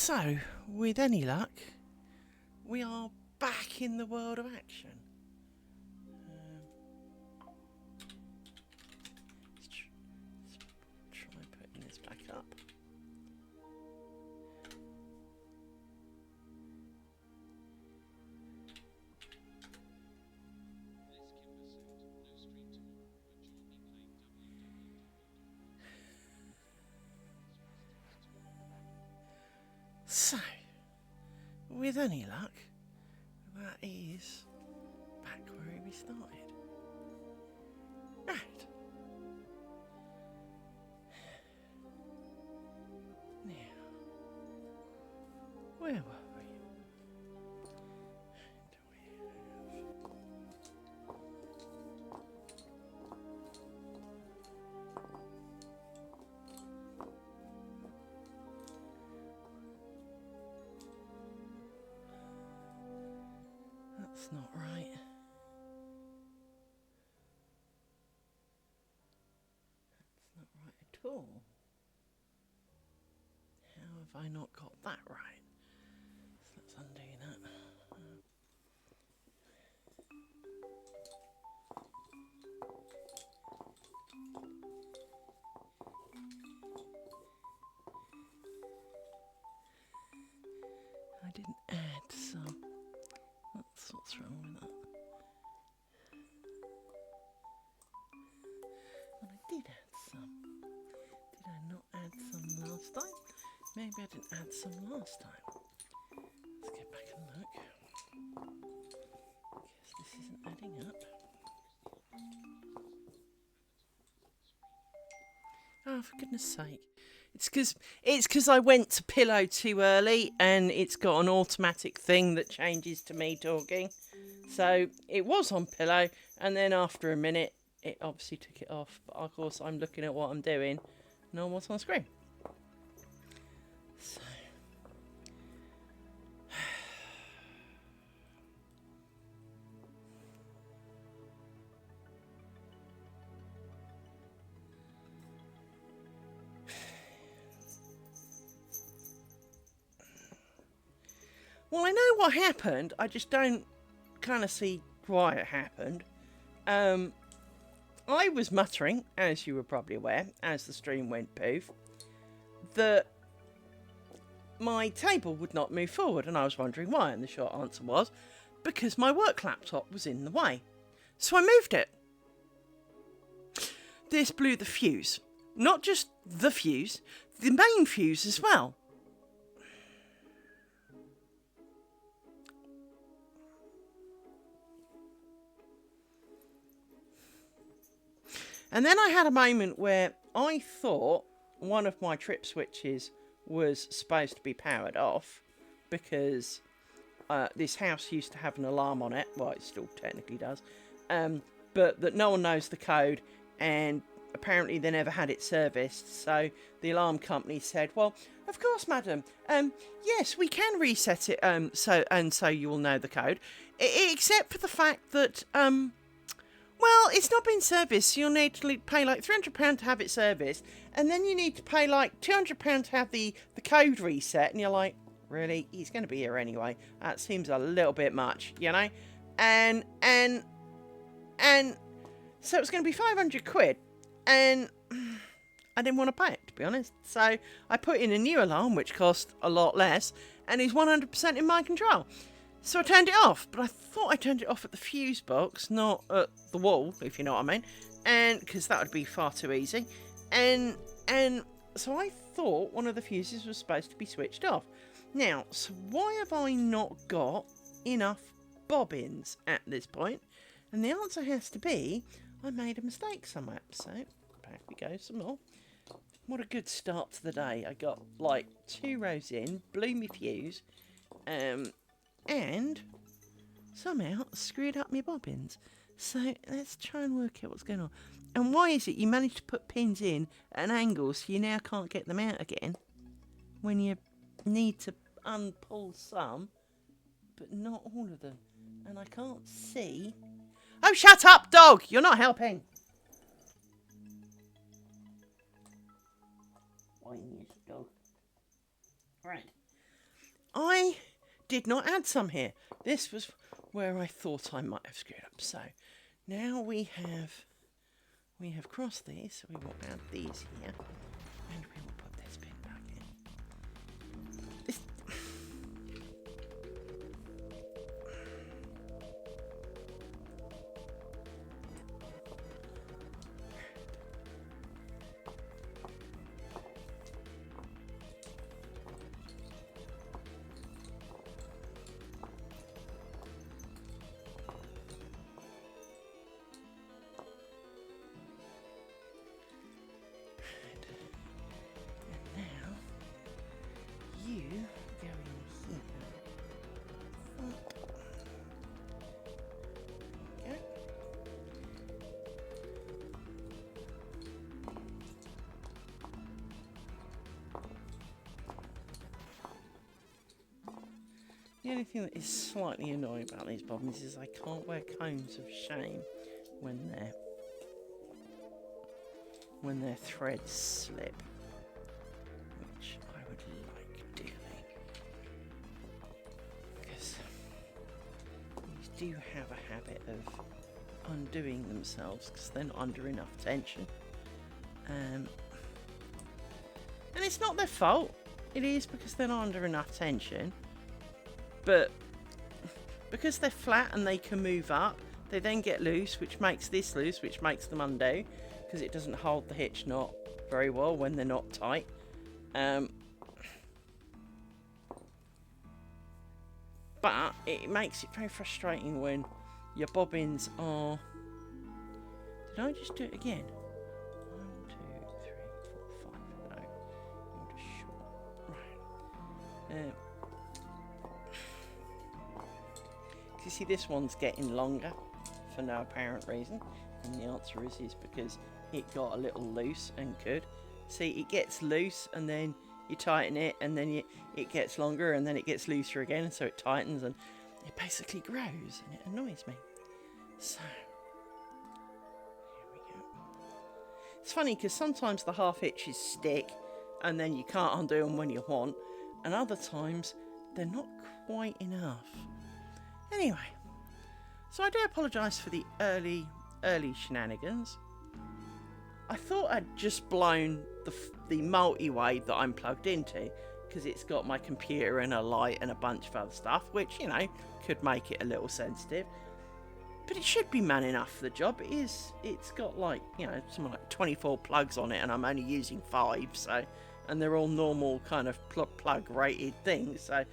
So, with any luck, we are back in the world of action. Let's try putting this back up. So, with any luck, that is back where we started. Right. Now, where were we? That's not right. That's not right at all. How have I not got that right? So let's undo that. I didn't add some. That's what's wrong with that. Well, I did add some. Did I not add some last time? Maybe I didn't add some last time. Let's get back and look. Guess this isn't adding up. Oh, for goodness sake. It's because I went to pillow too early and it's got an automatic thing that changes to me talking. So it was on pillow and then after a minute it obviously took it off. But of course I'm looking at what I'm doing, not what's on screen. So well, I know what happened. I just don't kind of see why it happened. I was muttering, as you were probably aware, as the stream went poof, that my table would not move forward, and I was wondering why, and the short answer was because my work laptop was in the way. So I moved it. This blew the fuse. Not just the fuse, the main fuse as well. And then I had a moment where I thought one of my trip switches was supposed to be powered off because this house used to have an alarm on it. Well, it still technically does. But that no one knows the code and apparently they never had it serviced. So the alarm company said, well, of course, madam. Yes, we can reset it so you will know the code. Except for the fact that... well, it's not been serviced. You'll need to pay like £300 to have it serviced. And then you need to pay like £200 to have the code reset. And you're like, really? He's going to be here anyway. That seems a little bit much, you know? And so it was going to be £500. And I didn't want to pay it, to be honest. So I put in a new alarm, which cost a lot less. And is 100% in my control. So I turned it off, but I thought I turned it off at the fuse box, not at the wall, if you know what I mean. And because that would be far too easy. And so I thought one of the fuses was supposed to be switched off. Now, so why have I not got enough bobbins at this point? And the answer has to be, I made a mistake somewhere. So back we go some more. What a good start to the day. I got like 2 rows in, blew my fuse, and somehow screwed up my bobbins. So let's try and work out what's going on. And why is it you managed to put pins in at an angle so you now can't get them out again when you need to unpull some, but not all of them? And I can't see. Oh, shut up, dog! You're not helping. Whiniest dog. Right. I did not add some here. This was where I thought I might have screwed up. So now we have crossed these, so we will add these here, and we will put this pin back in. This... The only thing that is slightly annoying about these bobbins is I can't wear cones of shame when their threads slip, which I would like dearly, because these do have a habit of undoing themselves because they're not under enough tension, and it's not their fault. It is because they're not under enough tension. But because they're flat and they can move up, they then get loose, which makes this loose, which makes them undo, because it doesn't hold the hitch knot very well when they're not tight. But it makes it very frustrating when your bobbins are... Did I just do it again? 1, 2, 3, 4, 5. No, you're just short. Right. You see, this one's getting longer for no apparent reason, and the answer is because it got a little loose and could. See, it gets loose and then you tighten it, and then it gets longer and then it gets looser again, and so it tightens and it basically grows, and it annoys me. So here we go. It's funny because sometimes the half hitches stick and then you can't undo them when you want, and other times they're not quite enough. Anyway, so I do apologise for the early shenanigans. I thought I'd just blown the multi-way that I'm plugged into, because it's got my computer and a light and a bunch of other stuff, which, you know, could make it a little sensitive. But it should be man enough for the job. It's got, like, you know, something like 24 plugs on it, and I'm only using 5, so, and they're all normal kind of plug rated things, so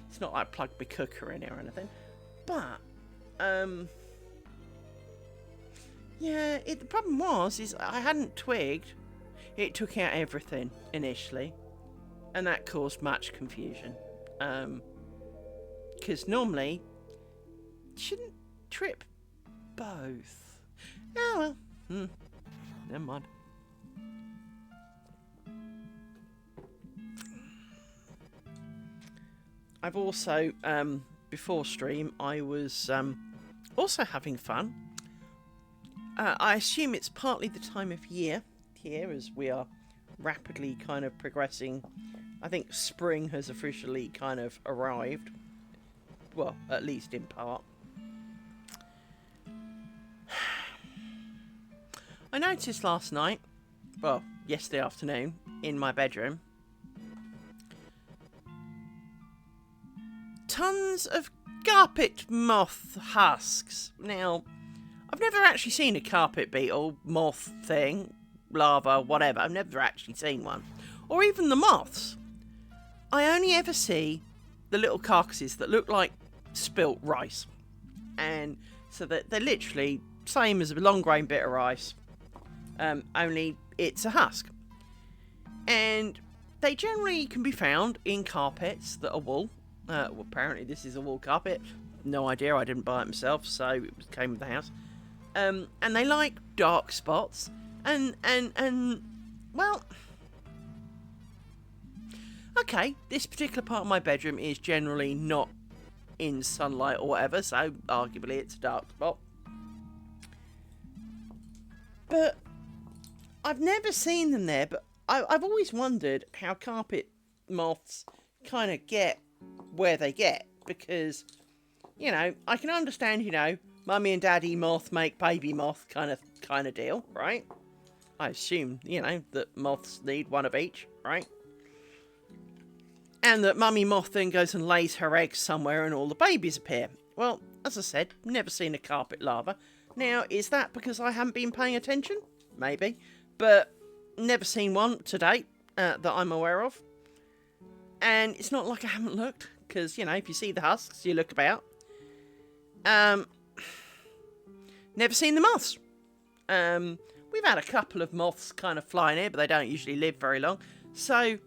it's not like I plugged my cooker in it or anything. But, yeah, the problem is I hadn't twigged. It took out everything initially, and that caused much confusion. Because normally, it shouldn't trip both. Oh well, never mind. I've also, before stream, I was also having fun. I assume it's partly the time of year here, as we are rapidly kind of progressing. I think spring has officially kind of arrived. Well, at least in part. I noticed last night, well, yesterday afternoon, in my bedroom, tons of carpet moth husks. Now, I've never actually seen a carpet beetle, moth thing, larva, whatever. I've never actually seen one. Or even the moths. I only ever see the little carcasses that look like spilt rice. And so that they're literally same as a long grain bit of rice, only it's a husk. And they generally can be found in carpets that are wool. Well, apparently this is a wool carpet. No idea, I didn't buy it myself, so it came with the house. And they like dark spots, and well, okay, this particular part of my bedroom is generally not in sunlight or whatever, so arguably it's a dark spot. But I've never seen them there, but I've always wondered how carpet moths kind of get where they get, because, you know, I can understand, you know, mummy and daddy moth make baby moth kind of deal, right? I assume, you know, that moths need one of each, right? And that mummy moth then goes and lays her eggs somewhere and all the babies appear. Well, as I said, never seen a carpet larva. Now, is that because I haven't been paying attention? Maybe. But never seen one to date that I'm aware of. And it's not like I haven't looked, because, you know, if you see the husks, you look about. Never seen the moths. We've had a couple of moths kind of flying here, but they don't usually live very long. So,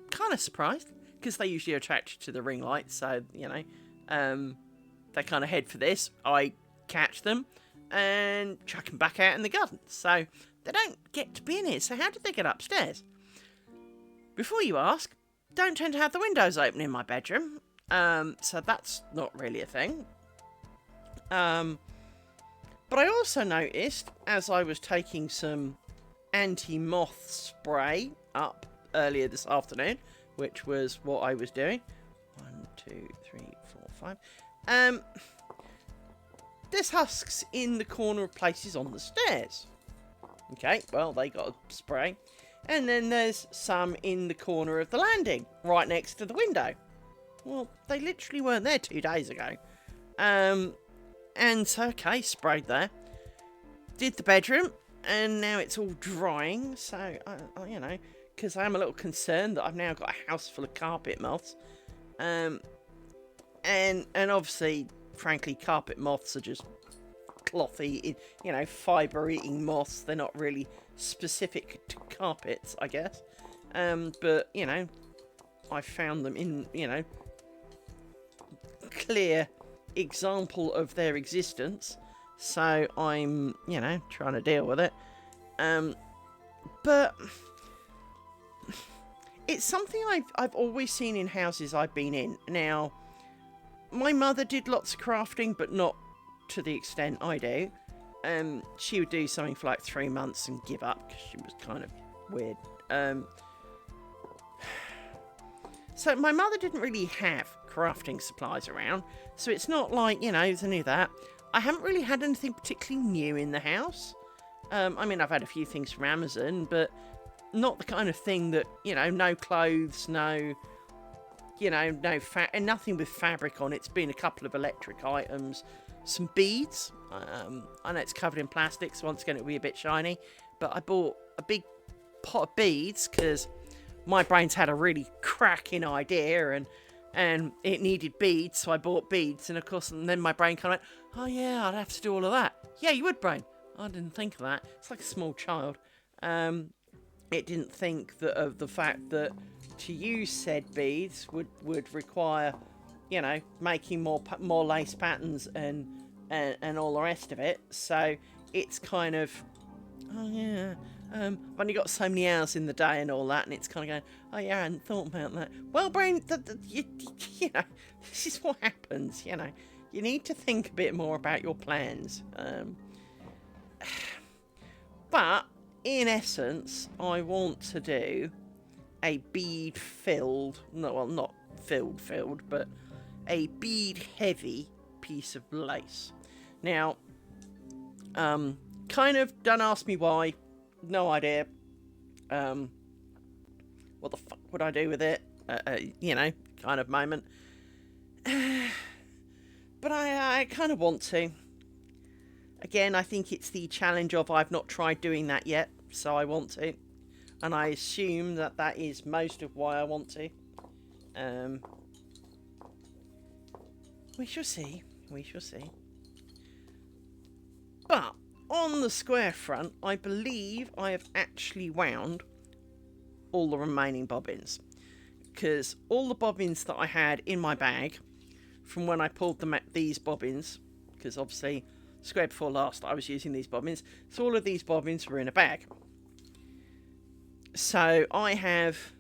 kind of surprised, because they usually are attracted to the ring light. So, you know, they kind of head for this. I catch them and chuck them back out in the garden. So, they don't get to be in here. So, how did they get upstairs? Before you ask, don't tend to have the windows open in my bedroom. So, that's not really a thing. But I also noticed, as I was taking some anti-moth spray up earlier this afternoon, which was what I was doing. 1, 2, 3, 4, 5. There's husks in the corner of places on the stairs. Okay, well, they got a spray. And then there's some in the corner of the landing, right next to the window. Well, they literally weren't there 2 days ago. And so, okay, sprayed there. Did the bedroom, and now it's all drying. So, you know, because I am a little concerned that I've now got a house full of carpet moths. And obviously, frankly, carpet moths are just cloth-eating, you know, fibre-eating moths. They're not really specific to carpets, I guess. But, you know, I found them in, you know, clear example of their existence, so I'm, you know, trying to deal with it. But it's something I've always seen in houses I've been in. Now, my mother did lots of crafting, but not to the extent I do. She would do something for like 3 months and give up because she was kind of weird. So my mother didn't really have crafting supplies around, so it's not like, you know, there's any of that. I haven't really had anything particularly new in the house. I mean, I've had a few things from Amazon, but not the kind of thing that, you know, no clothes, no, you know, and nothing with fabric on. It's been a couple of electric items, some beads. I know it's covered in plastic, so once again it'll be a bit shiny, but I bought a big pot of beads because my brain's had a really cracking idea, and it needed beads, so I bought beads, and of course, and then my brain kind of went, oh yeah, I'd have to do all of that. Yeah, you would, brain. I didn't think of that. It's like a small child. It didn't think that of the fact that to use said beads would require, you know, making more lace patterns and all the rest of it. So it's kind of, oh yeah, I've only got so many hours in the day and all that, and it's kind of going, oh yeah, I hadn't thought about that. Well, brain, you know, this is what happens, you know. You need to think a bit more about your plans. But, in essence, I want to do a bead-filled, no, well, not filled, but a bead-heavy piece of lace. Now, kind of, don't ask me why. No idea. What the fuck would I do with it? You know, kind of moment. But I kind of want to. Again, I think it's the challenge of I've not tried doing that yet, so I want to. And I assume that that is most of why I want to. We shall see. We shall see. But on the square front, I believe I have actually wound all the remaining bobbins. Because all the bobbins that I had in my bag from when I pulled them at these bobbins, because obviously square before last I was using these bobbins, so all of these bobbins were in a bag. So I have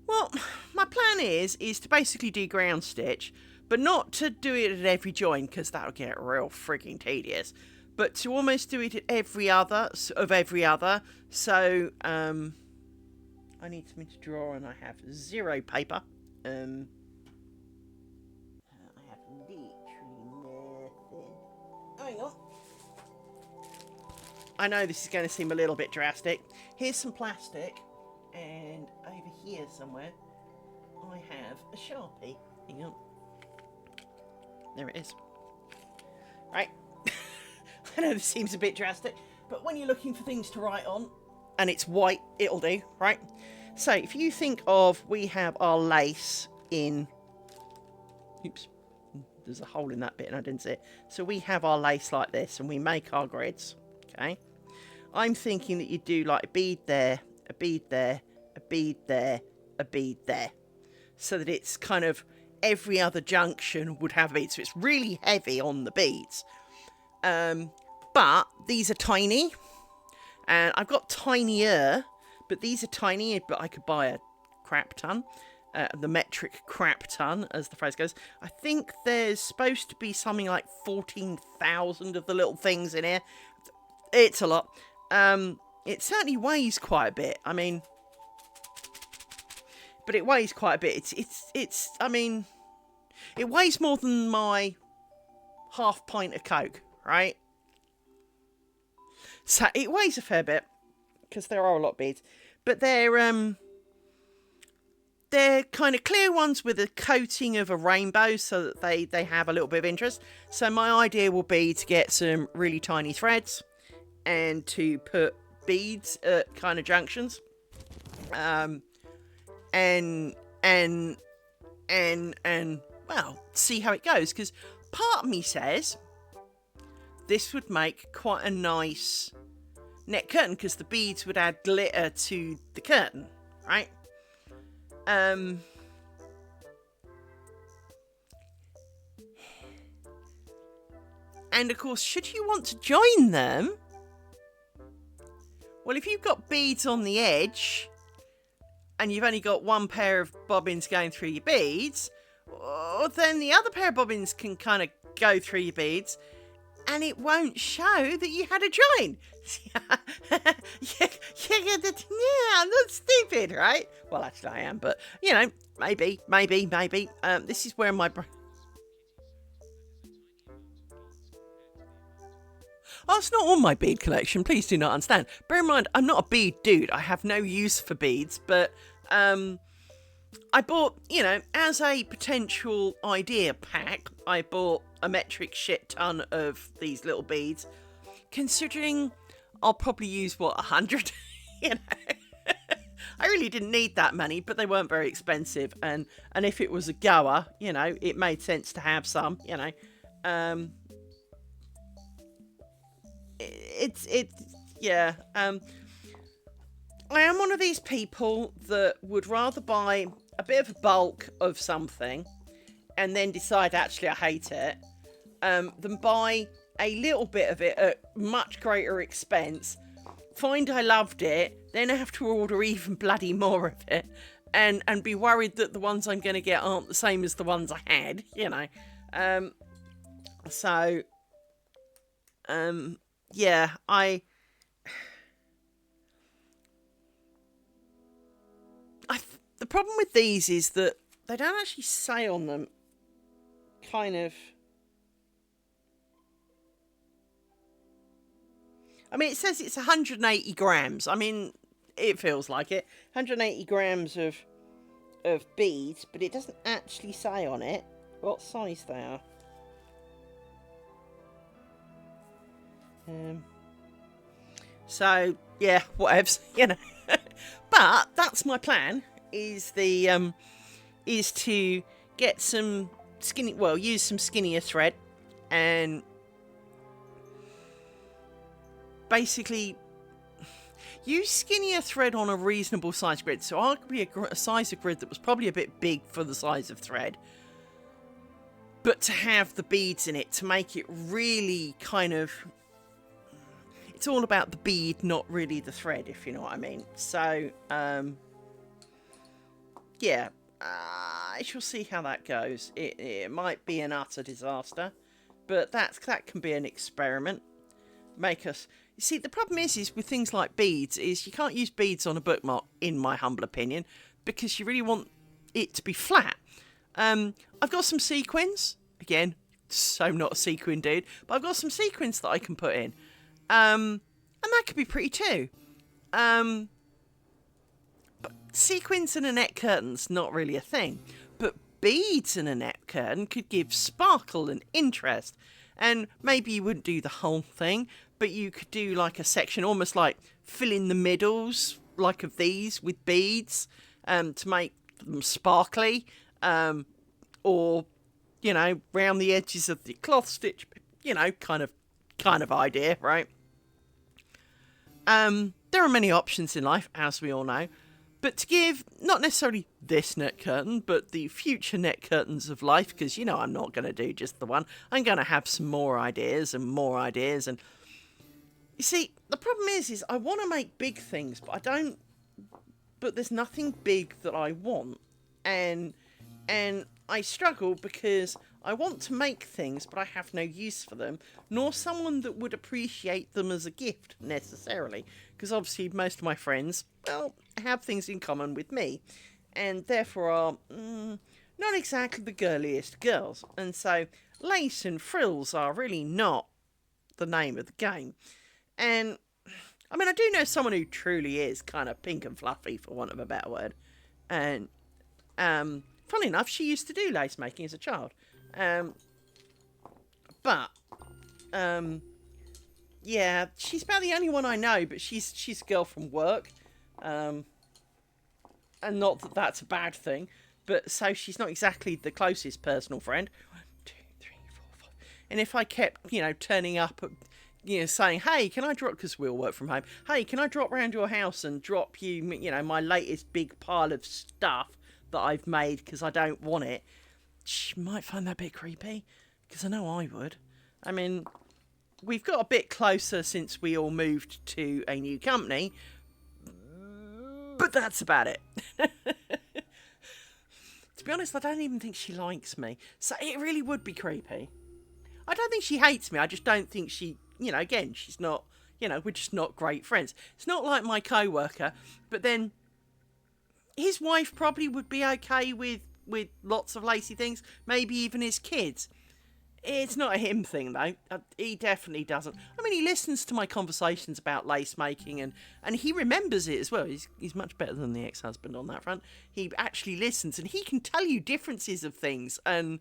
well, my plan is to basically do ground stitch, but not to do it at every join because that'll get real freaking tedious, but to almost do it at every other. So I need something to draw, and I have 0 paper. I have literally nothing. Hang on. I know this is going to seem a little bit drastic. Here's some plastic, and over here somewhere, I have a Sharpie. Hang on. There it is. Right. I know this seems a bit drastic, but when you're looking for things to write on, and it's white, it'll do, right? So if you think of, we have our lace in... Oops. There's a hole in that bit and I didn't see it. So we have our lace like this, and we make our grids, okay? I'm thinking that you do like a bead there, a bead there, a bead there, a bead there. So that it's kind of every other junction would have a bead. So it's really heavy on the beads. But these are tiny. And I've got tinier, but these are tiny. But I could buy a crap ton. The metric crap ton, as the phrase goes. I think there's supposed to be something like 14,000 of the little things in here. It's a lot. It certainly weighs quite a bit. I mean... But it weighs quite a bit. I mean, it weighs more than my half pint of Coke, right? So it weighs a fair bit, because there are a lot of beads. But they're kind of clear ones with a coating of a rainbow, so that they have a little bit of interest. So my idea will be to get some really tiny threads and to put beads at kind of junctions. And well, see how it goes, because part of me says this would make quite a nice net curtain, because the beads would add glitter to the curtain, right? And of course, should you want to join them, well, if you've got beads on the edge and you've only got one pair of bobbins going through your beads, well, then the other pair of bobbins can kind of go through your beads, and it won't show that you had a join. Yeah, I'm not stupid, right? Well, actually I am, but, you know, maybe. This is where my... Oh, it's not all my bead collection, please do not understand. Bear in mind, I'm not a bead dude. I have no use for beads, but I bought, you know, as a potential idea pack, I bought a metric shit ton of these little beads, considering I'll probably use, 100? You know, I really didn't need that many, but they weren't very expensive, and if it was a goer, you know, it made sense to have some, you know. Yeah. I am one of these people that would rather buy a bit of bulk of something and then decide actually I hate it, than buy a little bit of it at much greater expense, find I loved it, then I have to order even bloody more of it, and be worried that the ones I'm going to get aren't the same as the ones I had, you know. Yeah, the problem with these is that they don't actually say on them, kind of... I mean, it says it's 180 grams. I mean, it feels like it. 180 grams of beads, but it doesn't actually say on it what size they are. So yeah, whatevs, you know. But that's my plan. Is to get some use some skinnier thread, and basically use skinnier thread on a reasonable size grid. So I'll be a size of grid that was probably a bit big for the size of thread, but to have the beads in it to make it really kind of... It's all about the bead, not really the thread, if you know what I mean. So, yeah, I shall see how that goes. It might be an utter disaster, but that can be an experiment. see, the problem is with things like beads, is you can't use beads on a bookmark, in my humble opinion, because you really want it to be flat. I've got some sequins. Again, so not a sequin dude, but I've got some sequins that I can put in. And that could be pretty too. But sequins and a net curtain's not really a thing. But beads and a net curtain could give sparkle and interest. And maybe you wouldn't do the whole thing, but you could do like a section, almost like fill in the middles, like of these, with beads, to make them sparkly, or, you know, round the edges of the cloth stitch, you know, kind of idea, right? There are many options in life, as we all know, but to give not necessarily this net curtain, but the future net curtains of life, because, you know, I'm not going to do just the one. I'm going to have some more ideas and more ideas. And you see, the problem is I want to make big things, but there's nothing big that I want. And I struggle because I want to make things, but I have no use for them, nor someone that would appreciate them as a gift, necessarily. Because obviously most of my friends, well, have things in common with me, and therefore are not exactly the girliest girls. And so lace and frills are really not the name of the game. And, I mean, I do know someone who truly is kind of pink and fluffy, for want of a better word. And, funny enough, she used to do lace making as a child. Yeah, she's about the only one I know, but she's a girl from work. And not that that's a bad thing, but so she's not exactly the closest personal friend. 1, 2, 3, 4, 5. And if I kept, you know, turning up, you know, saying, hey, can I drop, because we all work from home, hey, can I drop round your house and drop you, you know, my latest big pile of stuff that I've made because I don't want it, she might find that a bit creepy, because I know I would. I mean, we've got a bit closer since we all moved to a new company, but that's about it. To be honest, I don't even think she likes me, so it really would be creepy. I don't think she hates me, I just don't think she, you know, again, she's not, you know, we're just not great friends. It's not like my co-worker, but then his wife probably would be okay with lots of lacy things, maybe even his kids. It's not a him thing, though. He definitely doesn't. I mean, he listens to my conversations about lace making, and he remembers it as well. He's much better than the ex-husband on that front. He actually listens, and he can tell you differences of things, and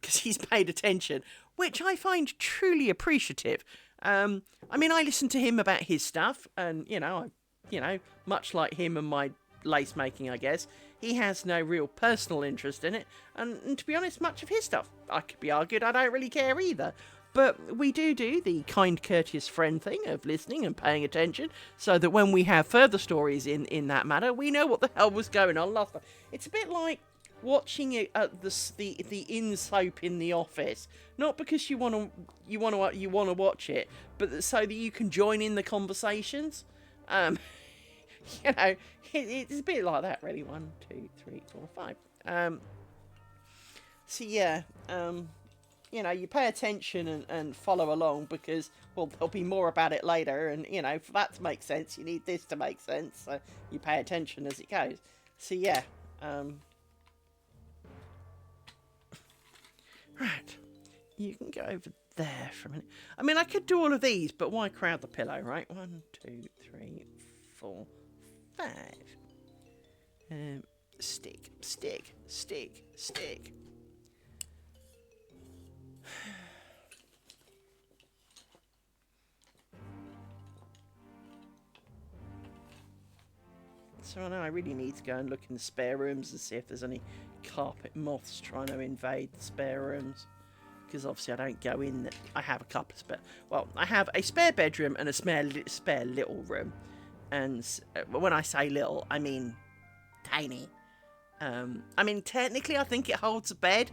because he's paid attention, which I find truly appreciative. I mean, I listen to him about his stuff, and, you know, much like him and my lace making, I guess, he has no real personal interest in it, and to be honest, much of his stuff, I could be argued, I don't really care either. But we do the kind, courteous friend thing of listening and paying attention, so that when we have further stories in that matter, we know what the hell was going on last time. It's a bit like watching it at the in soap in the office, not because you want to watch it, but so that you can join in the conversations. You know, it's a bit like that, really. 1, 2, 3, 4, 5. So yeah, you know, you pay attention and follow along, because, well, there'll be more about it later, and, you know, for that to make sense, you need this to make sense, so you pay attention as it goes. So yeah, right, you can go over there for a minute. I mean, I could do all of these, but why crowd the pillow, right? 1, 2, 3, 4, 5. Stick. So I know I really need to go and look in the spare rooms and see if there's any carpet moths trying to invade the spare rooms. Because obviously I don't go in. I have a couple of spare. Well, I have a spare bedroom and a spare little room. And when I say little, I mean tiny. I mean, technically, I think it holds a bed.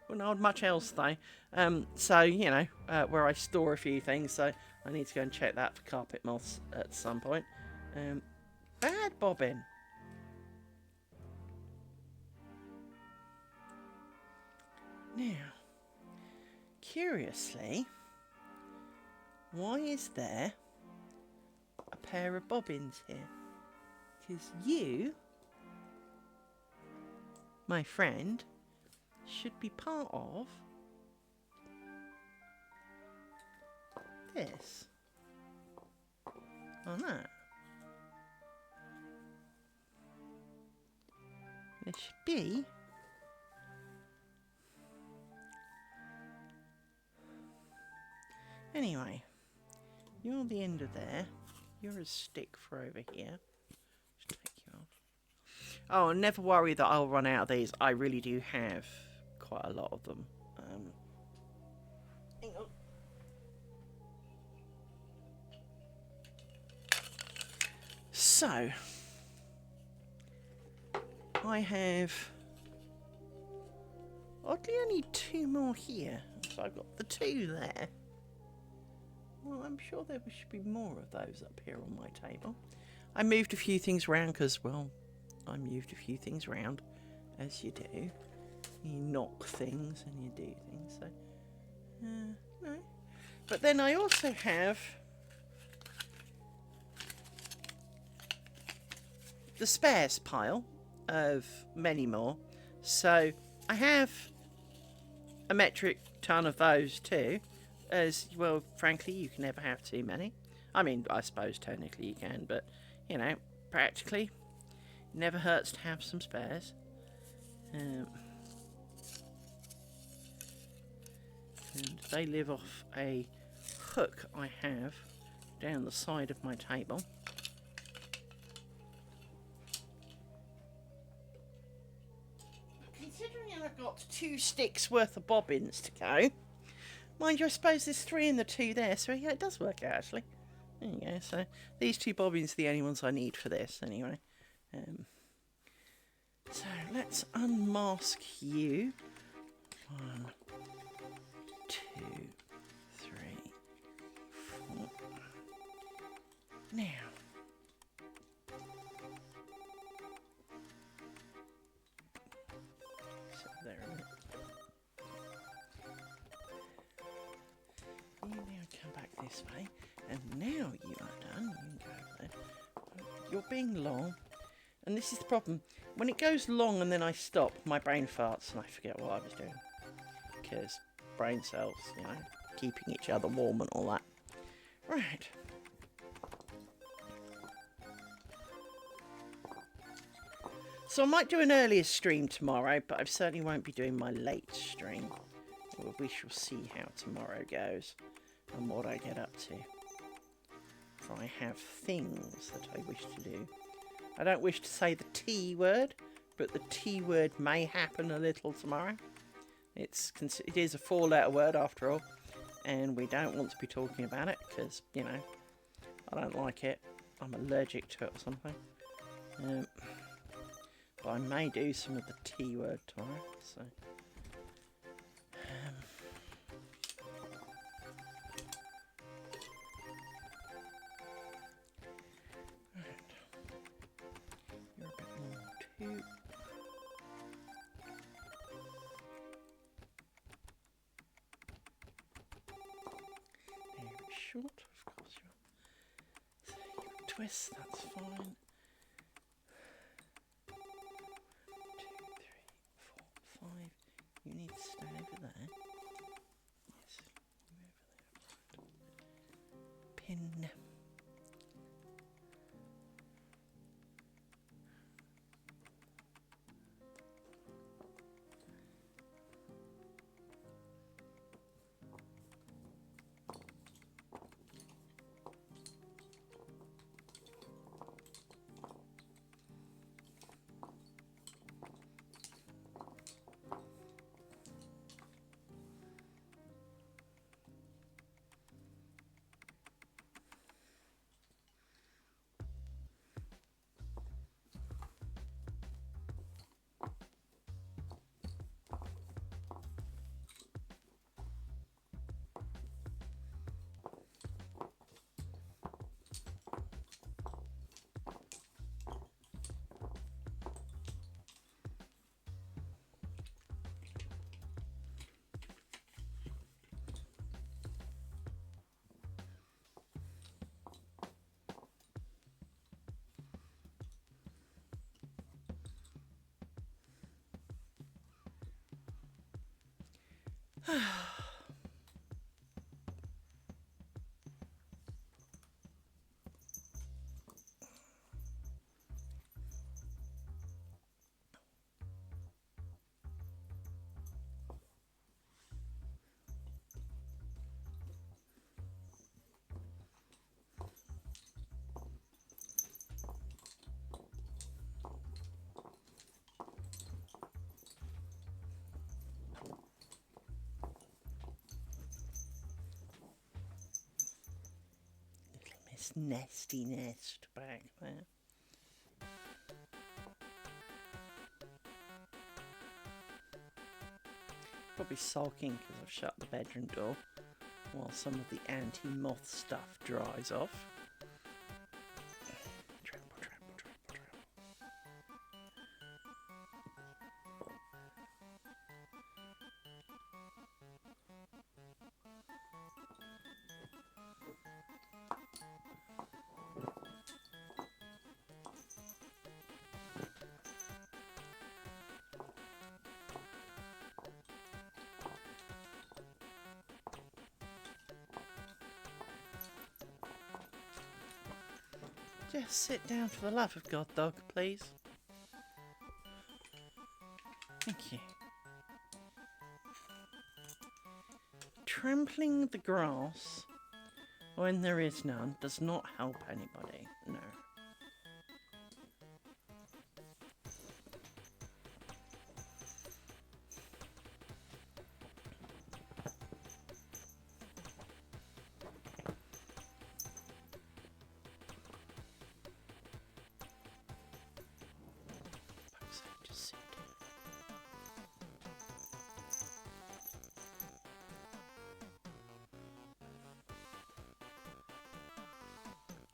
Wouldn't hold much else, though. So, you know, where I store a few things. So I need to go and check that for carpet moths at some point. Bad bobbin. Now, curiously, why is there a pair of bobbins here? Because you, my friend, should be part of this. Oh no. There should be anyway, you're the end of there. You're a stick for over here. Just take you off. Oh, and never worry that I'll run out of these. I really do have quite a lot of them. Hang on. So, I have oddly only 2 more here. So I've got the 2 there. Well, I'm sure there should be more of those up here on my table. I moved a few things around because, well, I moved a few things around, as you do. You knock things and you do things, so... no. But then I also have the spares pile of many more. So I have a metric ton of those too. As well, frankly, you can never have too many. I mean, I suppose technically you can, but, you know, practically, never hurts to have some spares. And they live off a hook I have down the side of my table. Considering I've got 2 sticks worth of bobbins to go, mind you, I suppose there's 3 in the 2 there, so yeah, it does work out actually. There you go, so these 2 bobbins are the only ones I need for this anyway. So let's unmask you. 1, 2, 3, 4. Now, so there a minute. You now come back this way, and now you are done. You can go over there. You're being long, and this is the problem. When it goes long and then I stop, my brain farts and I forget what I was doing. Because brain cells, you know, keeping each other warm and all that. Right. So I might do an earlier stream tomorrow, but I certainly won't be doing my late stream. Well, we shall see how tomorrow goes and what I get up to. For I have things that I wish to do. I don't wish to say the T word, but the T word may happen a little tomorrow. It is a 4-letter word after all, and we don't want to be talking about it because, you know, I don't like it. I'm allergic to it or something. But I may do some of the T word tomorrow, so... You're a bit more too. Very short, of course you are. So you twist, that's fine. 2, 3, 4, 5. You need to stay over there. Yes, you over there. Pin. Nesty nest back there. Probably sulking because I've shut the bedroom door while some of the anti-moth stuff dries off. Trample, trample, trample, trample. Just sit down for the love of God, dog, please. Thank you. Trampling the grass when there is none does not help anybody, no.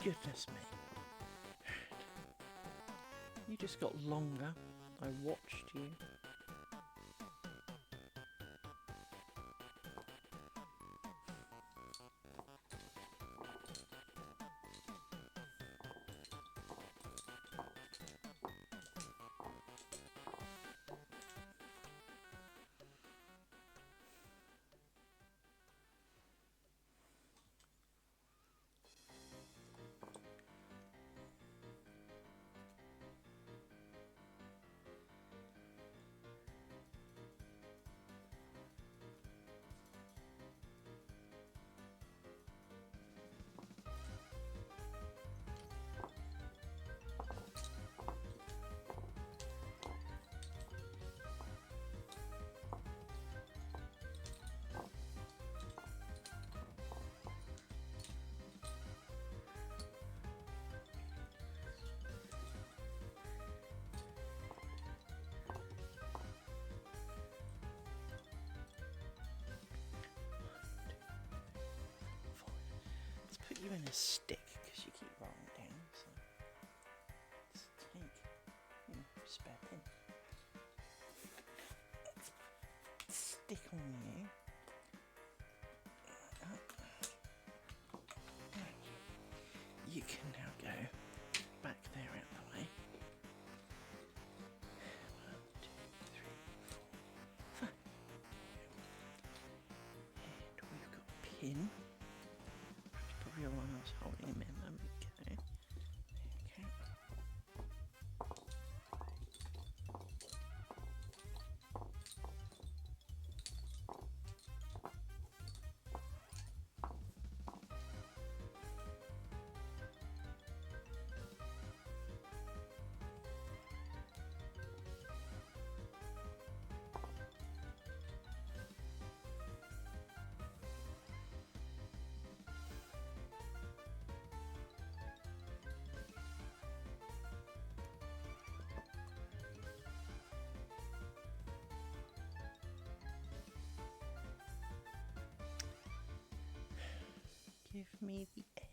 Goodness me. You just got longer. I watched you. Put you in a stick because you keep rolling down. So let's take spare pin. Stick on you. You can now go back there out the way. 1, 2, 3, 4, 5. And we've got a pin. Real one I was holding him in. There we go. Okay. Give me the end.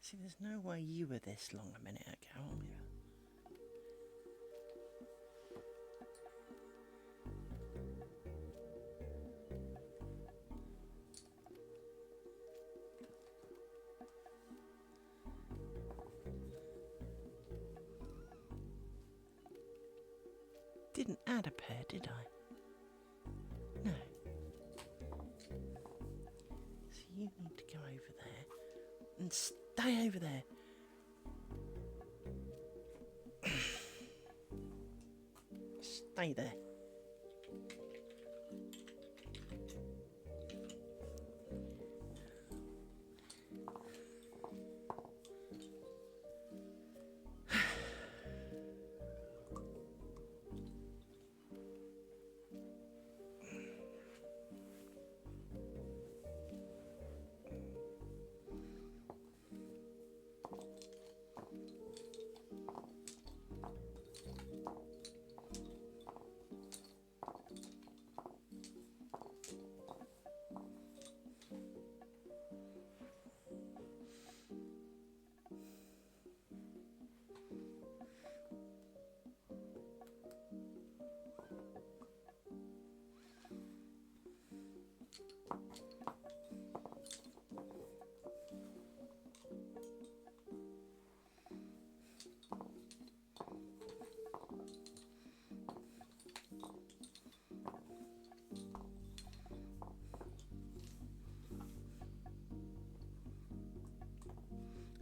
See, there's no way you were this long a minute ago, are you? Didn't add a pair, did I? No. So you need to go over there and stay over there. Stay there.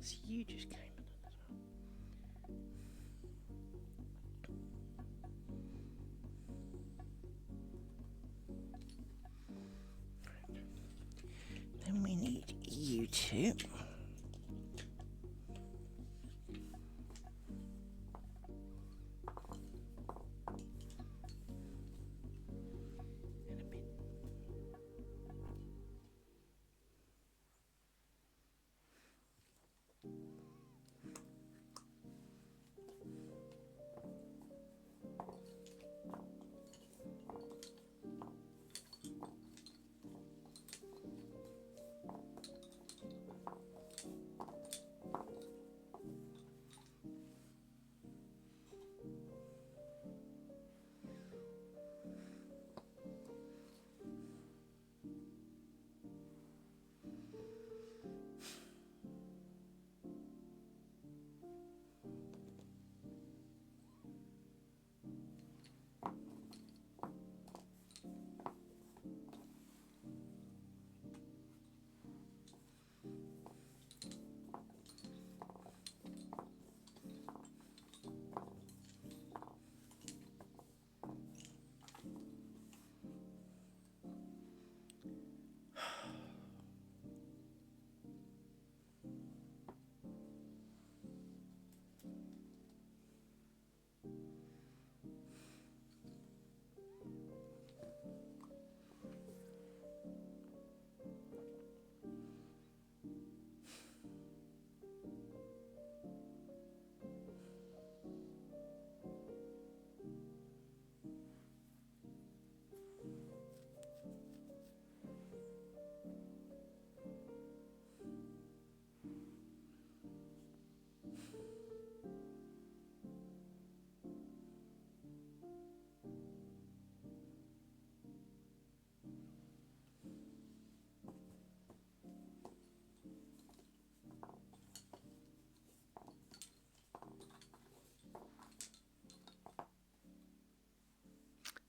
So you just came in as well. Then we need you two.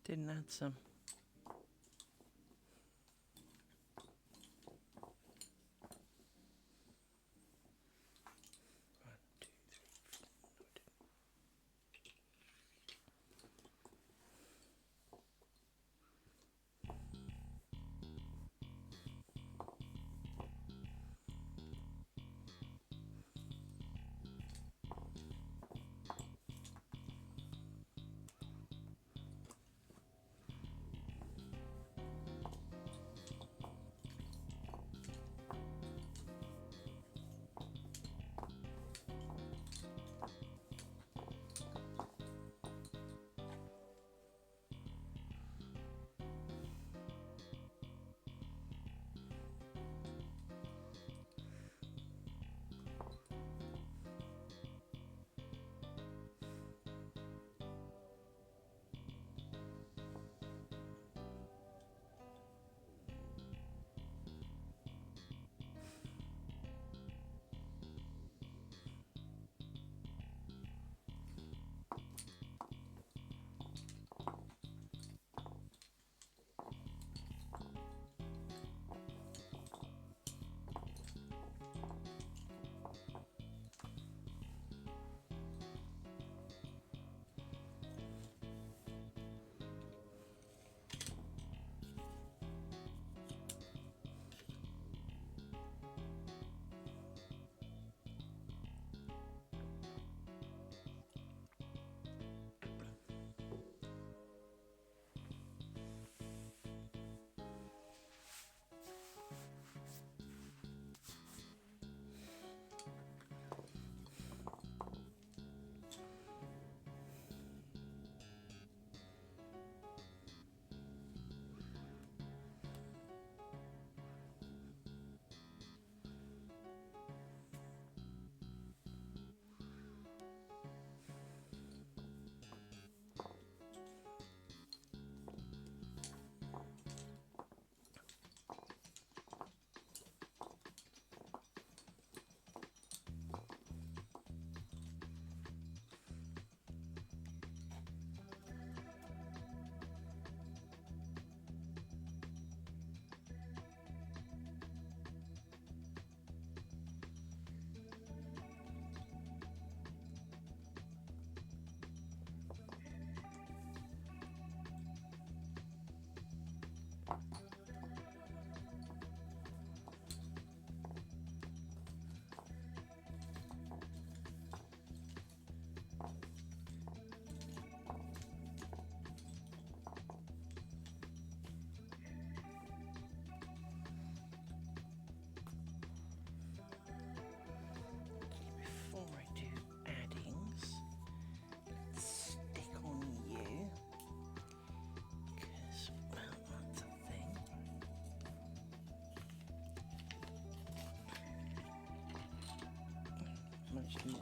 Didn't add some.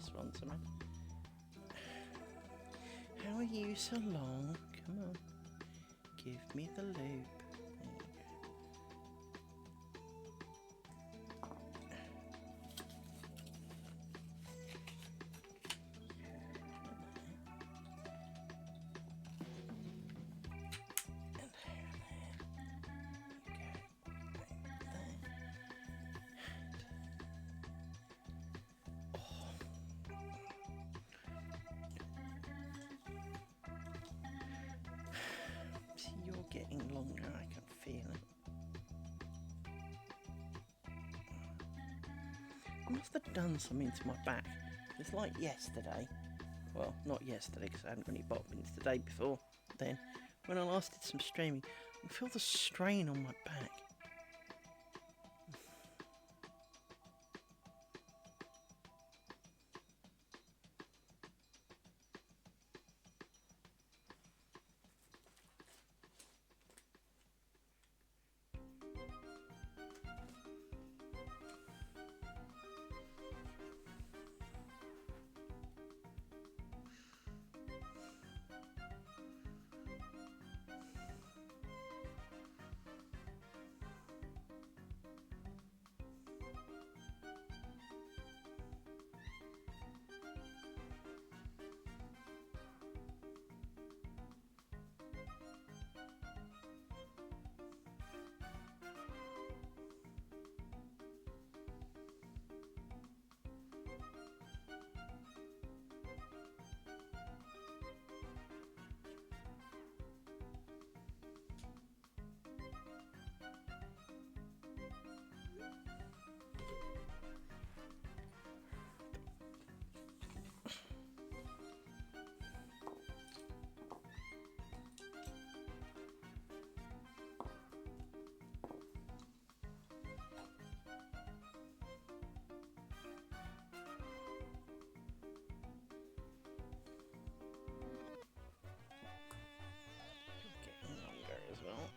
just want something. How are you so long? Come on. Give me the loop. There you go. You're getting longer, I can feel it. I must have done something to my back. It's like yesterday. Well, not yesterday because I hadn't got any bobbins. The day before then, when I last did some streaming, I feel the strain on my back. As well.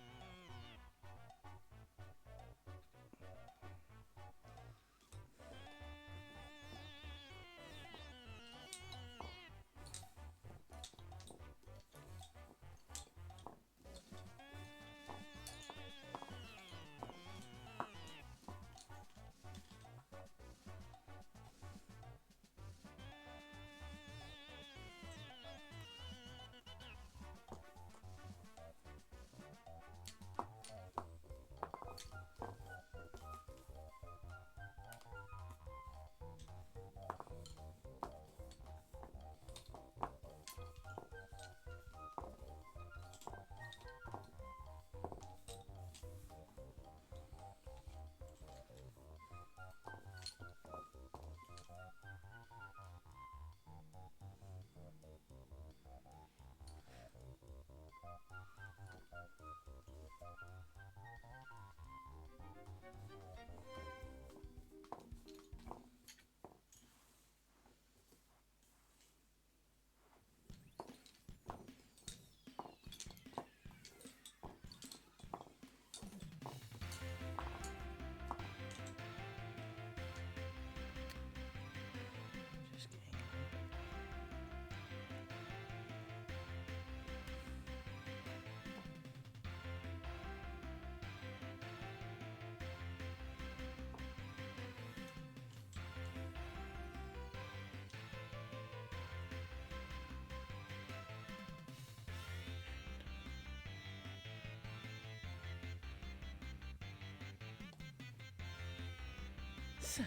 So,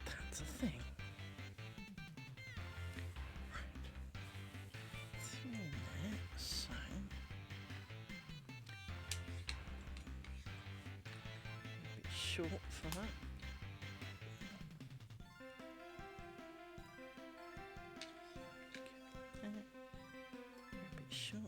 that's a thing. Right. Through there, so. A bit short for that. A bit short.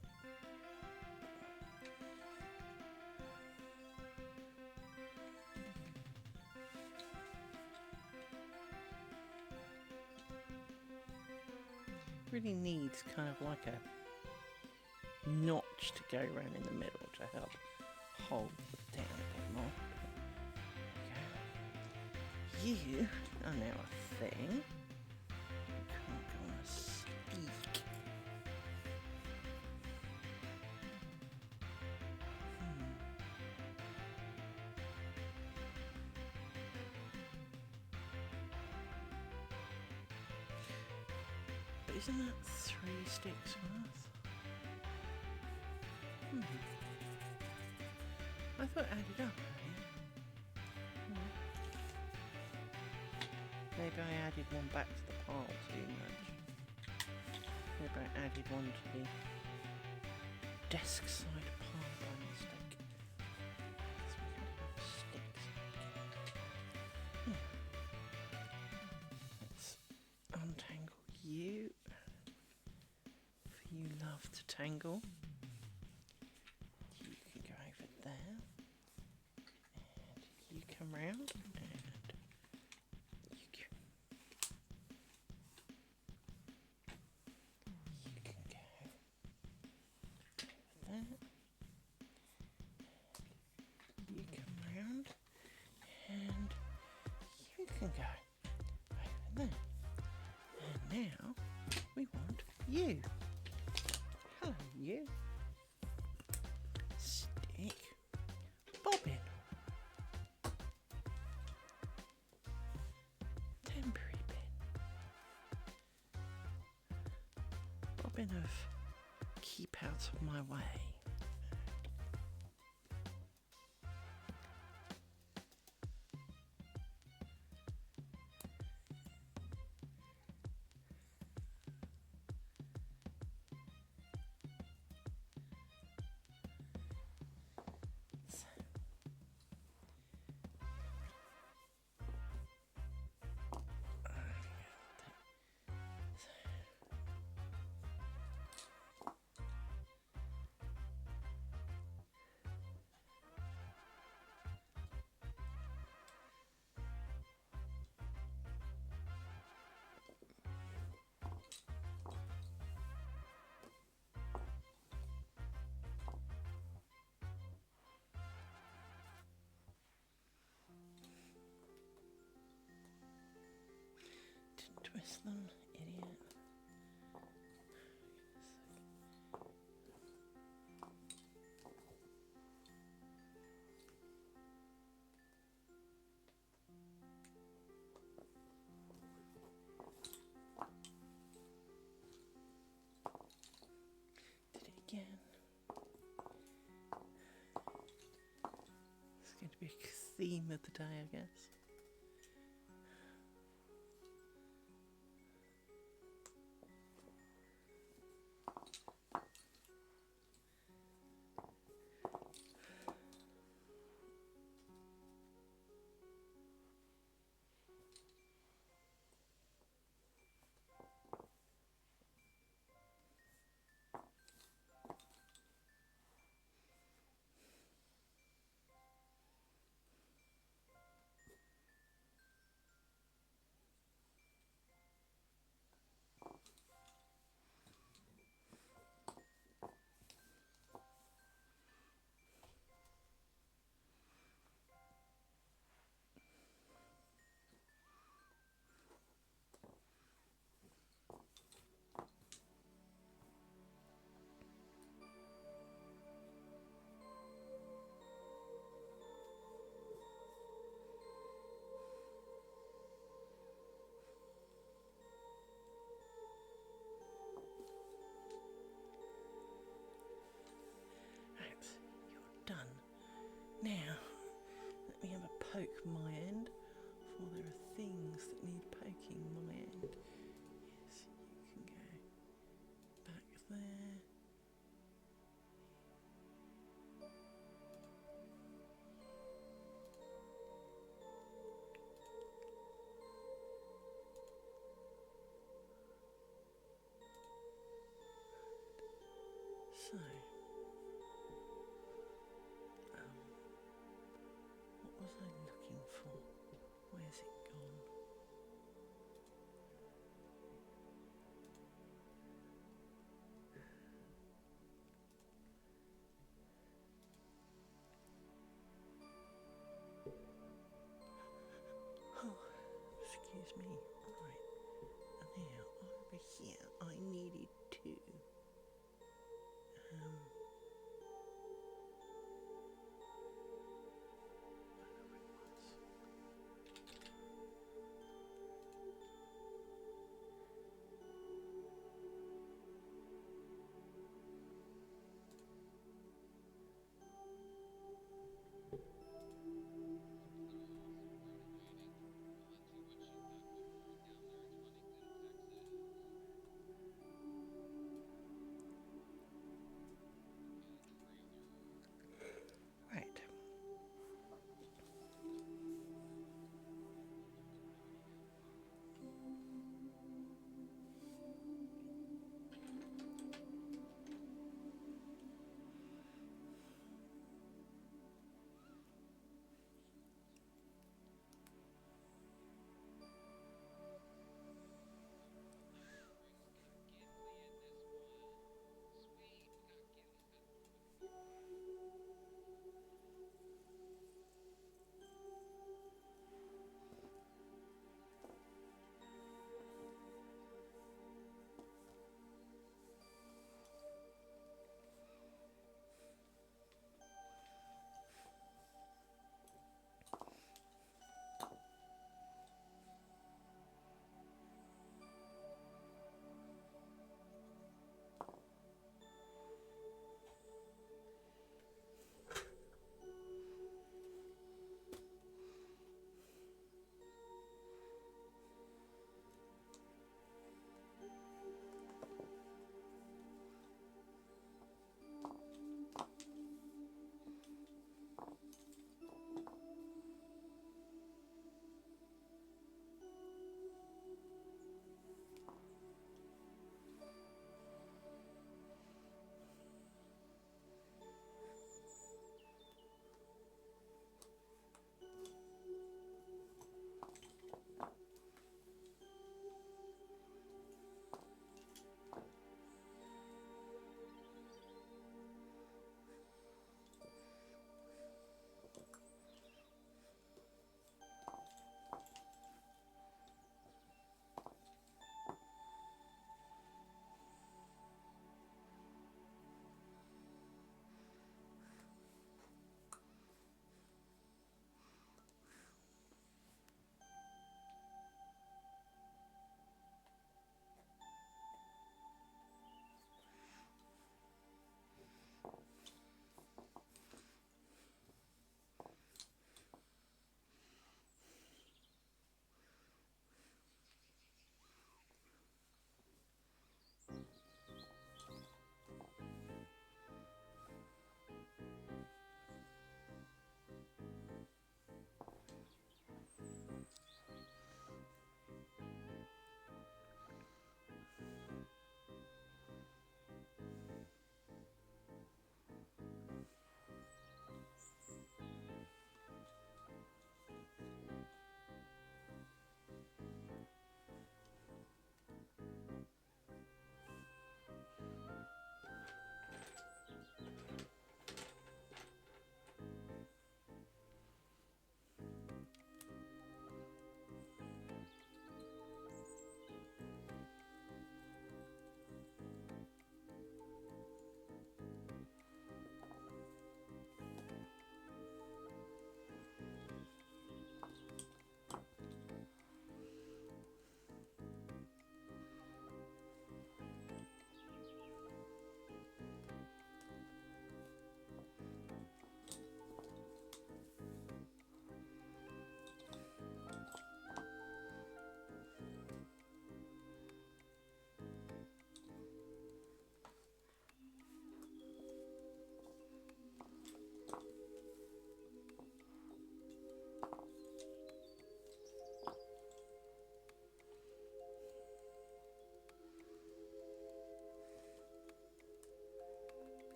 Really needs kind of like a notch to go around in the middle to help hold it down a bit more. Okay. You are now a thing. Can't go on a stick. But isn't that 3 sticks worth? I thought it added up. Maybe I added one back to the pile too much. Maybe I added one to the desk side pile by mistake. So we can have sticks. Let's untangle you. For you love to tangle. You can go over there. And you come round. You come round and you can go over there. And now we want you. Hello, you. Stick. Bobbin. Temporary bin. Bobbin of keep out of my way. Twist them, idiot. Did it again. It's going to be a theme of the day, I guess. Done. Now, let me have a poke my end, for there are things that need poking my end. Yes, you can go back there. So. What was I looking for? Where's it gone? Oh, excuse me. Right. And now over here, I needed to.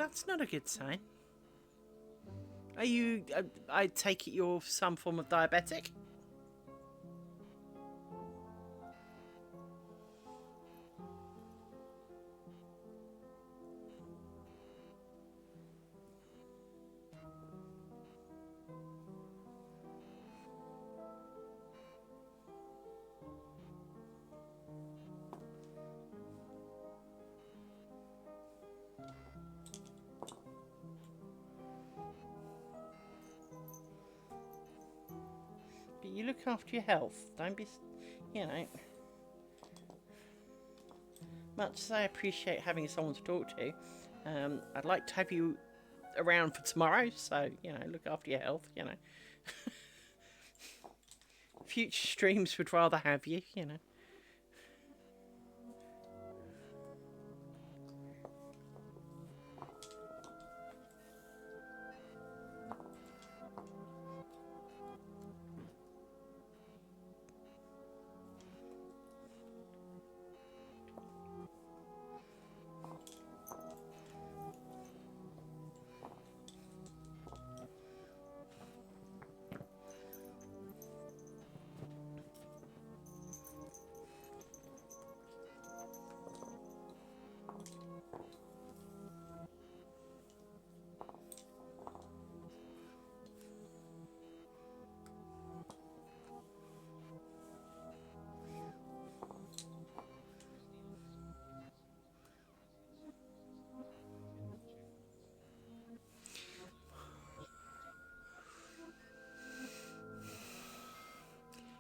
That's not a good sign. Are you... I take it you're some form of diabetic? But you look after your health. Don't be... You know... Much as I appreciate having someone to talk to, I'd like to have you around for tomorrow, so, you know, look after your health, you know. Future streams would rather have you, you know.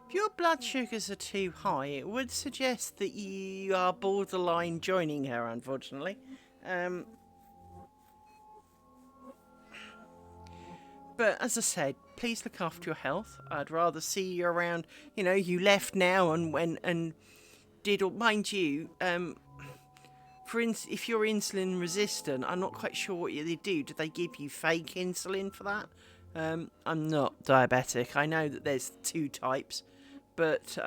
If your blood sugars are too high, it would suggest that you are borderline joining her, unfortunately. But as I said, please look after your health. I'd rather see you around. You know, you left now and went and did, or mind you, if you're insulin resistant, I'm not quite sure what they do. Do they give you fake insulin for that? I'm not diabetic. I know that there's 2 types, but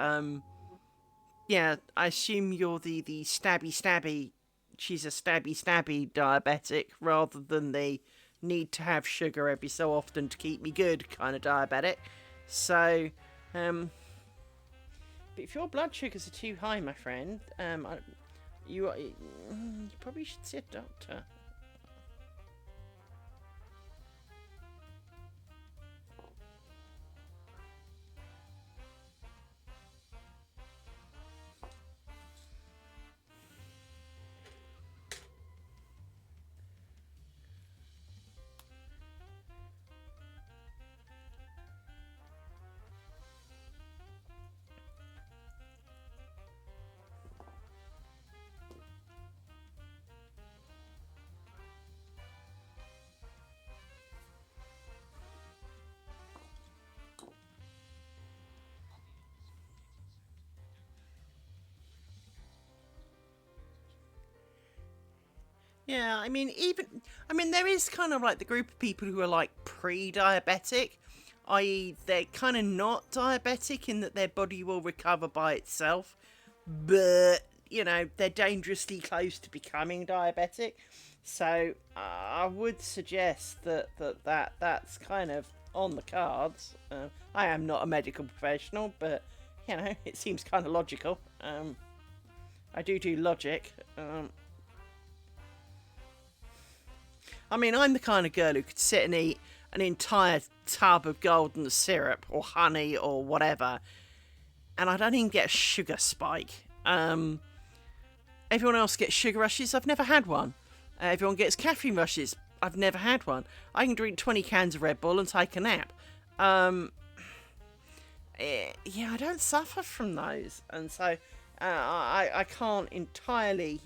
yeah, I assume you're the stabby. She's a stabby diabetic rather than the need to have sugar every so often to keep me good kind of diabetic. So, but if your blood sugars are too high, my friend, you probably should see a doctor. Yeah, I mean, there is kind of like the group of people who are like pre-diabetic, i.e., they're kind of not diabetic in that their body will recover by itself, but, you know, they're dangerously close to becoming diabetic. So I would suggest that's kind of on the cards. I am not a medical professional, but, you know, it seems kind of logical. I do logic. I mean, I'm the kind of girl who could sit and eat an entire tub of golden syrup or honey or whatever, and I don't even get a sugar spike. Everyone else gets sugar rushes. I've never had one. Everyone gets caffeine rushes. I've never had one. I can drink 20 cans of Red Bull and take a nap. Yeah, I don't suffer from those, and so I can't entirely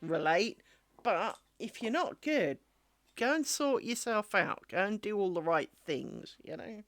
relate. But if you're not good, go and sort yourself out. Go and do all the right things, you know?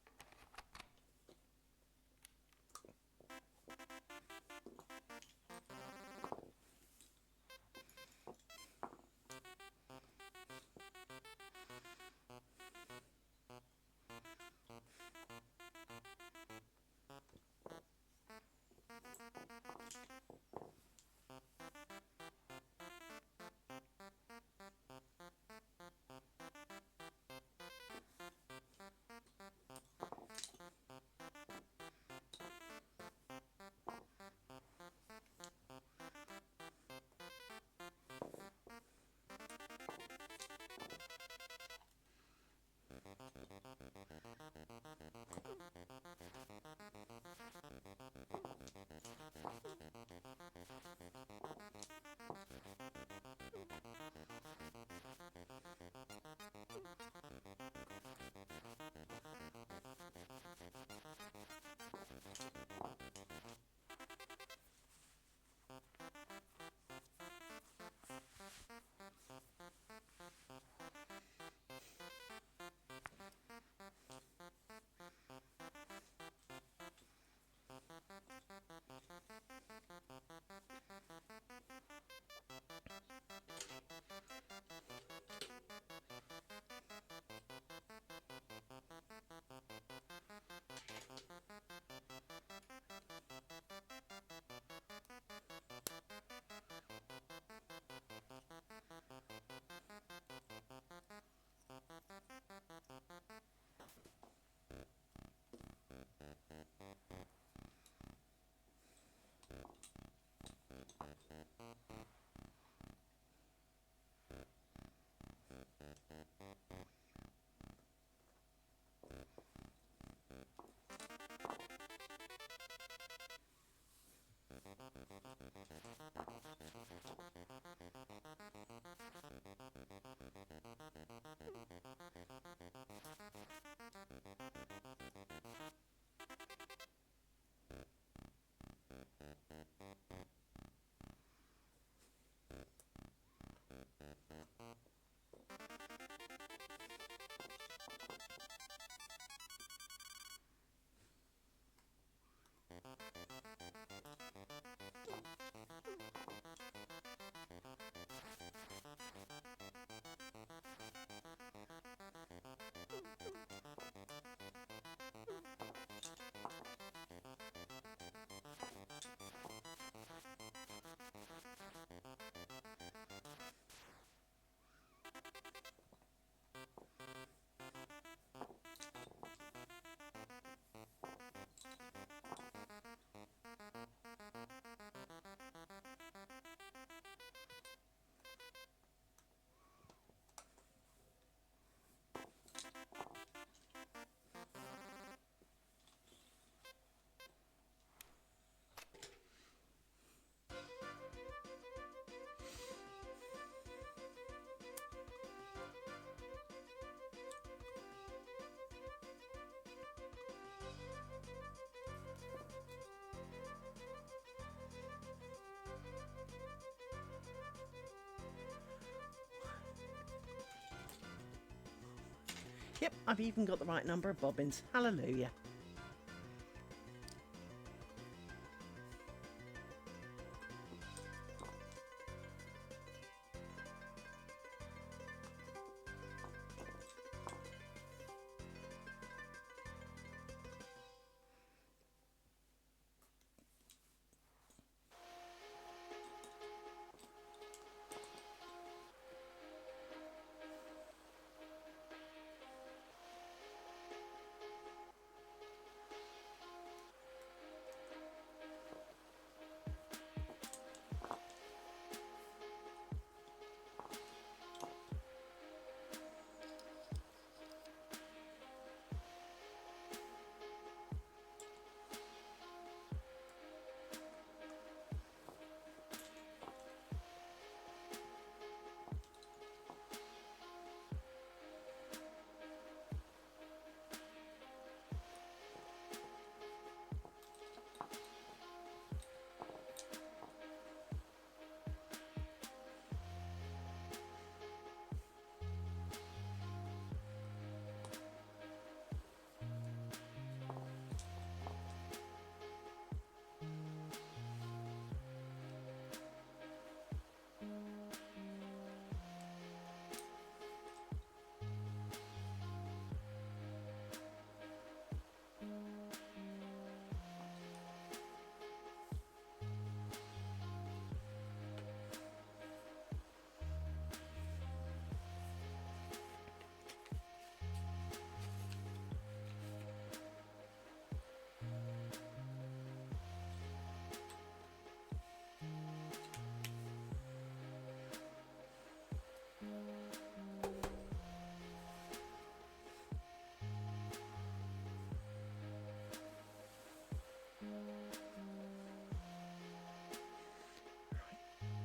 Yep, I've even got the right number of bobbins. Hallelujah.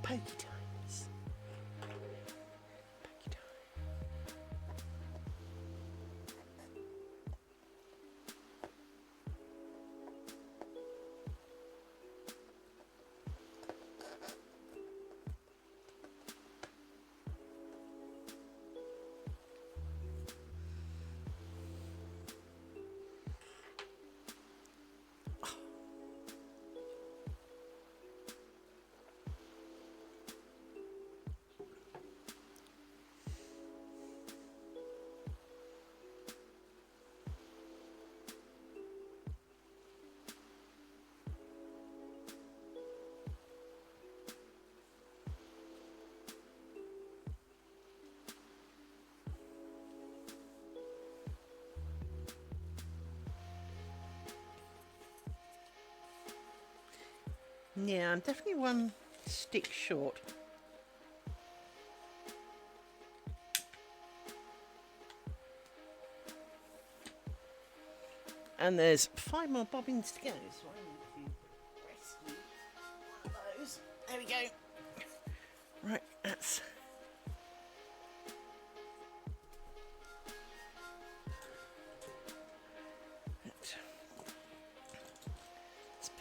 Pokey times. Pokey time. Yeah, I'm definitely one stick short. And there's 5 more bobbins to go, so I need to rescue one of those. There we go. Right, that's... Let's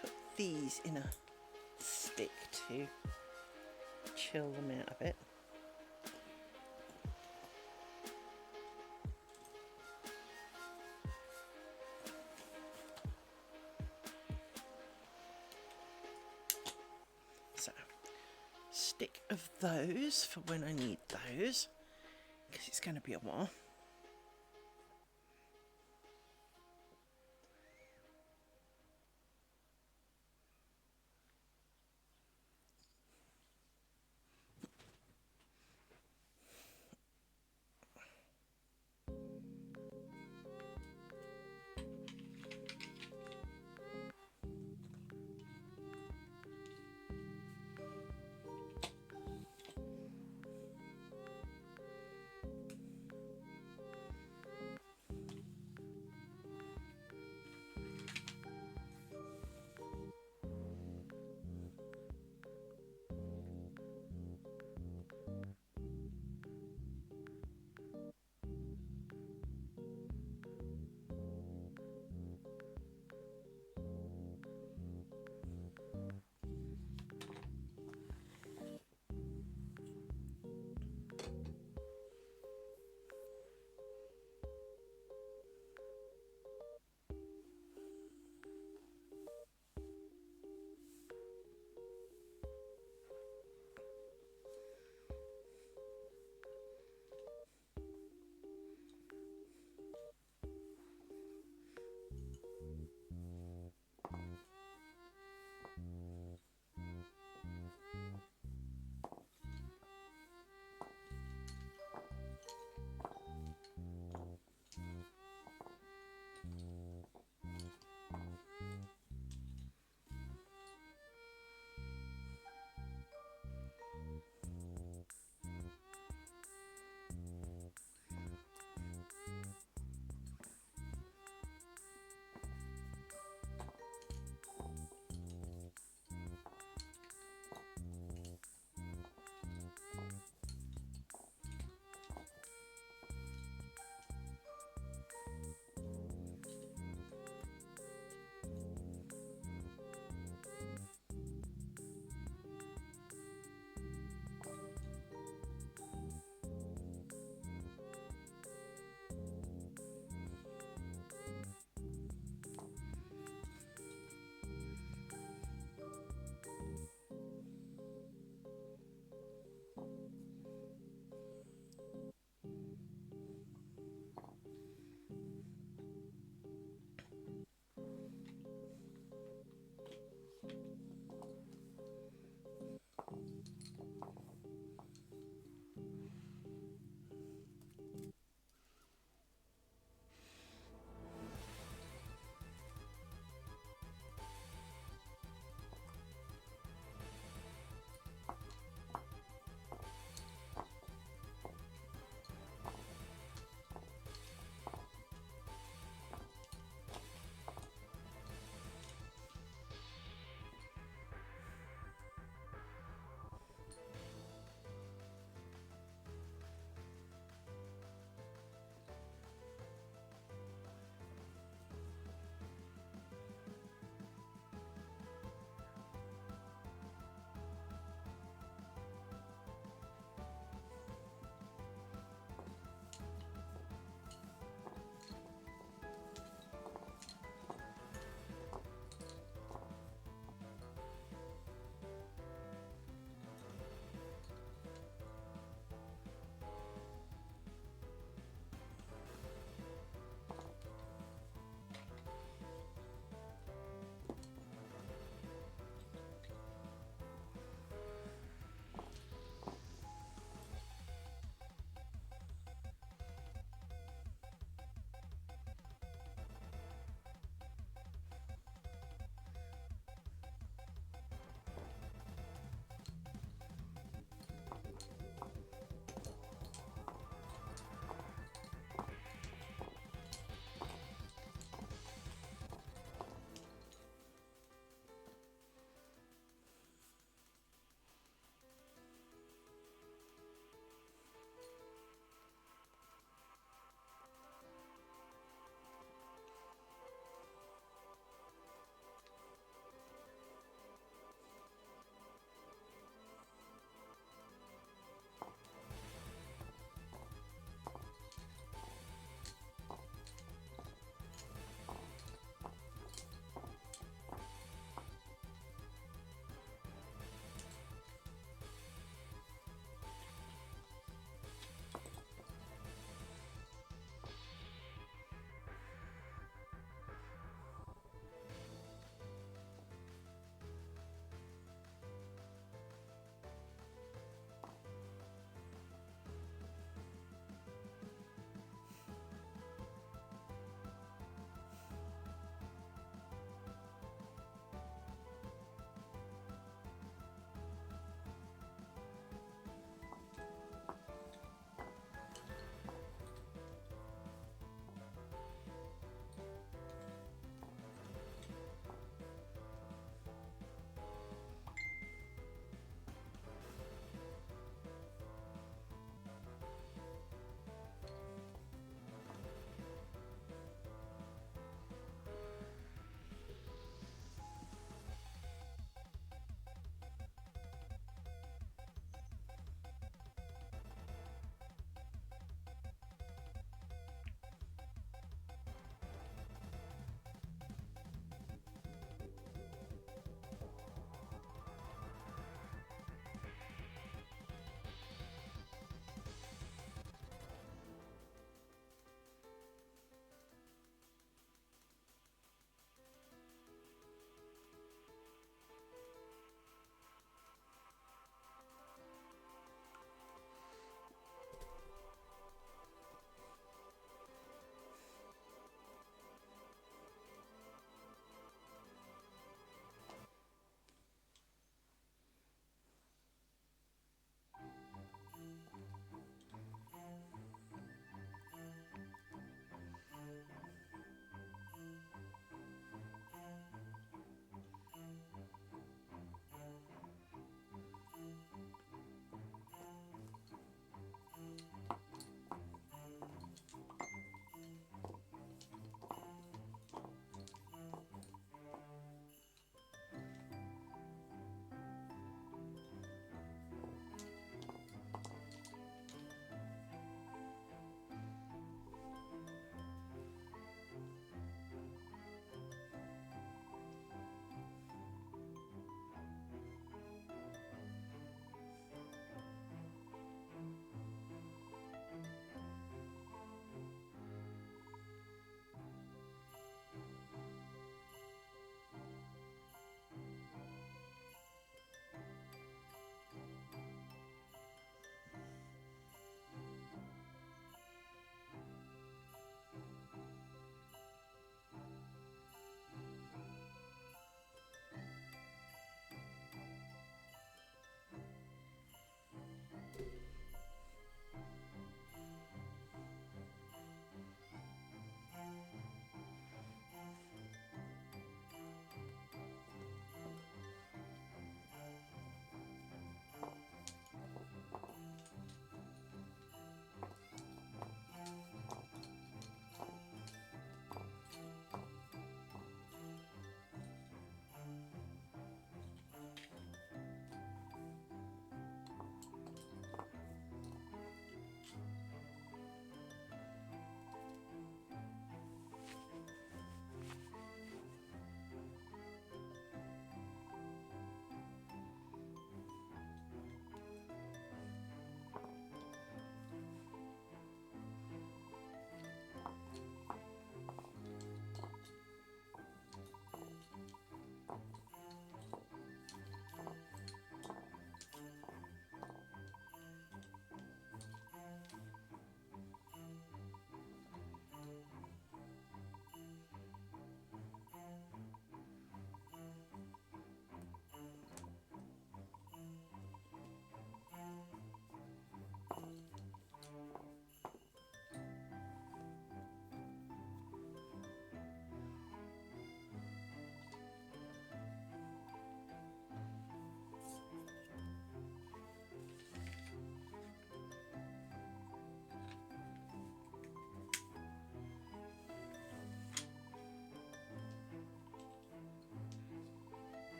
put these in a stick to chill them out a bit. So, stick of those for when I need those, because it's going to be a while.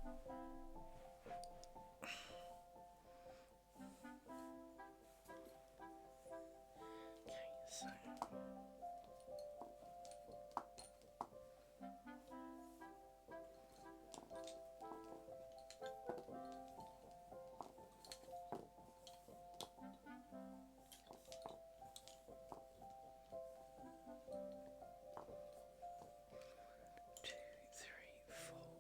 So two, three, four.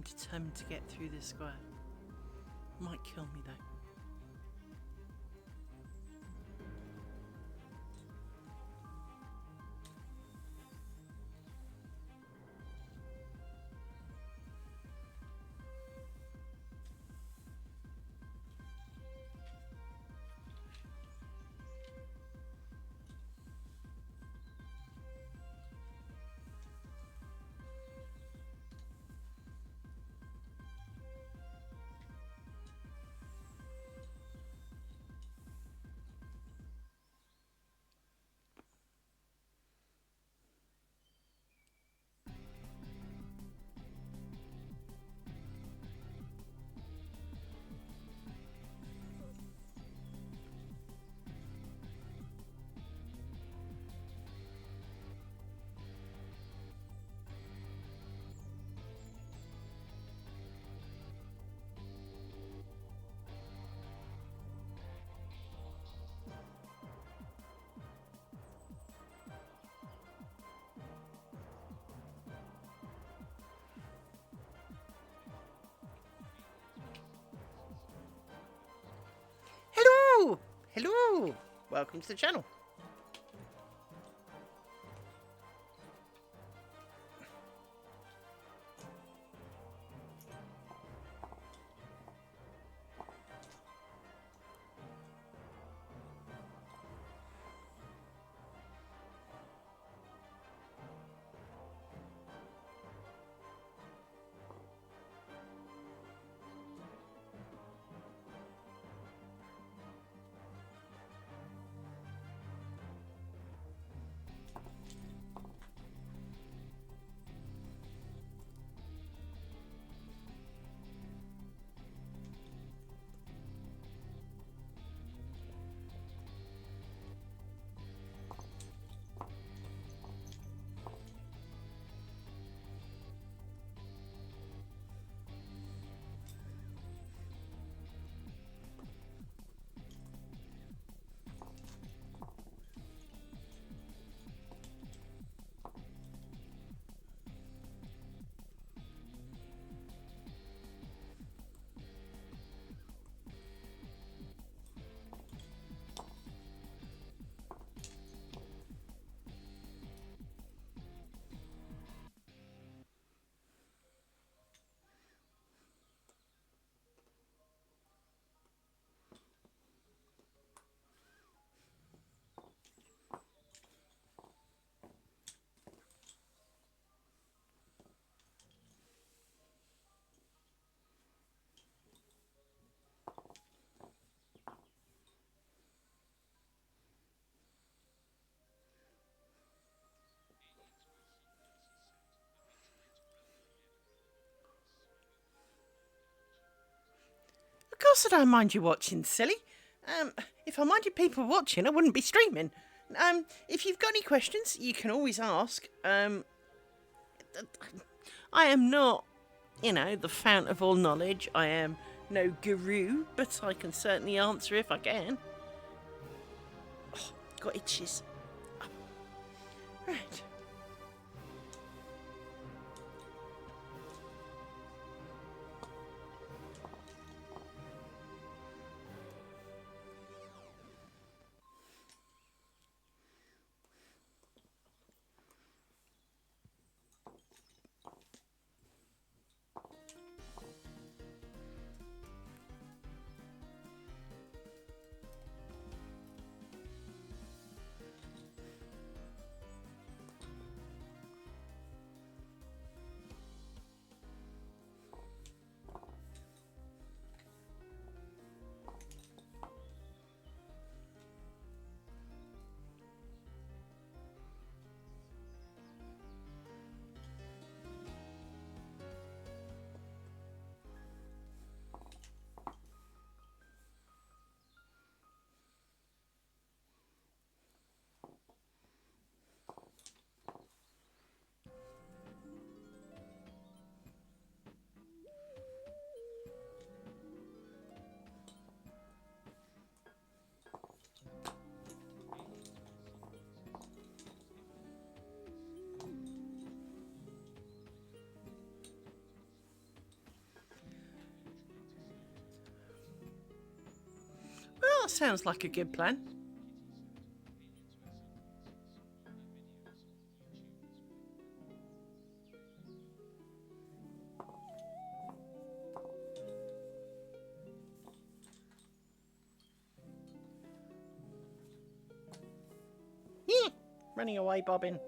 determined to get through this square. Might kill me though. Hello! Hello! Welcome to the channel. Of course I don't mind you watching, silly. If I minded people watching, I wouldn't be streaming. If you've got any questions, you can always ask. I am not, the fount of all knowledge. I am no guru, but I can certainly answer if I can. Oh, got itches. Oh. Right. That sounds like a good plan. Yeah, running away, bobbin.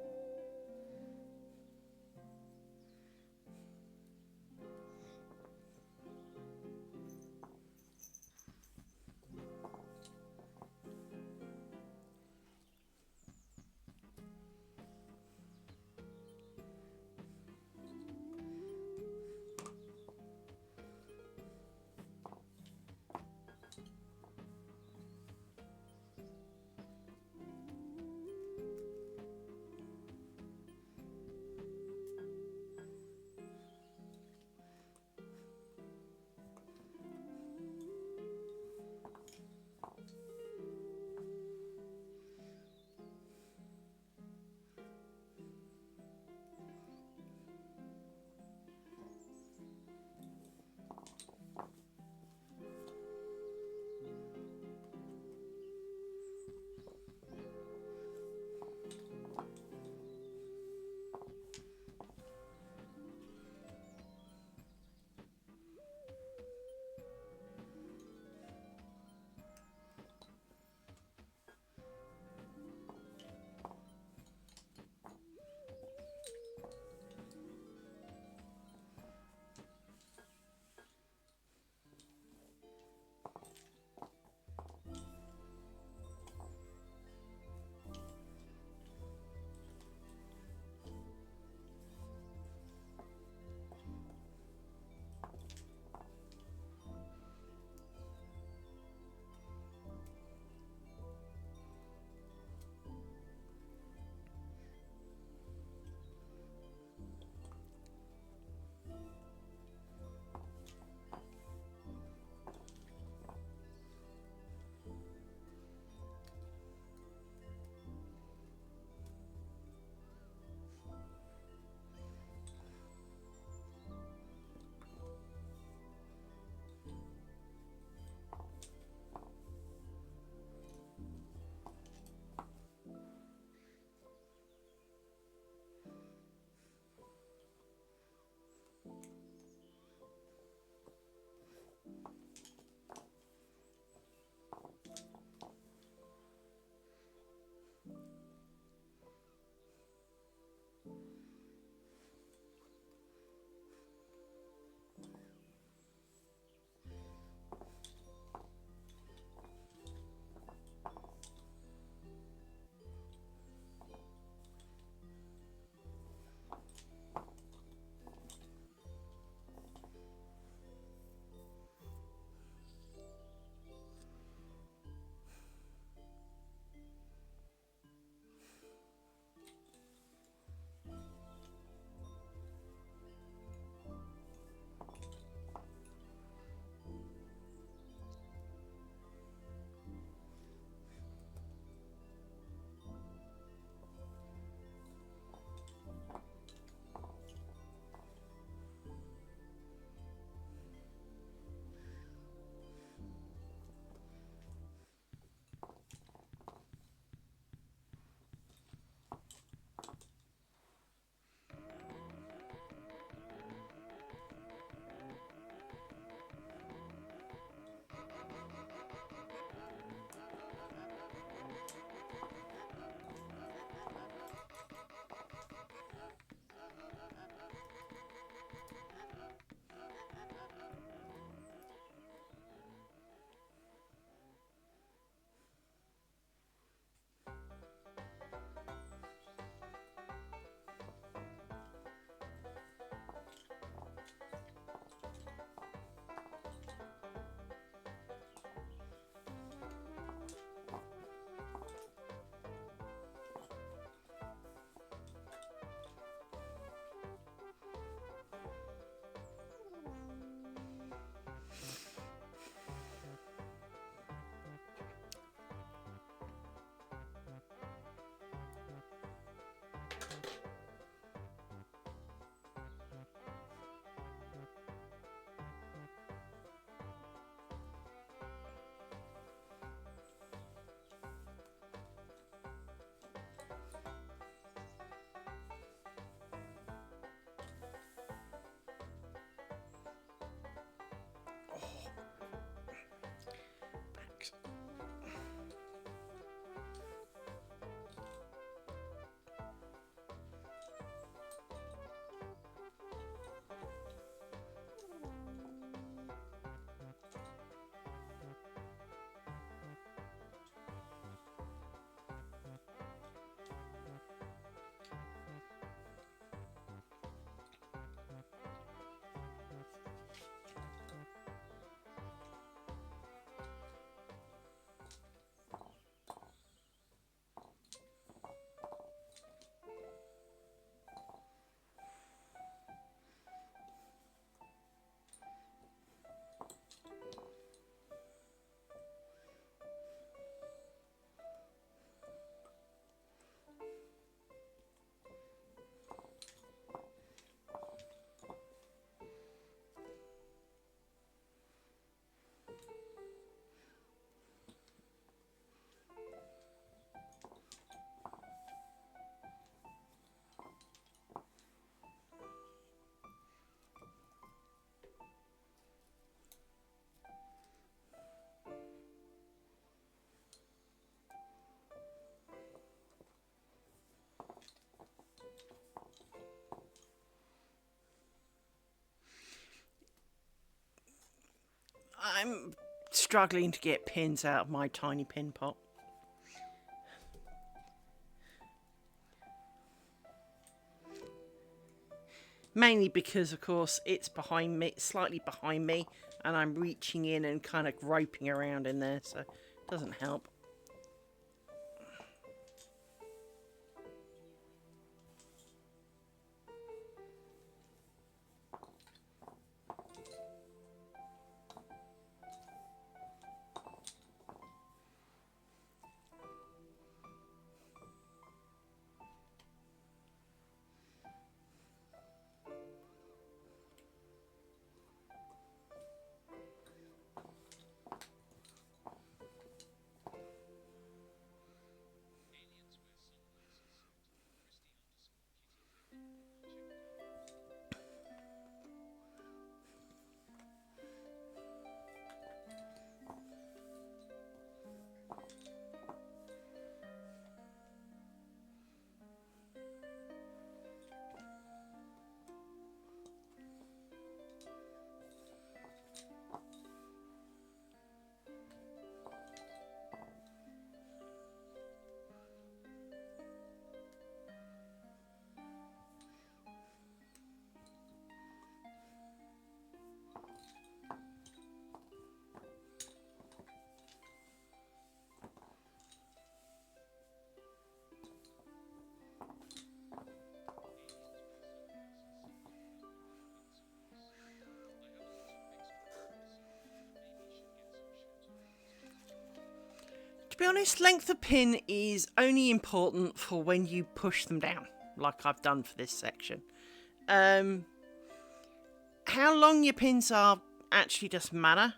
I'm struggling to get pins out of my tiny pin pot. Mainly because, of course, it's behind me, slightly behind me, and I'm reaching in and kind of groping around in there, so it doesn't help. To be honest, length of pin is only important for when you push them down, like I've done for this section. How long your pins are actually doesn't matter.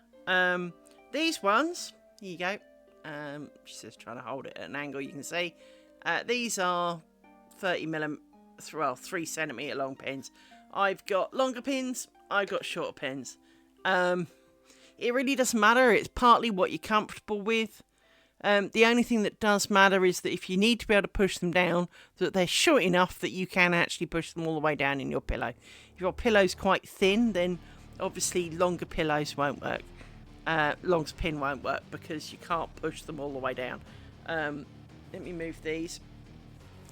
These ones, here you go. She's just trying to hold it at an angle you can see. These are 3 centimetre long pins. I've got longer pins, I've got shorter pins. It really doesn't matter, it's partly what you're comfortable with. The only thing that does matter is that if you need to be able to push them down, that they're short enough that you can actually push them all the way down in your pillow. If your pillow's quite thin, then obviously longer pillows won't work. Longer pin won't work because you can't push them all the way down. Let me move these.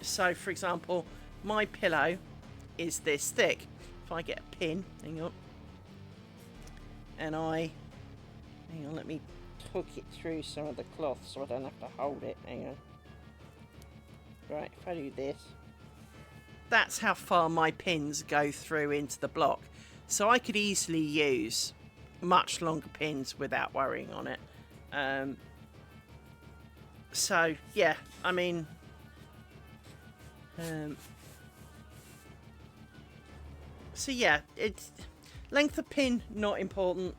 So, for example, my pillow is this thick. If I get a pin, hang on, let me hook it through some of the cloth so I don't have to hold it. Hang on. Right, if I do this, that's how far my pins go through into the block. So I could easily use much longer pins without worrying on it. So yeah, I mean, so yeah, it's length of pin not important.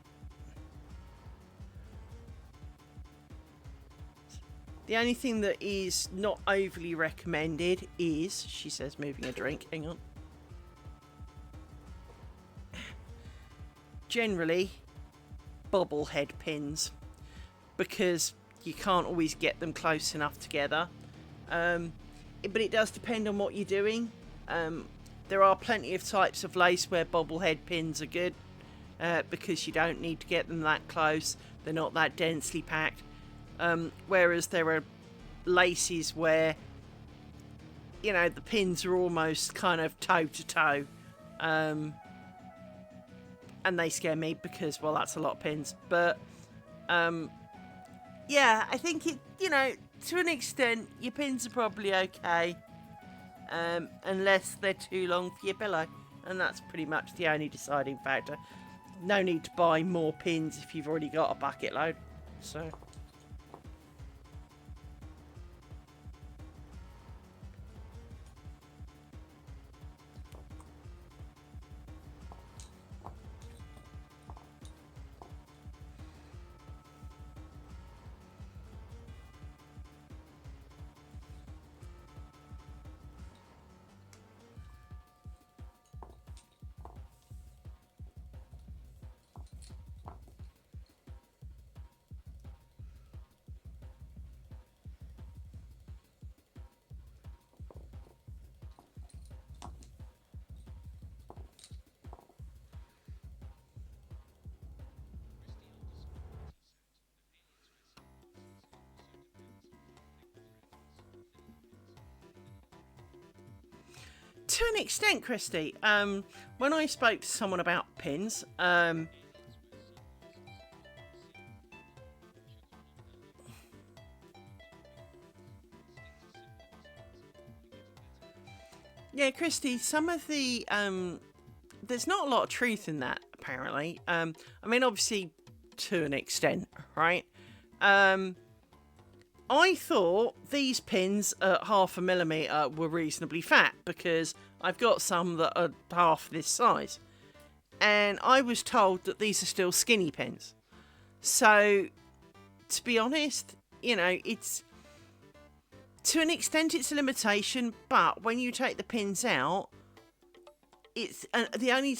The only thing that is not overly recommended is, she says, moving a drink. Hang on. Generally, bobblehead pins, because you can't always get them close enough together. But it does depend on what you're doing. There are plenty of types of lace where bobblehead pins are good, because you don't need to get them that close. They're not that densely packed. Whereas there are laces where, you know, the pins are almost kind of toe to toe. And they scare me because, well, that's a lot of pins. But, yeah, I think it, you know, to an extent, your pins are probably okay. Unless they're too long for your pillow. And that's pretty much the only deciding factor. No need to buy more pins if you've already got a bucket load. So... To an extent, Christy. When I spoke to someone about pins, yeah, Christy, some of the there's not a lot of truth in that, apparently. I mean, obviously, to an extent, right? I thought these pins at 0.5 millimetre were reasonably fat because I've got some that are half this size. And I was told that these are still skinny pins. So, to be honest, you know, it's... To an extent, it's a limitation, but when you take the pins out, it's the only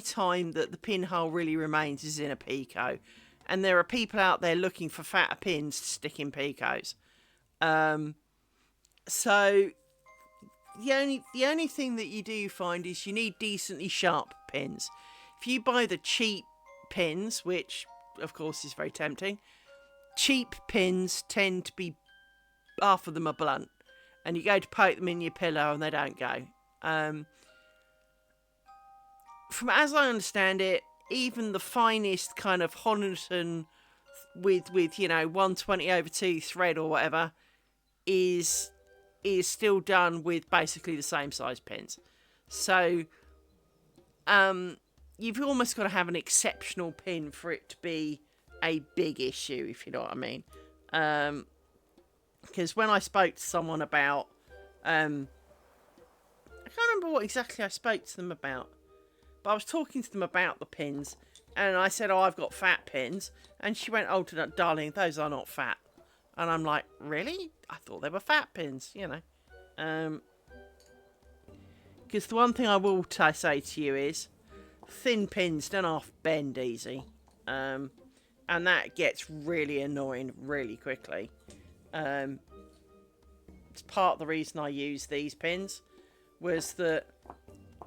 time that the pinhole really remains is in a Pico. And there are people out there looking for fatter pins to stick in Picos. So the only thing that you do find is you need decently sharp pins. If you buy the cheap pins, which of course is very tempting, cheap pins tend to be, half of them are blunt, and you go to poke them in your pillow and they don't go. From as I understand it, even the finest kind of Honiton with 120/2 thread or whatever is still done with basically the same size pins. So you've almost got to have an exceptional pin for it to be a big issue, if you know what I mean. Because when I spoke to someone about I can't remember what exactly I spoke to them about, but I was talking to them about the pins, and I said, I've got fat pins. And she went, oh, darling, those are not fat. And I'm like, really? I thought they were fat pins, you know. Because the one thing I will say to you is, thin pins don't half bend easy. And that gets really annoying really quickly. It's part of the reason I use these pins, was that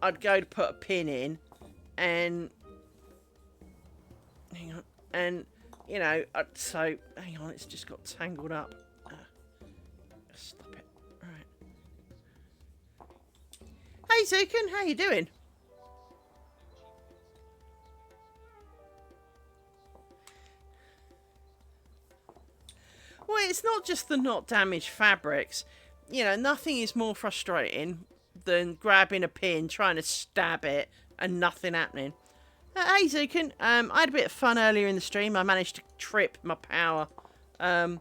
I'd go to put a pin in, and hang on, and you know, so hang on, it's just got tangled up. Stop it. Right. Hey Zukin, how you doing? Well, it's not just the not damaged fabrics. You know, nothing is more frustrating than grabbing a pin, trying to stab it, and nothing happening. Hey Zukin, I had a bit of fun earlier in the stream. I managed to trip my power. I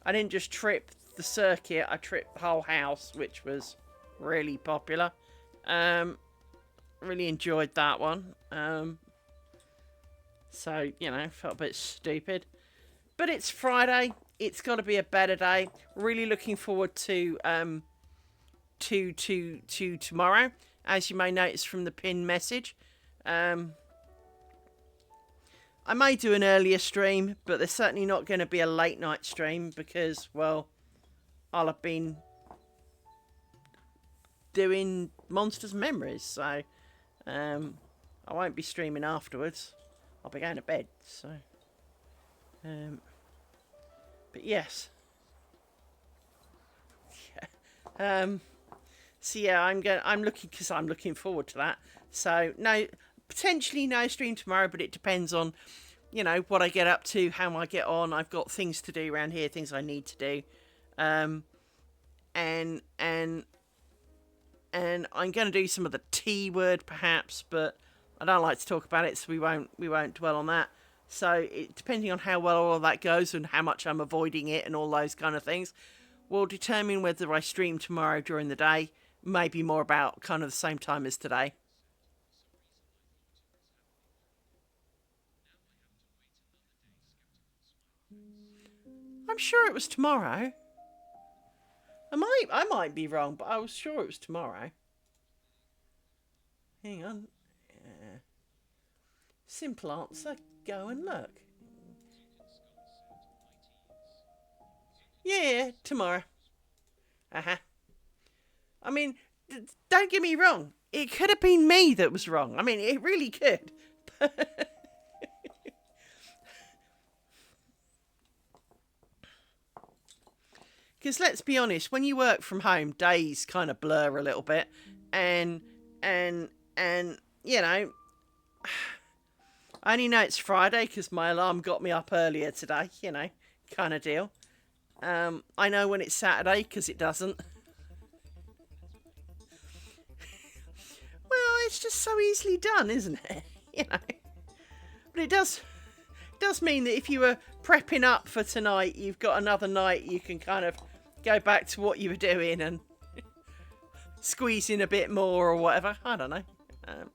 didn't just trip the circuit, I tripped the whole house, which was really popular. Really enjoyed that one. So, you know, felt a bit stupid. But it's Friday. It's got to be a better day. Really looking forward to tomorrow, as you may notice from the pinned message. I may do an earlier stream, but there's certainly not going to be a late night stream because, well, I'll have been doing Monsters and Memories, so I won't be streaming afterwards. I'll be going to bed, so but yes. So yeah, I'm looking forward to that. So no, potentially no stream tomorrow, but it depends on, you know, what I get up to, how I get on. I've got things to do around here, things I need to do, and I'm going to do some of the T word perhaps, but I don't like to talk about it, so we won't dwell on that. So depending on how well all of that goes and how much I'm avoiding it and all those kind of things, will determine whether I stream tomorrow during the day. Maybe more about kind of the same time as today. I'm sure it was tomorrow. I might be wrong, but I was sure it was tomorrow. Hang on. Simple answer. Go and look. Yeah, tomorrow. I mean, don't get me wrong. It could have been me that was wrong. I mean, it really could. Because let's be honest, when you work from home, days kind of blur a little bit. and and you know, I only know it's Friday because my alarm got me up earlier today. You know, kind of deal. I know when it's Saturday because it doesn't. Well, it's just so easily done, isn't it? You know, but it does mean that if you were prepping up for tonight, you've got another night you can kind of go back to what you were doing and squeeze in a bit more or whatever. I don't know. Um,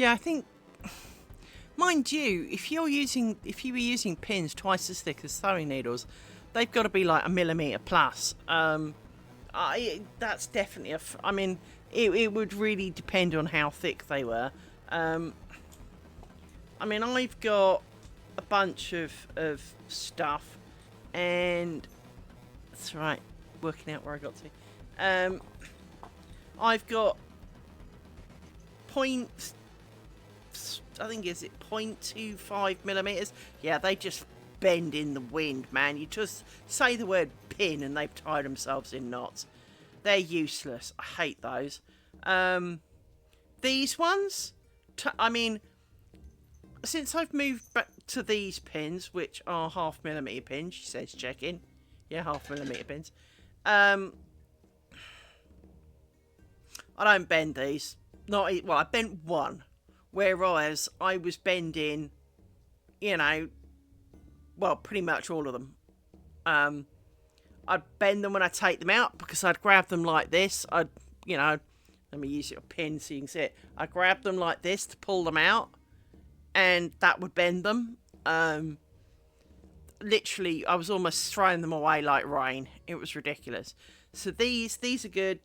Yeah, I think, mind you, if you were using pins twice as thick as sewing needles, they've got to be like 1 millimetre plus. That's definitely I mean, it would really depend on how thick they were. I mean, I've got a bunch of stuff, and that's right, working out where I got to. I've got I think is it 0.25 millimeters. Yeah, they just bend in the wind, man. You just say the word pin and they've tied themselves in knots. They're useless. I hate those. These ones, I mean, since I've moved back to these pins, which are 0.5 millimeter pins, she says check in. Yeah, 0.5 millimeter pins. I don't bend these. Well, I bent one, whereas I was bending, you know, well, pretty much all of them. I'd bend them when I take them out because I'd grab them like this. Let me use a pin so you can see it. I grab them like this to pull them out, and that would bend them. Literally, I was almost throwing them away like rain. It was ridiculous. So these are good.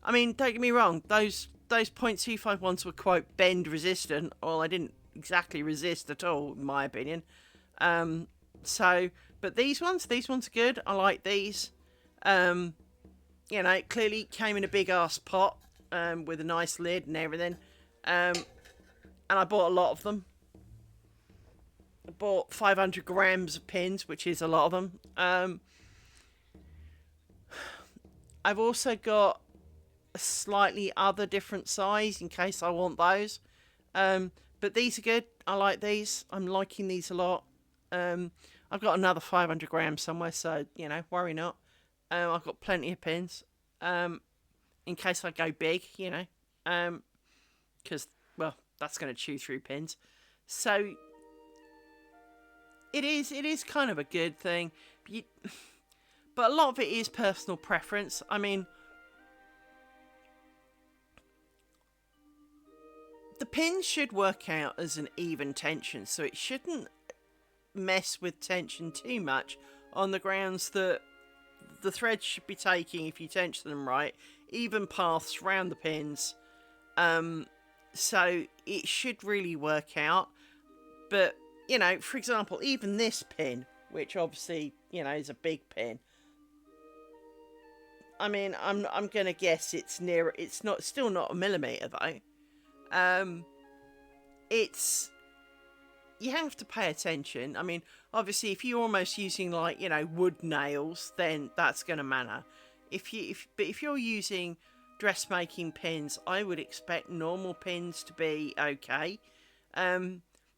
I mean, don't get me wrong. Those 0.25 ones were quote bend resistant. Well, I didn't exactly resist at all, in my opinion. But these ones are good. I like these. It clearly came in a big ass pot with a nice lid and everything. And I bought a lot of them. I bought 500 grams of pins, which is a lot of them. I've also got a slightly other different size in case I want those. But these are good. I like these. I'm liking these a lot. I've got another 500 grams somewhere, so, worry not. I've got plenty of pins. In case I go big, because, well, that's going to chew through pins. So, it is kind of a good thing. But a lot of it is personal preference. I mean, the pins should work out as an even tension, so it shouldn't mess with tension too much on the grounds that the threads should be taking, if you tension them right, even paths around the pins. So it should really work out. But, for example, even this pin, which obviously, is a big pin. I mean, I'm going to guess it's still not 1 millimeter though. You have to pay attention. I mean, obviously, if you're almost using like, wood nails, then that's going to matter. But if you're using dressmaking pins, I would expect normal pins to be okay.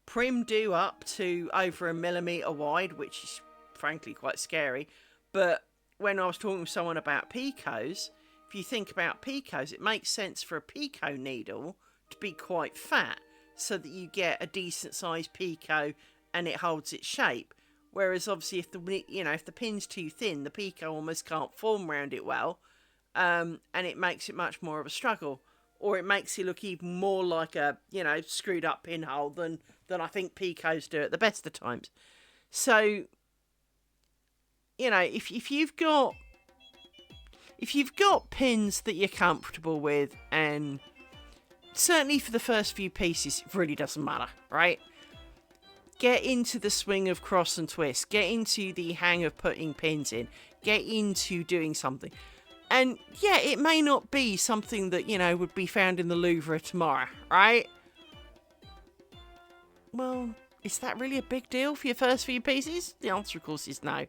Prim do up to over 1 millimeter wide, which is frankly quite scary. But when I was talking to someone about picots, if you think about picots, it makes sense for a picot needle to be quite fat, so that you get a decent sized picot and it holds its shape. Whereas obviously if the pin's too thin, the picot almost can't form around it well, and it makes it much more of a struggle, or it makes it look even more like a screwed up pinhole than I think picots do at the best of times. So if you've got pins that you're comfortable with, and certainly for the first few pieces, it really doesn't matter, right? Get into the swing of cross and twist. Get into the hang of putting pins in. Get into doing something. And yeah, it may not be something that, would be found in the Louvre tomorrow, right? Well, is that really a big deal for your first few pieces? The answer, of course, is no.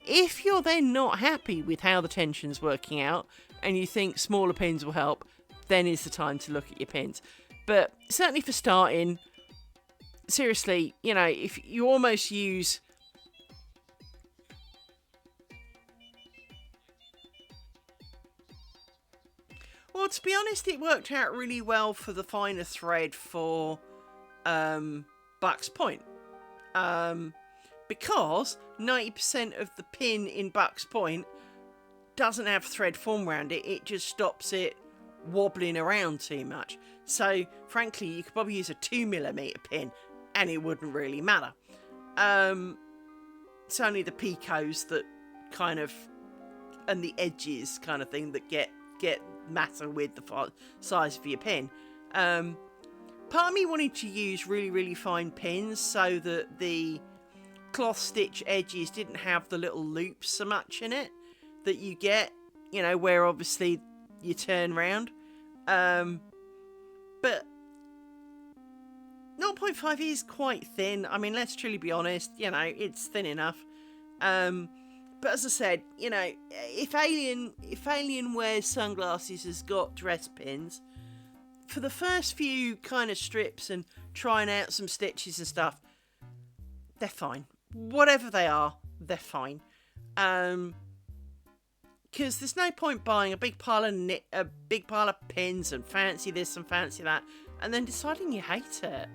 If you're then not happy with how the tension's working out, and you think smaller pins will help, then is the time to look at your pins. But certainly for starting, seriously, if you almost use... Well, to be honest, it worked out really well for the finer thread for Buck's Point. Because 90% of the pin in Buck's Point doesn't have thread form around it. It just stops it wobbling around too much. So frankly, you could probably use a 2mm pin and it wouldn't really matter. It's only the picos that kind of, and the edges kind of thing, that get matter with the size of your pin. Part of me wanted to use really, really fine pins so that the cloth stitch edges didn't have the little loops so much in it that you get, where obviously you turn round. But 0.5 is quite thin. I mean, let's truly be honest, it's thin enough. But as I said, if Alien wears sunglasses has got dress pins, for the first few kind of strips and trying out some stitches and stuff, they're fine. Whatever they are, they're fine. Because there's no point buying a big pile of pins and fancy this and fancy that, and then deciding you hate it.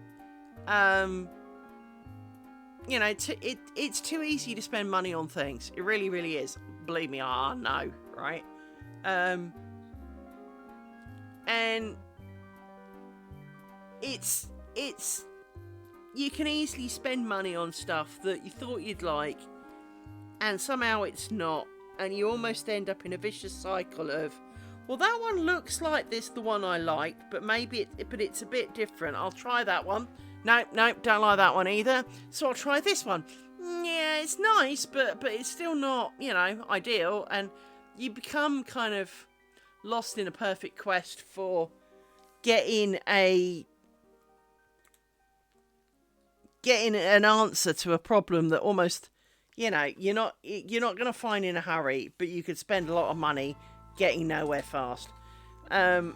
It's too easy to spend money on things. It really, really is. Believe me, I know, right? And it's you can easily spend money on stuff that you thought you'd like, and somehow it's not, and you almost end up in a vicious cycle of, well, that one looks like the one I liked, but maybe it's a bit different. I'll try that one. Nope, don't like that one either. So I'll try this one. Yeah, it's nice, but it's still not, ideal. And you become kind of lost in a perfect quest for getting an answer to a problem that almost, you're not going to find in a hurry, but you could spend a lot of money getting nowhere fast. I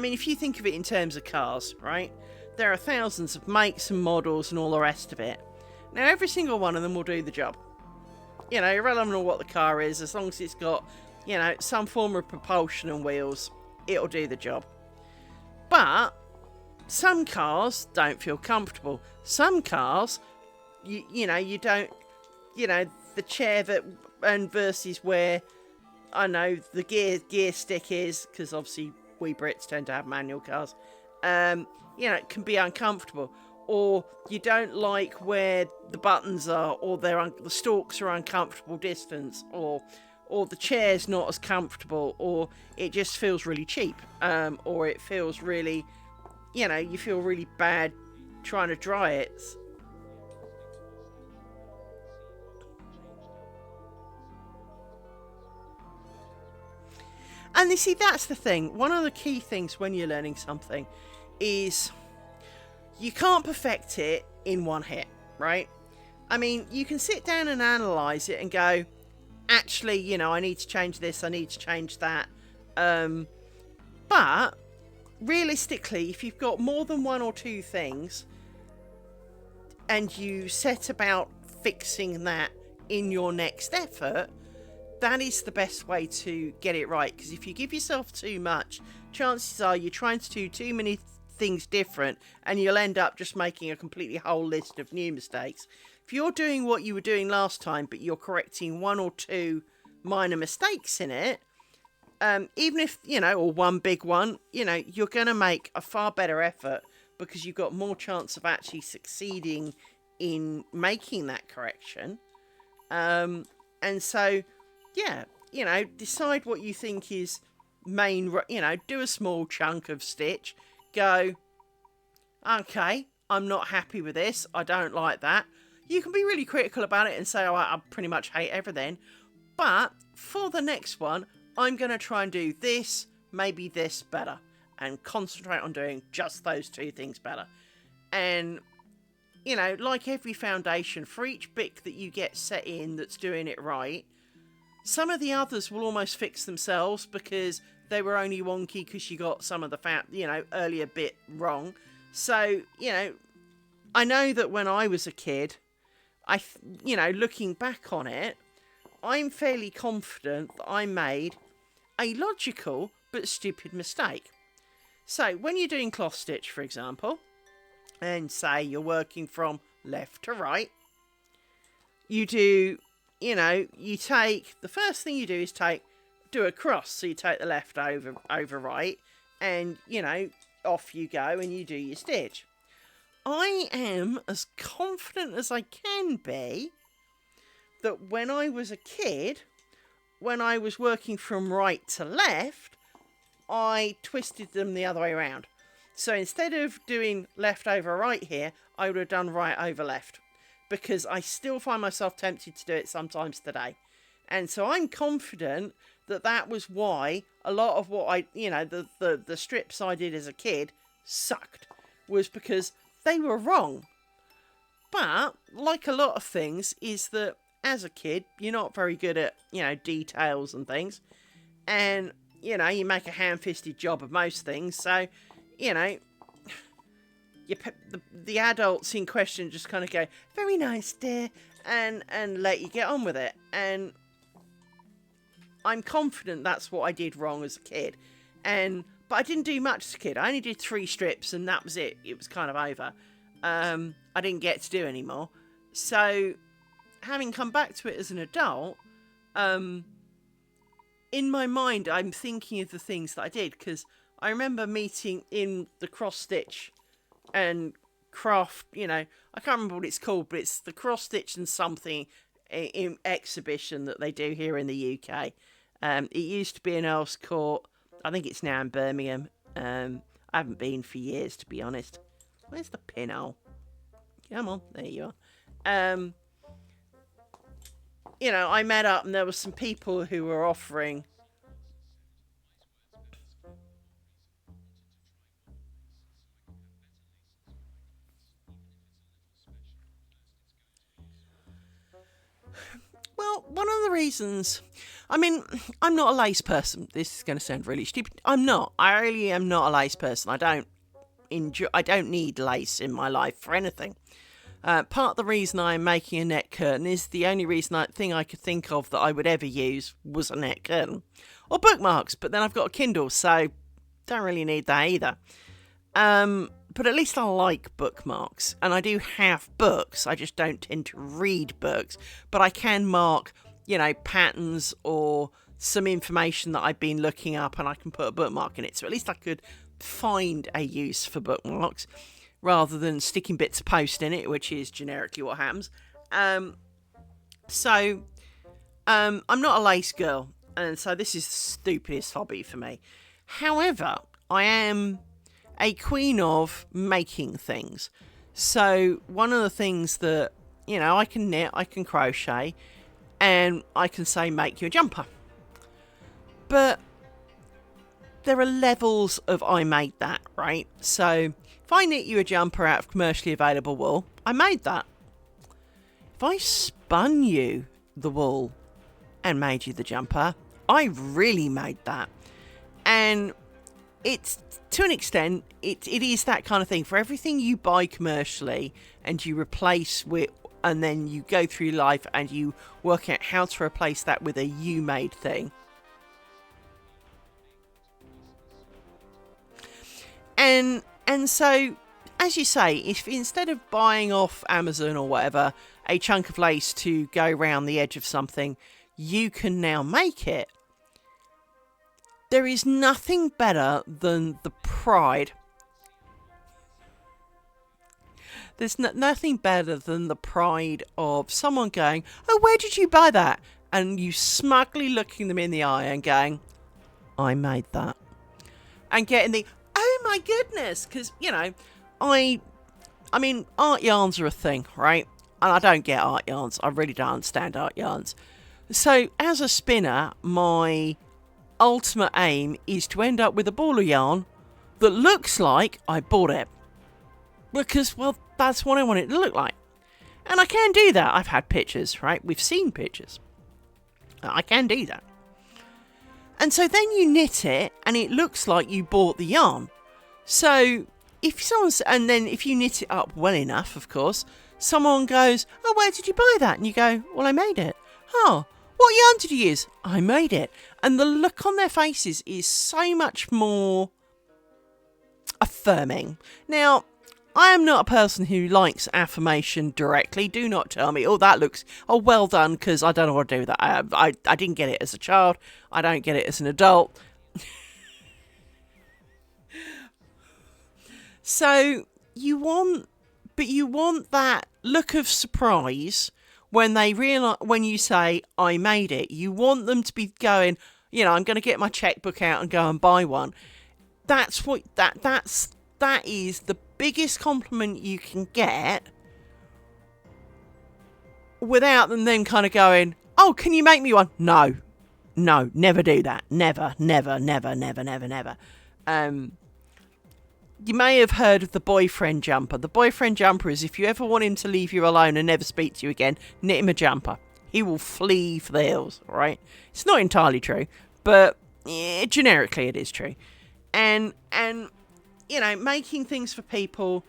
mean, if you think of it in terms of cars, right? There are thousands of makes and models and all the rest of it. Now, every single one of them will do the job. Irrelevant of what the car is, as long as it's got, some form of propulsion and wheels, it'll do the job. But some cars don't feel comfortable. Some cars, you don't, the chair that, and versus where, I know, the gear stick is, because obviously we Brits tend to have manual cars, it can be uncomfortable, or you don't like where the buttons are, or the stalks are uncomfortable distance, or the chair's not as comfortable, or it just feels really cheap, or it feels really, you feel really bad trying to dry it. And you see, that's the thing. One of the key things when you're learning something is you can't perfect it in one hit, right? I mean, you can sit down and analyse it and go, actually, I need to change this, I need to change that. But realistically, if you've got more than one or two things and you set about fixing that in your next effort, that is the best way to get it right. Because if you give yourself too much, chances are you're trying to do too many things different, and you'll end up just making a completely whole list of new mistakes. If you're doing what you were doing last time, but you're correcting one or two minor mistakes in it, even if, or one big one, you're going to make a far better effort, because you've got more chance of actually succeeding in making that correction. And so, yeah, decide what you think is main, do a small chunk of stitch, go, okay, I'm not happy with this, I don't like that. You can be really critical about it and say, oh, I pretty much hate everything, but for the next one, I'm going to try and do this, maybe this better, and concentrate on doing just those two things better. And, like every foundation, for each bit that you get set in that's doing it right, some of the others will almost fix themselves because they were only wonky because you got some of the earlier bit wrong. So, I know that when I was a kid, looking back on it, I'm fairly confident that I made a logical but stupid mistake. So, when you're doing cloth stitch, for example, and say you're working from left to right, you do, the first thing you do is take do a cross. So you take the left over right, and, you know, off you go and you do your stitch. I am as confident as I can be that when I was a kid, when I was working from right to left, I twisted them the other way around. So instead of doing left over right here, I would have done right over left, because I still find myself tempted to do it sometimes today. And so I'm confident that that was why a lot of what I, you know, the strips I did as a kid sucked, was because they were wrong. But like a lot of things, is that as a kid, you're not very good at, you know, details and things. And, you know, you make a ham-fisted job of most things. So, you know, the adults in question just kind of go, very nice, dear, and let you get on with it. And I'm confident that's what I did wrong as a kid. But I didn't do much as a kid. I only did 3 strips, and that was it. It was kind of over. I didn't get to do any more. So, having come back to it as an adult, in my mind, I'm thinking of the things that I did, because I remember meeting in the cross-stitch and craft, you know, I can't remember what it's called, but it's the cross-stitch and something in exhibition that they do here in the UK. It used to be in Earl's Court. I think it's now in Birmingham. I haven't been for years, to be honest. Where's the pinhole? Come on, there you are. You know, I met up and there were some people who were offering... Well, one of the reasons... I mean, I'm not a lace person. This is going to sound really stupid. I'm not. I really am not a lace person. I don't need lace in my life for anything. Part of the reason I'm making a net curtain is the only thing I could think of that I would ever use was a net curtain. Or bookmarks, but then I've got a Kindle, so don't really need that either. But at least I like bookmarks, and I do have books. I just don't tend to read books, but I can mark, you know, patterns or some information that I've been looking up, and I can put a bookmark in it. So at least I could find a use for bookmarks, rather than sticking bits of post in it, which is generically what happens. So I'm not a lace girl, and so this is the stupidest hobby for me. However, I am a queen of making things. So one of the things that, you know, I can knit, I can crochet, and I can say make you a jumper. But there are levels of I made that, right? So if I knit you a jumper out of commercially available wool, I made that. If I spun you the wool and made you the jumper, I really made that. And it's, to an extent, it is that kind of thing. For everything you buy commercially and you replace with, and then you go through life and you work out how to replace that with a you-made thing. And so, as you say, if instead of buying off Amazon or whatever a chunk of lace to go around the edge of something, you can now make it, there is nothing better than the pride. There's nothing better than the pride of someone going, oh, where did you buy that? And you smugly looking them in the eye and going, I made that. And getting the, oh my goodness, because, you know, I mean, art yarns are a thing, right? And I don't get art yarns. I really don't understand art yarns. So, as a spinner, my ultimate aim is to end up with a ball of yarn that looks like I bought it. Because, well, that's what I want it to look like. And I can do that. I've had pictures, right? We've seen pictures. I can do that. And so then you knit it, and it looks like you bought the yarn. So and then if you knit it up well enough, of course, someone goes, oh, where did you buy that? And you go, well, I made it. Oh, what yarn did you use? I made it. And the look on their faces is so much more affirming. Now, I am not a person who likes affirmation directly. Do not tell me, oh, that looks, oh, well done, because I don't know what to do with that. I didn't get it as a child. I don't get it as an adult. So you want that look of surprise when they realise, when you say, I made it. You want them to be going, I'm going to get my checkbook out and go and buy one. That is the biggest compliment you can get without them then kind of going, oh, can you make me one? No, never do that. Never. You may have heard of the boyfriend jumper. The boyfriend jumper is if you ever want him to leave you alone and never speak to you again, knit him a jumper. He will flee for the hills, right? It's not entirely true, but generically it is true. And making things for people,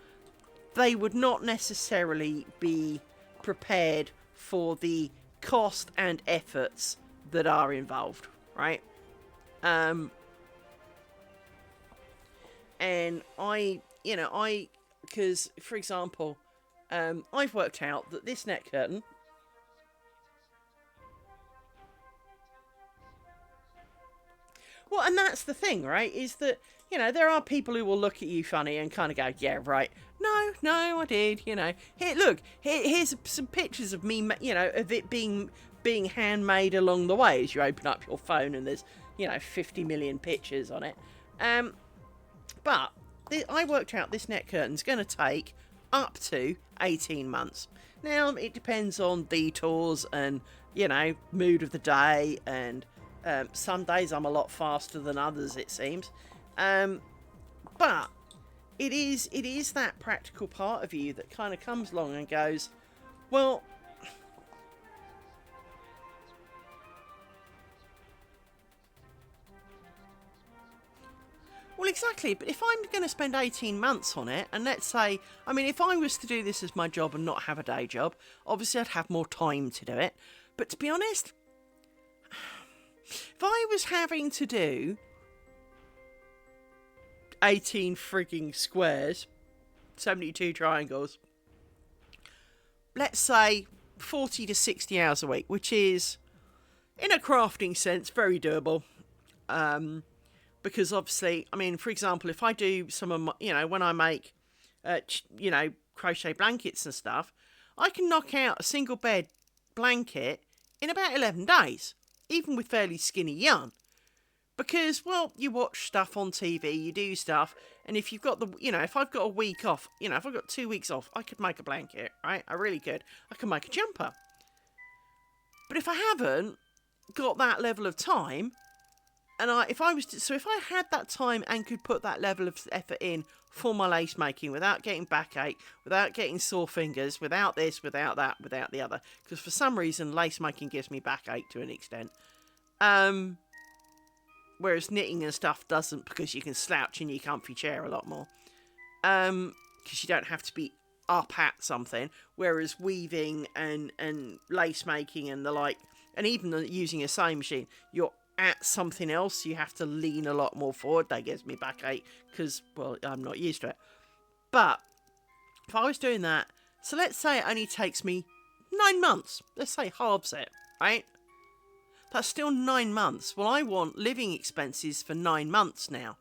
they would not necessarily be prepared for the cost and efforts that are involved, right? And because, for example, I've worked out that this net curtain, well, and that's the thing, right, is that, there are people who will look at you funny and kind of go, yeah, right, no, I did, here, look, here's some pictures of me, of it being handmade along the way as you open up your phone and there's, 50 million pictures on it. But I worked out this net curtain's going to take up to 18 months. Now, it depends on detours and, mood of the day. And some days I'm a lot faster than others, it seems. But it is that practical part of you that kind of comes along and goes, well, well, exactly, but if I'm going to spend 18 months on it, and let's say, if I was to do this as my job and not have a day job, obviously I'd have more time to do it. But to be honest, if I was having to do 18 frigging squares, 72 triangles, let's say 40 to 60 hours a week, which is, in a crafting sense, very doable. Because obviously, for example, if I do some of my, when I make, crochet blankets and stuff, I can knock out a single bed blanket in about 11 days, even with fairly skinny yarn. Because, well, you watch stuff on TV, you do stuff, and if you've got if I've got a week off, if I've got 2 weeks off, I could make a blanket, right? I really could. I can make a jumper. But if I haven't got that level of time, and if I had that time and could put that level of effort in for my lace making without getting backache, without getting sore fingers, without this, without that, without the other, because for some reason lace making gives me backache to an extent, whereas knitting and stuff doesn't, because you can slouch in your comfy chair a lot more, because you don't have to be up at something, whereas weaving and lace making and the like, and even using a sewing machine, you're at something else, you have to lean a lot more forward. That gives me backache because, well, I'm not used to it. But if I was doing that, so let's say it only takes me 9 months, let's say halves it, right? That's still 9 months. Well, I want living expenses for 9 months now.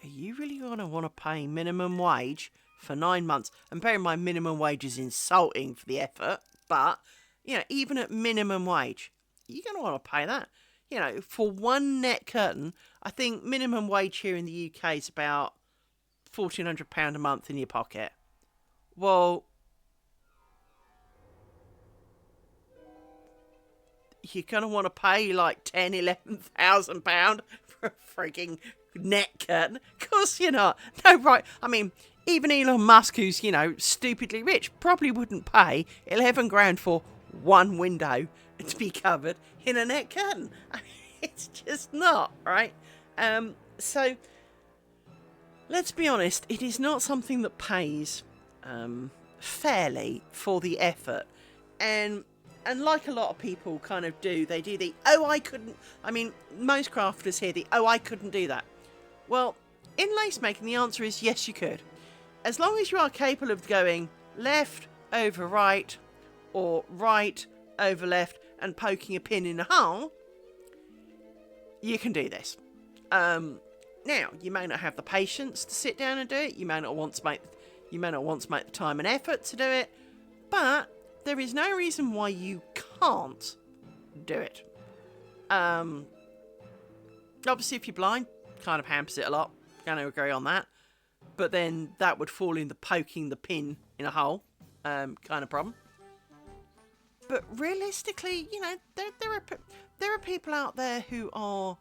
Are you really going to want to pay minimum wage for 9 months? And bear in mind, minimum wage is insulting for the effort, but, even at minimum wage, you're going to want to pay that. For one net curtain, I think minimum wage here in the UK is about £1,400 a month in your pocket. Well, you're going to want to pay like £10,000-11,000 for a freaking net curtain. Of course you're not. No, right. Even Elon Musk, who's, stupidly rich, probably wouldn't pay 11 grand for one window to be covered in a net curtain. It's just not, right? So let's be honest, it is not something that pays fairly for the effort. And like a lot of people kind of do, they do the, oh, I couldn't, most crafters hear the, oh, I couldn't do that. Well, in lace making, the answer is yes, you could. as long as you are capable of going left over right or right over left and poking a pin in a hole, you can do this. Now, you may not have the patience to sit down and do it. You may not want to make the time and effort to do it, but there is no reason why you can't do it. Obviously, if you're blind, kind of hampers it a lot. Going to agree on that. But then that would fall in the poking the pin in a hole kind of problem. But realistically, you know, there are people out there who are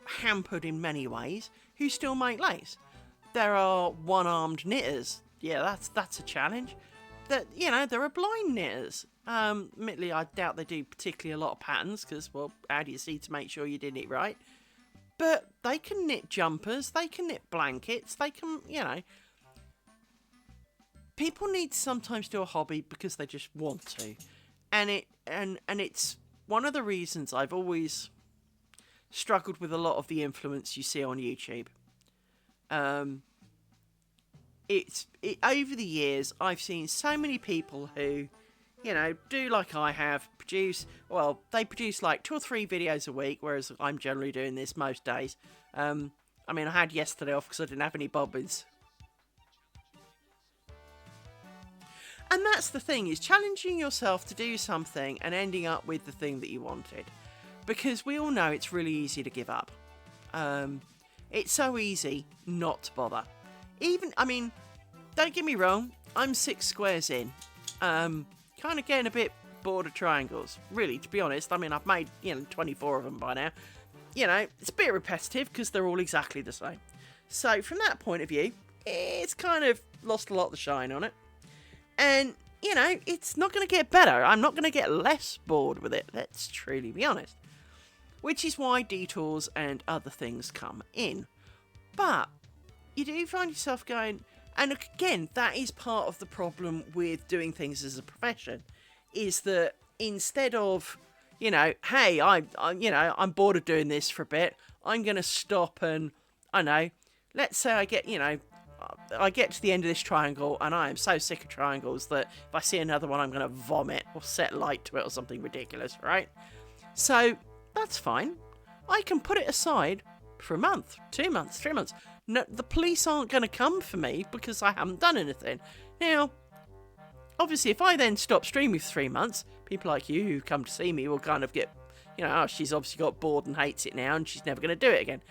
hampered in many ways who still make lace. There are one-armed knitters. Yeah, that's a challenge. That, you know, there are blind knitters. Admittedly, I doubt they do particularly a lot of patterns because, well, how do you see to make sure you did it right? But they can knit jumpers, they can knit blankets, they can, you know. People need to sometimes do a hobby because they just want to. And it's one of the reasons I've always struggled with a lot of the influence you see on YouTube. Over the years, I've seen so many people who, you know, do like I have, they produce like 2 or 3 videos a week, whereas I'm generally doing this most days. I mean, I had yesterday off because I didn't have any bobbins. And that's the thing, is challenging yourself to do something and ending up with the thing that you wanted. Because we all know it's really easy to give up. It's so easy not to bother. I mean, don't get me wrong, I'm 6 squares in. Kind of getting a bit bored of triangles, really, to be honest. I mean, I've made, 24 of them by now. It's a bit repetitive because they're all exactly the same. So from that point of view, it's kind of lost a lot of the shine on it. And, it's not going to get better. I'm not going to get less bored with it, let's truly be honest. Which is why detours and other things come in. But you do find yourself going, and again, that is part of the problem with doing things as a profession, is that instead of, hey, I'm bored of doing this for a bit, I'm going to stop and, let's say I get to the end of this triangle and I am so sick of triangles that if I see another one, I'm going to vomit or set light to it or something ridiculous, right? So that's fine. I can put it aside for a month, 2 months, 3 months. No, the police aren't going to come for me because I haven't done anything. Now, obviously, if I then stop streaming for 3 months, people like you who come to see me will kind of get, she's obviously got bored and hates it now and she's never going to do it again.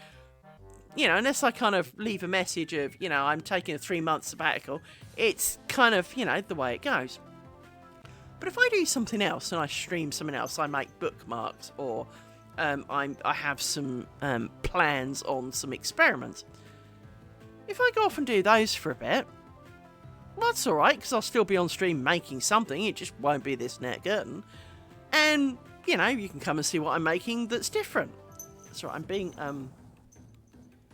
Unless I kind of leave a message of, I'm taking a 3-month sabbatical, it's kind of, the way it goes. But if I do something else and I stream something else, I make bookmarks or I have some plans on some experiments. If I go off and do those for a bit, well, that's alright, because I'll still be on stream making something, it just won't be this net curtain. And, you can come and see what I'm making that's different. That's right, I'm being,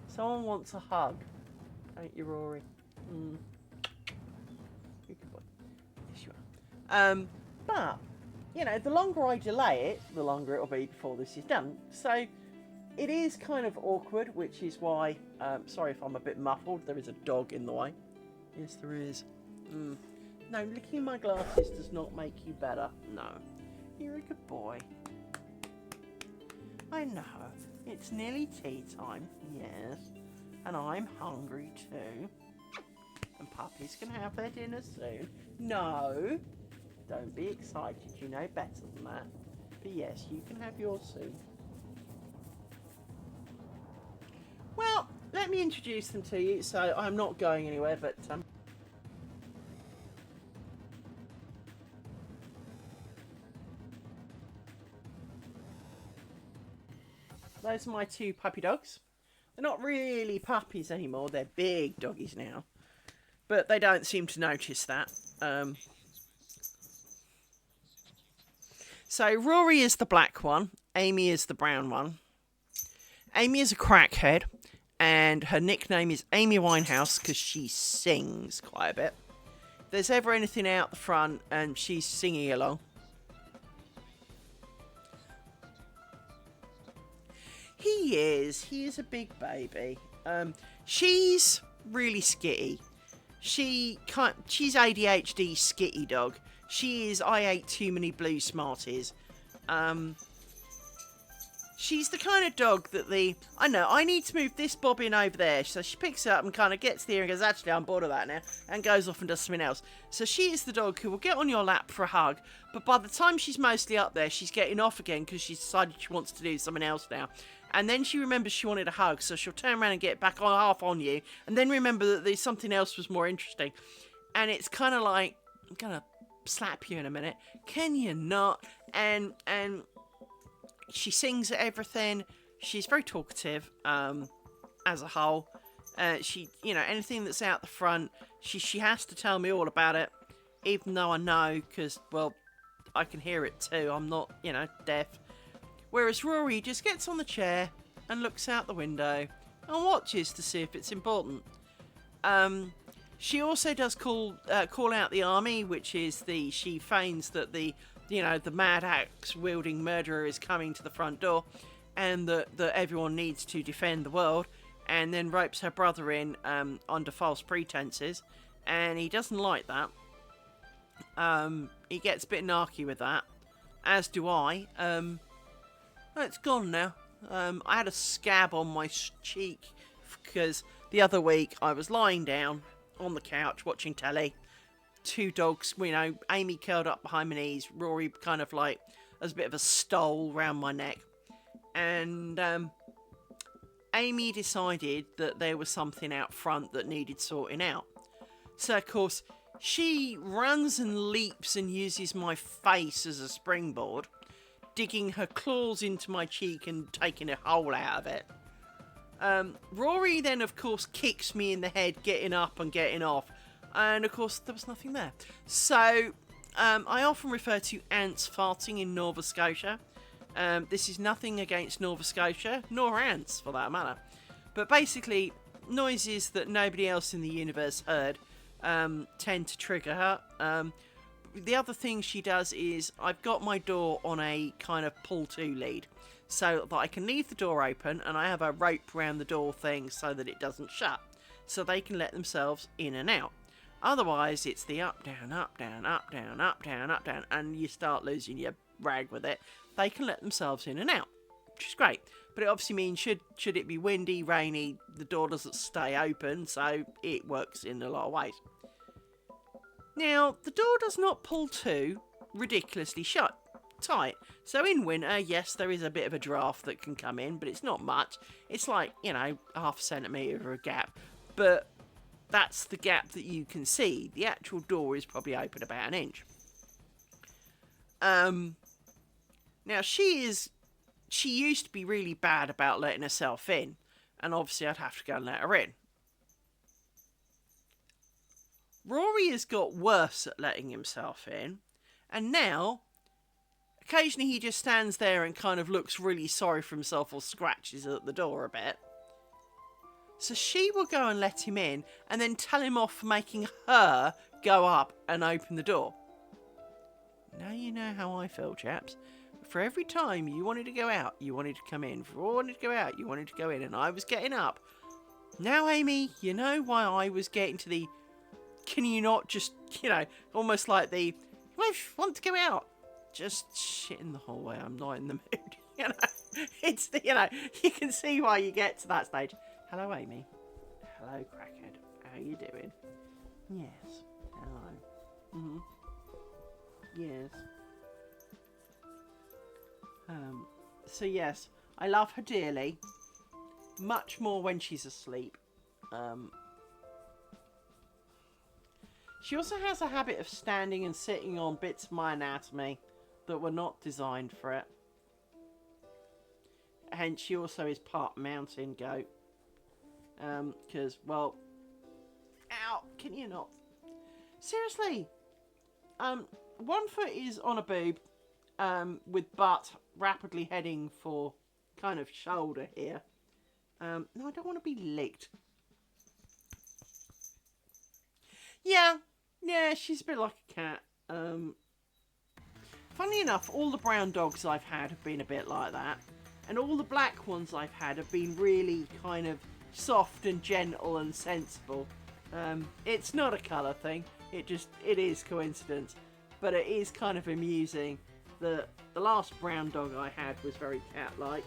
someone wants a hug. Don't you, Rory? Good boy. Yes, you are. But, the longer I delay it, the longer it'll be before this is done. So, it is kind of awkward, which is why, sorry if I'm a bit muffled, there is a dog in the way. Yes, there is. No, licking my glasses does not make you better. No. You're a good boy. I know. It's nearly tea time, yes. And I'm hungry too. And puppies can have their dinner soon. No. Don't be excited, you know better than that. But yes, you can have yours soon. Well, let me introduce them to you. So I'm not going anywhere, but those are my 2 puppy dogs. They're not really puppies anymore. They're big doggies now, but they don't seem to notice that. So Rory is the black one. Amy is the brown one. Amy is a crackhead, and her nickname is Amy Winehouse because she sings quite a bit. If there's ever anything out the front and she's singing along. He is a big baby. She's really skitty. she's ADHD skitty dog. She is I ate too many blue Smarties. She's the kind of dog that I need to move this bobbin over there. So she picks it up and kind of gets there and goes, actually, I'm bored of that now, and goes off and does something else. So she is the dog who will get on your lap for a hug, but by the time she's mostly up there, she's getting off again because she's decided she wants to do something else now. And then she remembers she wanted a hug, so she'll turn around and get back on half on you, and then remember that there's something else was more interesting. And it's kind of like, I'm going to slap you in a minute. Can you not? And she sings at everything. She's very talkative, as a whole. She, anything that's out the front, she has to tell me all about it, even though I know, because, well, I can hear it too. I'm not, deaf. Whereas Rory just gets on the chair and looks out the window and watches to see if it's important. She also does call out the army, which is she feigns that the mad axe wielding murderer is coming to the front door, and that everyone needs to defend the world, and then ropes her brother in under false pretenses, and he doesn't like that. He gets a bit narky with that, as do I. It's gone now. I had a scab on my cheek because the other week I was lying down on the couch watching telly. Two dogs, Amy curled up behind my knees, Rory kind of like as a bit of a stole round my neck. And Amy decided that there was something out front that needed sorting out. So, of course, she runs and leaps and uses my face as a springboard, digging her claws into my cheek and taking a hole out of it. Rory then, of course, kicks me in the head, getting up and getting off. And, of course, there was nothing there. So, I often refer to ants farting in Nova Scotia. This is nothing against Nova Scotia, nor ants, for that matter. But basically, noises that nobody else in the universe heard tend to trigger her. The other thing she does is, I've got my door on a kind of pull-to lead, so that I can leave the door open, and I have a rope around the door thing so that it doesn't shut, so they can let themselves in and out. Otherwise, it's the up, down, up, down, up, down, up, down, up, down, and you start losing your rag with it. They can let themselves in and out, which is great. But it obviously means, should it be windy, rainy, the door doesn't stay open, so it works in a lot of ways. Now, the door does not pull to ridiculously tight. So in winter, yes, there is a bit of a draft that can come in, but it's not much. It's like, half a centimetre of a gap. But that's the gap that you can see. The actual door is probably open about an inch. Now, she used to be really bad about letting herself in. And obviously I'd have to go and let her in. Rory has got worse at letting himself in, and now, occasionally he just stands there and kind of looks really sorry for himself or scratches at the door a bit. So she will go and let him in, and then tell him off for making her go up and open the door. Now you know how I feel, chaps. For every time you wanted to go out, you wanted to come in. For all I wanted to go out, you wanted to go in, and I was getting up. Now, Amy, you know why I was getting to the... Can you not just, almost like the, I want to go out. Just shit in the hallway. I'm not in the mood. It's the, you can see why you get to that stage. Hello, Amy. Hello, crackhead. How you doing? Yes. Hello. Yes. So yes, I love her dearly. Much more when she's asleep. She also has a habit of standing and sitting on bits of my anatomy that were not designed for it. Hence, she also is part mountain goat. Because, well... Ow! Can you not? Seriously! One foot is on a boob, with butt rapidly heading for kind of shoulder here. No, I don't want to be licked. Yeah, she's a bit like a cat. Funnily enough, all the brown dogs I've had have been a bit like that. And all the black ones I've had have been really kind of soft and gentle and sensible. It's not a colour thing. It is coincidence. But it is kind of amusing that the last brown dog I had was very cat-like.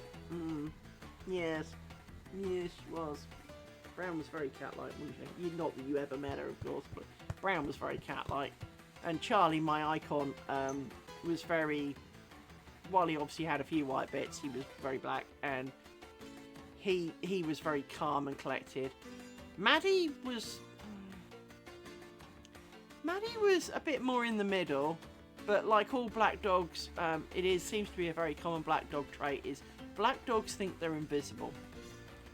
Yes, was. Brown was very cat-like, wasn't she? Not that you ever met her, of course, but Brown was very cat-like. And Charlie, my icon, was very... While he obviously had a few white bits, he was very black, and he was very calm and collected. Maddie was a bit more in the middle, but like all black dogs, seems to be a very common black dog trait, is black dogs think they're invisible.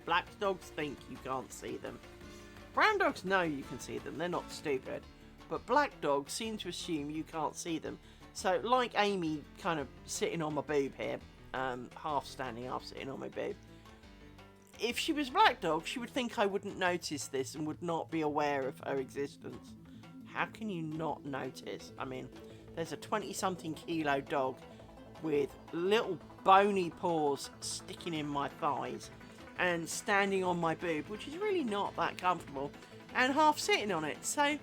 Black dogs think you can't see them. Brown dogs know you can see them, they're not stupid, but black dogs seem to assume you can't see them. So like Amy kind of sitting on my boob here, half standing, half sitting on my boob, if she was a black dog, she would think I wouldn't notice this and would not be aware of her existence. How can you not notice? I mean, there's a 20-something kilo dog with little bony paws sticking in my thighs and standing on my boob, which is really not that comfortable, and half sitting on it. So I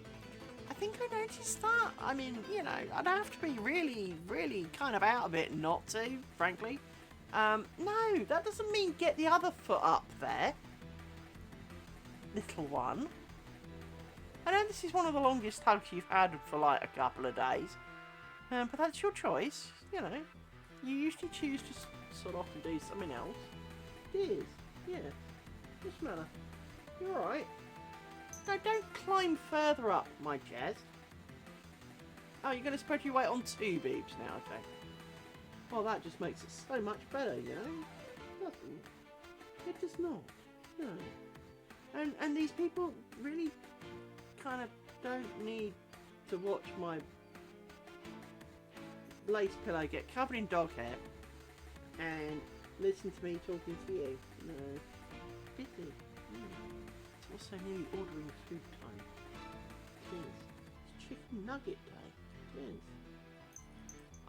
think I noticed that. I mean, you know, I'd have to be really, really kind of out of it not to, frankly. No, that doesn't mean get the other foot up there. Little one. I know this is one of the longest hugs you've had for like a couple of days. But that's your choice, you know. You usually choose to sort off and do something else. It is, yeah. What's the matter? You alright? No, don't climb further up, my Jazz. Oh, you're going to spread your weight on two boobs now, okay. Well, that just makes it so much better, you know? Doesn't it? It does not. No. And these people really kind of don't need to watch my lace pillow get covered in dog hair and listen to me talking to you. No. Busy. It's also nearly ordering food time. Cheers. It's chicken nugget day. Cheers.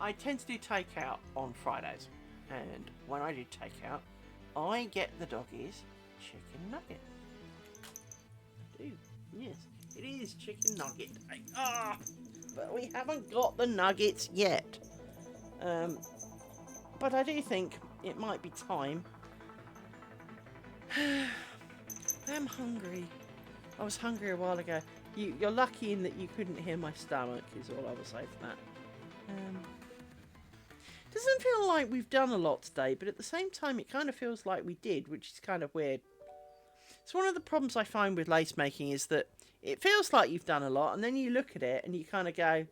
I tend to do takeout on Fridays, and when I do takeout, I get the doggies chicken nuggets. I do, yes. It is chicken nugget day. But we haven't got the nuggets yet. But I do think it might be time. I'm hungry. I was hungry a while ago. You're lucky in that you couldn't hear my stomach, is all I will say for that. Doesn't feel like we've done a lot today, but at the same time it kind of feels like we did, which is kind of weird. So one of the problems I find with lace making is that it feels like you've done a lot, and then you look at it and you kind of go,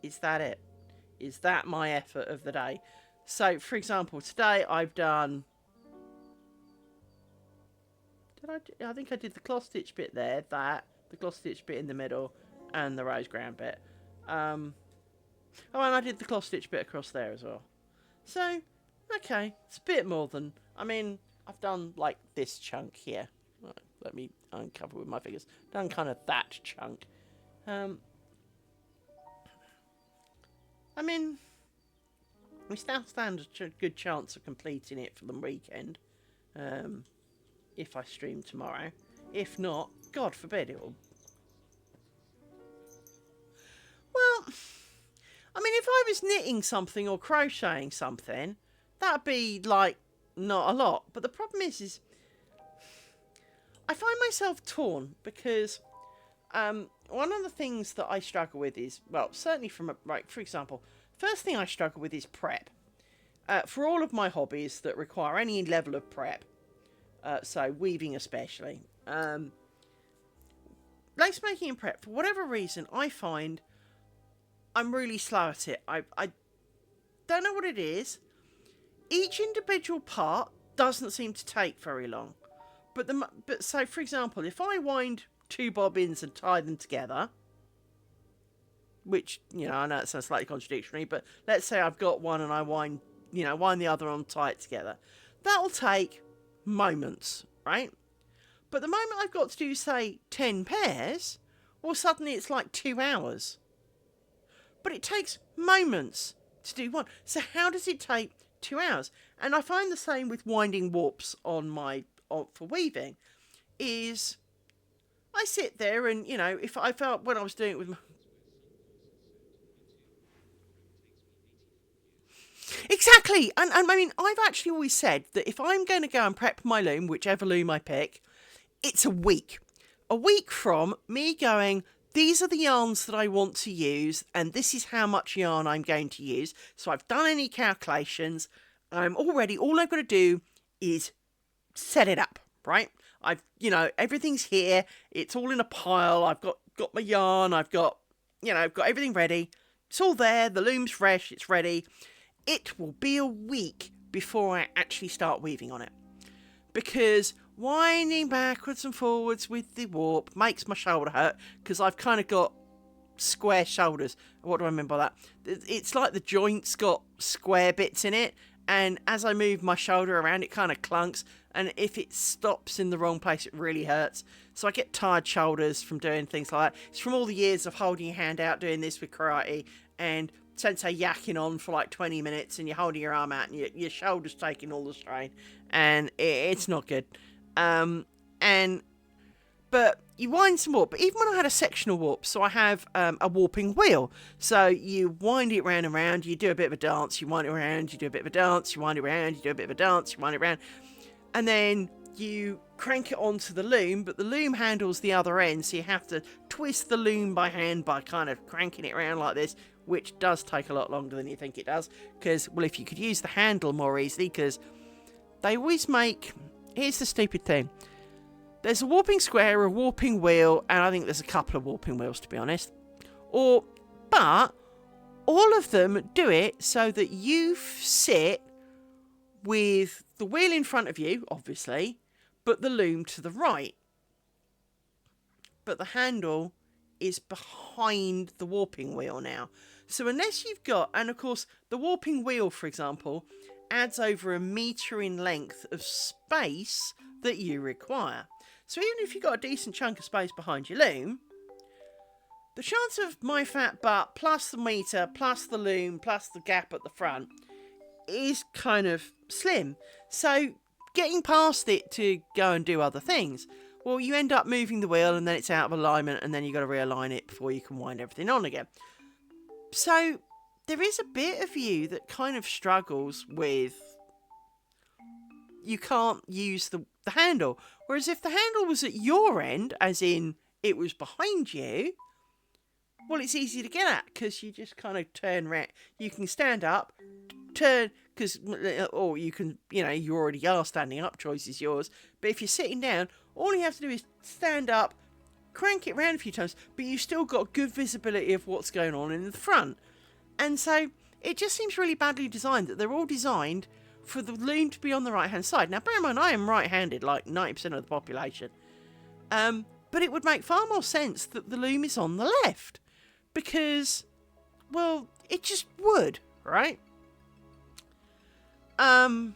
is that it? Is that my effort of the day? So, for example, today I've done... I think I did the cloth stitch bit there, the cloth stitch bit in the middle, and the rose ground bit. Oh, and I did the cloth stitch bit across there as well. So, okay, it's a bit more than... I mean, I've done, like, this chunk here. Right, let me uncover with my fingers. Done kind of that chunk. I mean, we still stand a good chance of completing it for the weekend. If I stream tomorrow. If not, God forbid it will... Well... I mean, if I was knitting something or crocheting something, that'd be, like, not a lot. But the problem is I find myself torn because one of the things that I struggle with is, well, certainly from, for example, first thing I struggle with is prep. For all of my hobbies that require any level of prep, so weaving especially, lace making and prep, for whatever reason, I find... I'm really slow at it. I don't know what it is. Each individual part doesn't seem to take very long. But so, for example, if I wind two bobbins and tie them together, which, you know, I know it sounds slightly contradictory, but let's say I've got one and I wind the other on tight together. That'll take moments, right? But the moment I've got to do, say, 10 pairs, well, suddenly it's like 2 hours. But it takes moments to do one. So how does it take 2 hours? And I find the same with winding warps on for weaving. Is I I sit there and, you know, if I felt when I was doing it with my... Exactly. And I mean, I've actually always said that if I'm going to go and prep my loom, whichever loom I pick, it's a week. A week from me going, these are the yarns that I want to use, and this is how much yarn I'm going to use. So I've done any calculations. All I've got to do is set it up, right? I've, you know, everything's here. It's all in a pile. I've got my yarn. I've got everything ready. It's all there. The loom's fresh. It's ready. It will be a week before I actually start weaving on it. Because winding backwards and forwards with the warp makes my shoulder hurt, because I've kind of got square shoulders. What do I mean by that? It's like the joint's got square bits in it, and as I move my shoulder around, it kind of clunks, and if it stops in the wrong place, it really hurts. So I get tired shoulders from doing things like that. It's from all the years of holding your hand out doing this with karate, and sensei yakking on for like 20 minutes, and you're holding your arm out, and your shoulder's taking all the strain, and it's not good. But you wind some warp. But even when I had a sectional warp, so I have a warping wheel. So you wind it round and round, you do a bit of a dance, you wind it around, you do a bit of a dance, you wind it around, you do a bit of a dance, you wind it around, and then you crank it onto the loom, but the loom handles the other end, so you have to twist the loom by hand by kind of cranking it around like this, which does take a lot longer than you think it does, because, well, if you could use the handle more easily, because they always make... Here's the stupid thing. There's a warping square, a warping wheel, and I think there's a couple of warping wheels, to be honest. But all of them do it so that you sit with the wheel in front of you, obviously, but the loom to the right. But the handle is behind the warping wheel now. So unless you've got, and of course, the warping wheel, for example, adds over 1 metre in length of space that you require. So even if you've got a decent chunk of space behind your loom, the chance of my fat butt plus the metre plus the loom plus the gap at the front is kind of slim. So getting past it to go and do other things, well, you end up moving the wheel and then it's out of alignment, and then you've got to realign it before you can wind everything on again. So there is a bit of you that kind of struggles with, you can't use the handle. Whereas if the handle was at your end, as in it was behind you, well, it's easy to get at, because you just kind of turn around. You can stand up, turn, or you can, you know, you already are standing up, choice is yours. But if you're sitting down, all you have to do is stand up, crank it around a few times, but you've still got good visibility of what's going on in the front. And so it just seems really badly designed that they're all designed for the loom to be on the right-hand side. Now, bear in mind, I am right-handed, like 90% of the population. But it would make far more sense that the loom is on the left. Because, well, it just would, right? So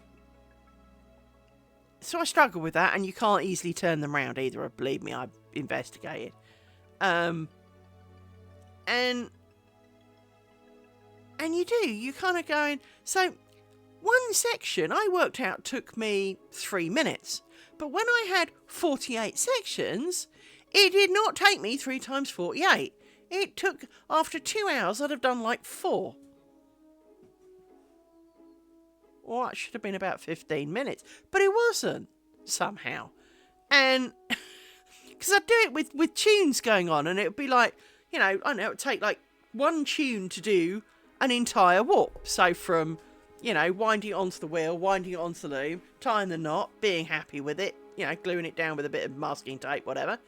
I struggle with that, and you can't easily turn them round either. Believe me, I've investigated. And you're kind of going... So, one section I worked out took me 3 minutes. But when I had 48 sections, it did not take me 3 times 48. It took, after 2 hours, I'd have done like 4. Well, that should have been about 15 minutes. But it wasn't, somehow. And, because I'd do it with tunes going on, and it would be like, you know, I don't know, it would take like 1 tune to do an entire warp. So from, you know, winding it onto the wheel, winding it onto the loom, tying the knot, being happy with it, you know, gluing it down with a bit of masking tape, whatever.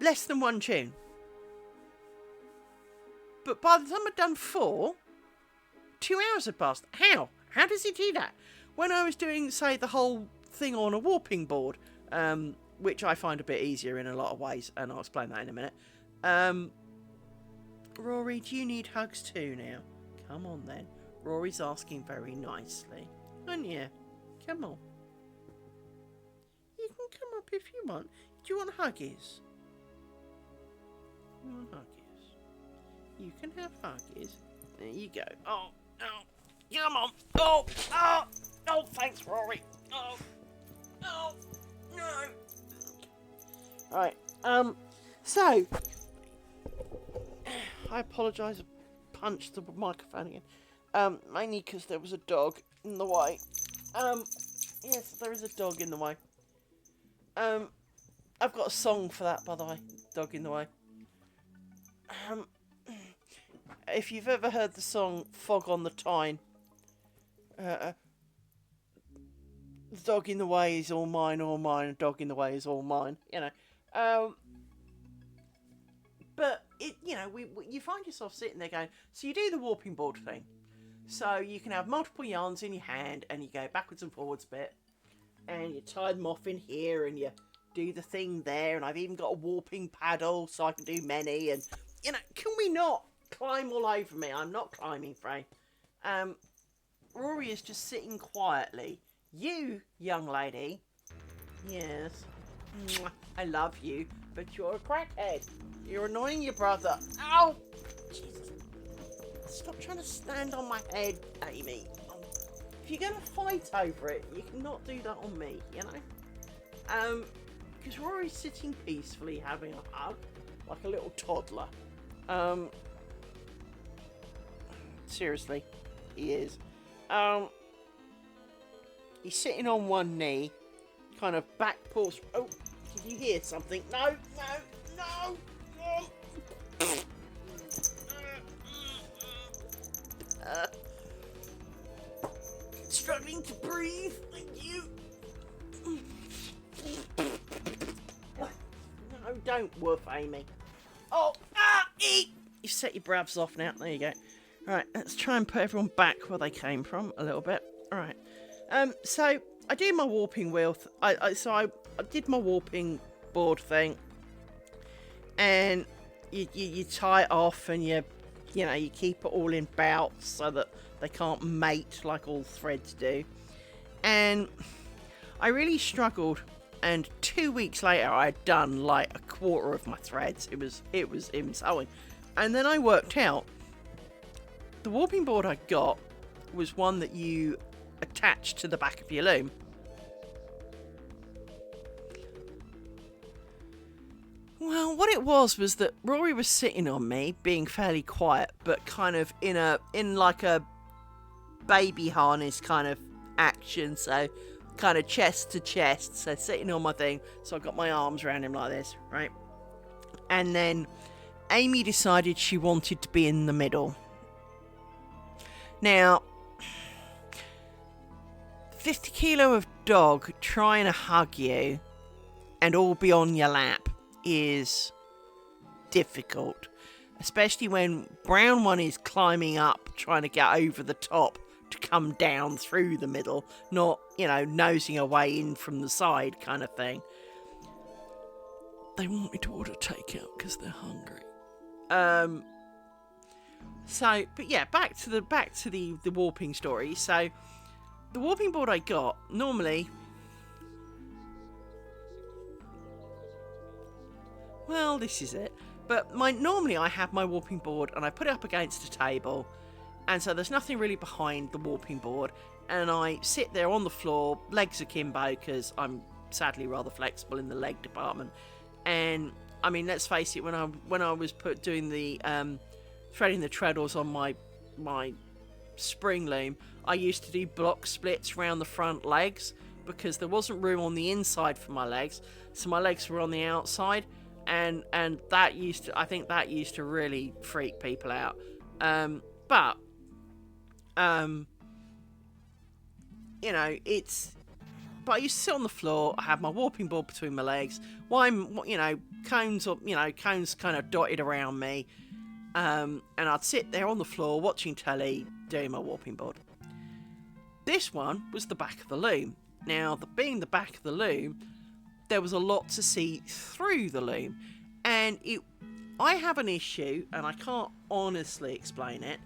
Less than 1 tune. But by the time I'd done 4, 2 hours had passed. How? How does he do that? When I was doing, say, the whole thing on a warping board, which I find a bit easier in a lot of ways, and I'll explain that in a minute. Rory, do you need hugs too now? Come on then. Rory's asking very nicely. And yeah, come on. You can come up if you want. Do you want huggies? You want huggies? You can have huggies. There you go. Oh, oh, come on. Oh, oh, oh, thanks, Rory. Oh, oh, no. Right. So I apologise. I punched the microphone again. Mainly because there was a dog in the way. Yes, there is a dog in the way. I've got a song for that, by the way. Dog in the way. If you've ever heard the song "Fog on the Tyne," the dog in the way is all mine, the dog in the way is all mine. You know. But it, you know, you find yourself sitting there going, so you do the warping board thing. So you can have multiple yarns in your hand, and you go backwards and forwards a bit, and you tie them off in here, and you do the thing there, and I've even got a warping paddle, so I can do many, and, you know, can we not climb all over me? I'm not climbing, Frey. Rory is just sitting quietly. You, young lady, yes, I love you, but you're a crackhead. You're annoying your brother. Ow! Jesus. Stop trying to stand on my head, Amy. If you're going to fight over it, you cannot do that on me, you know? Because Rory's sitting peacefully having a hug, like a little toddler. Seriously, he is. He's sitting on one knee, kind of back paws. Oh, did you hear something? No, no, no! Struggling to breathe. Thank you. No, don't woof, Amy. Oh, eat! You set your brabs off now. There you go. Right, let's try and put everyone back where they came from a little bit. All right. So I do my warping wheel. I did my warping board thing, and you tie it off, and you keep it all in bouts so that they can't mate like all threads do. And I really struggled, and 2 weeks later I had done like a quarter of my threads. It was insulting. And then I worked out the warping board I got was one that you attach to the back of your loom. Well, what it was that Rory was sitting on me, being fairly quiet, but kind of in like a baby harness kind of action, so kind of chest to chest, so sitting on my thing, so I got my arms around him like this, right? And then Amy decided she wanted to be in the middle. Now, 50 kilo of dog trying to hug you and all be on your lap is difficult, especially when brown one is climbing up, trying to get over the top to come down through the middle, not, nosing a way in from the side kind of thing. They want me to order takeout because they're hungry. So, but yeah, back to the warping story. So, the warping board I got, normally, well, this is it. But normally I have my warping board and I put it up against a table, and so there's nothing really behind the warping board, and I sit there on the floor, legs akimbo, because I'm sadly rather flexible in the leg department. And I mean, let's face it, when I was doing the threading the treadles on my spring loom, I used to do block splits around the front legs because there wasn't room on the inside for my legs, so my legs were on the outside, and that used to really freak people out. But I used to sit on the floor. I had my warping board between my legs. Cones kind of dotted around me. And I'd sit there on the floor watching telly, doing my warping board. This one was the back of the loom. Now, being the back of the loom, there was a lot to see through the loom. And I have an issue, and I can't honestly explain it,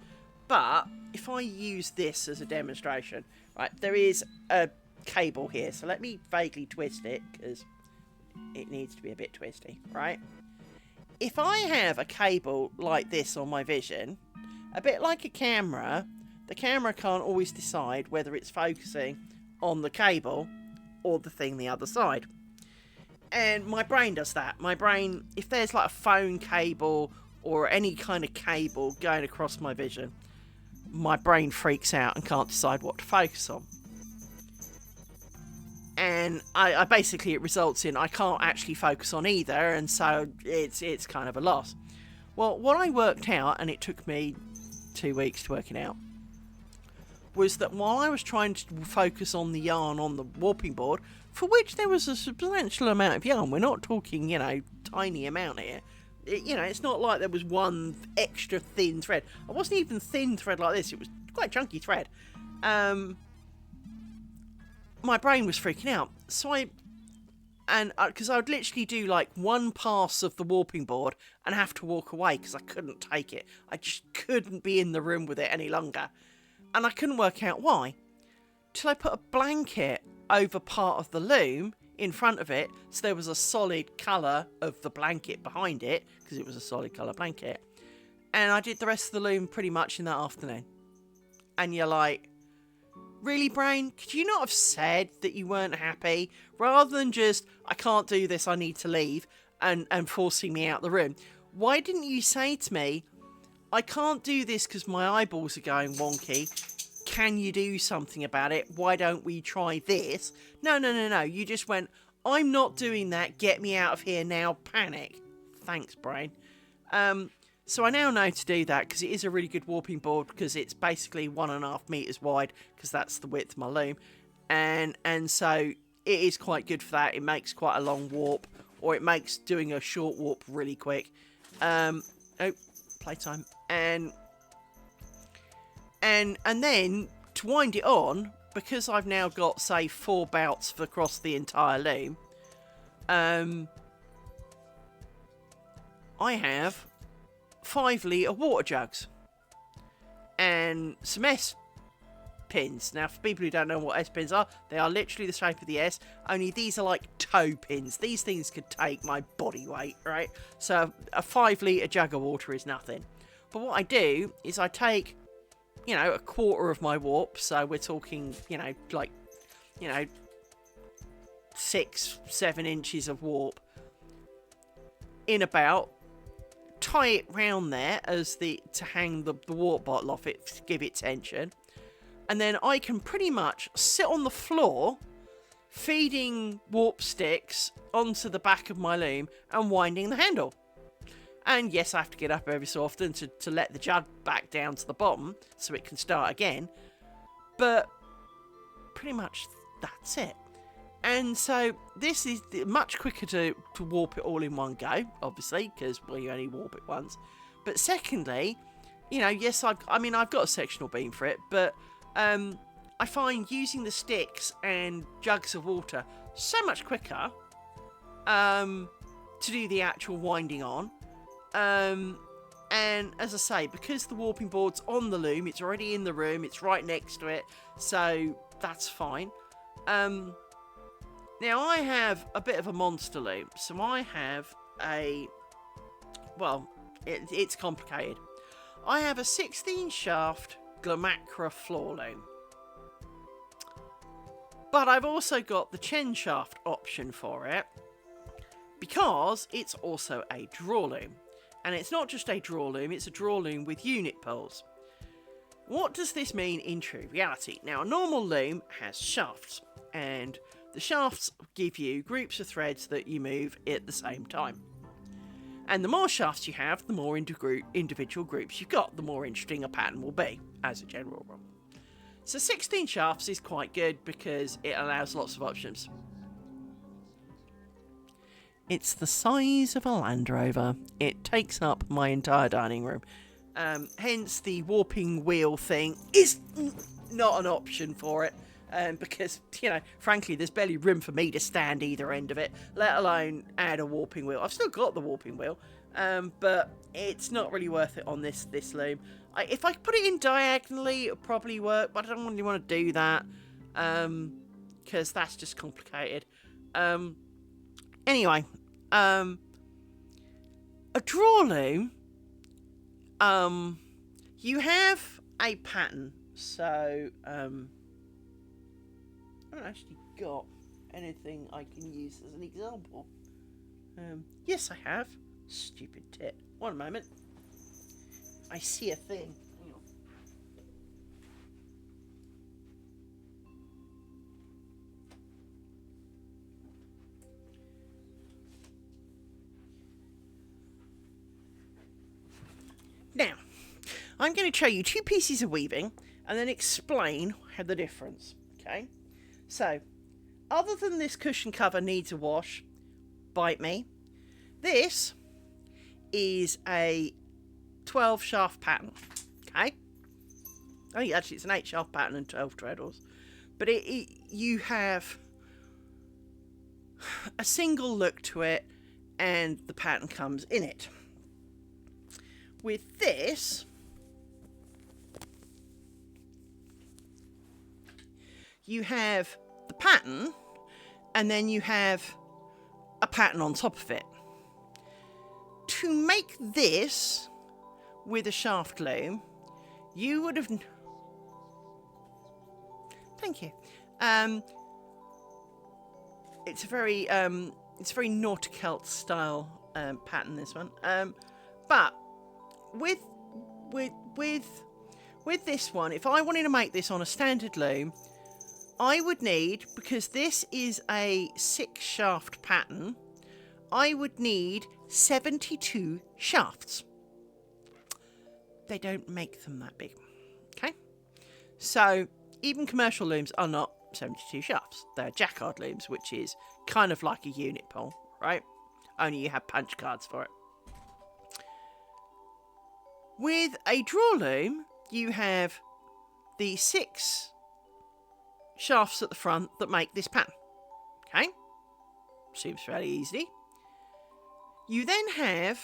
but if I use this as a demonstration, right, there is a cable here, so let me vaguely twist it, because it needs to be a bit twisty, right? If I have a cable like this on my vision, a bit like a camera, the camera can't always decide whether it's focusing on the cable or the thing the other side. And my brain does that. My brain, if there's like a phone cable or any kind of cable going across my vision, my brain freaks out and can't decide what to focus on. And I basically, it results in I can't actually focus on either, and so it's kind of a loss. Well, what I worked out, and it took me 2 weeks to work it out, was that while I was trying to focus on the yarn on the warping board, for which there was a substantial amount of yarn, we're not talking, tiny amount here. It's not like there was one extra thin thread. I wasn't even thin thread like this. It was quite chunky thread. My brain was freaking out. So because I would literally do like one pass of the warping board and have to walk away because I couldn't take it. I just couldn't be in the room with it any longer. And I couldn't work out why. Till I put a blanket over part of the loom in front of it, so there was a solid colour of the blanket behind it, because it was a solid colour blanket. And I did the rest of the loom pretty much in that afternoon. And you're like, really, brain? Could you not have said that you weren't happy? Rather than just, I can't do this, I need to leave, and forcing me out the room. Why didn't you say to me, I can't do this because my eyeballs are going wonky. Can you do something about it? Why don't we try this? No. You just went, I'm not doing that. Get me out of here now. Panic. Thanks, brain. So I now know to do that because it is a really good warping board because it's basically 1.5 meters wide because that's the width of my loom. And so it is quite good for that. It makes quite a long warp, or it makes doing a short warp really quick. Playtime. And then to wind it on, because I've now got, say, 4 bouts across the entire loom, I have 5-litre water jugs and some S pins. Now, for people who don't know what S pins are, they are literally the shape of the S, only these are like toe pins. These things could take my body weight, right? So a 5-litre jug of water is nothing. But what I do is I take, a quarter of my warp, so we're talking, 6-7 inches of warp in about, tie it round there to hang the warp bottle off it, to give it tension, and then I can pretty much sit on the floor feeding warp sticks onto the back of my loom and winding the handle. And yes, I have to get up every so often to let the jug back down to the bottom so it can start again. But pretty much that's it. And so this is much quicker to warp it all in one go, obviously, because, you only warp it once. But secondly, yes, I've got a sectional beam for it, but I find using the sticks and jugs of water so much quicker to do the actual winding on. And as I say, because the warping board's on the loom, it's already in the room, it's right next to it, so that's fine. Now I have a bit of a monster loom, so I have it's complicated. I have a 16 shaft Glamacra floor loom, but I've also got the Chen shaft option for it, because it's also a draw loom. And it's not just a draw loom, it's a draw loom with unit pulls. What does this mean in true reality? Now, a normal loom has shafts, and the shafts give you groups of threads that you move at the same time. And the more shafts you have, the more individual groups you've got, the more interesting a pattern will be, as a general rule. So 16 shafts is quite good because it allows lots of options. It's the size of a Land Rover. It takes up my entire dining room. Hence the warping wheel thing is not an option for it. Because, frankly, there's barely room for me to stand either end of it, let alone add a warping wheel. I've still got the warping wheel, but it's not really worth it on this loom. If I put it in diagonally, it'll probably work, but I don't really want to do that, because that's just complicated. Anyway, a draw loom, you have a pattern, so, I haven't actually got anything I can use as an example. Yes, I have. Stupid tit. One moment. I see a thing. Hang on. Now, I'm going to show you 2 pieces of weaving and then explain how the difference. Okay? So, other than this cushion cover needs a wash, bite me. This is a 12 shaft pattern. Okay? I think actually it's an 8 shaft pattern and 12 treadles. But you have a single look to it and the pattern comes in it. With this, you have the pattern and then you have a pattern on top of it. To make this with a shaft loom, you would have... Thank you. It's a very Nauticelt style pattern, this one. But with this one, if I wanted to make this on a standard loom, I would need, because this is a 6 shaft pattern, I would need 72 shafts. They don't make them that big. Okay? So, even commercial looms are not 72 shafts. They're jacquard looms, which is kind of like a unit pole, right? Only you have punch cards for it. With a draw loom, you have the 6 shafts at the front that make this pattern. Okay? Seems fairly easy. You then have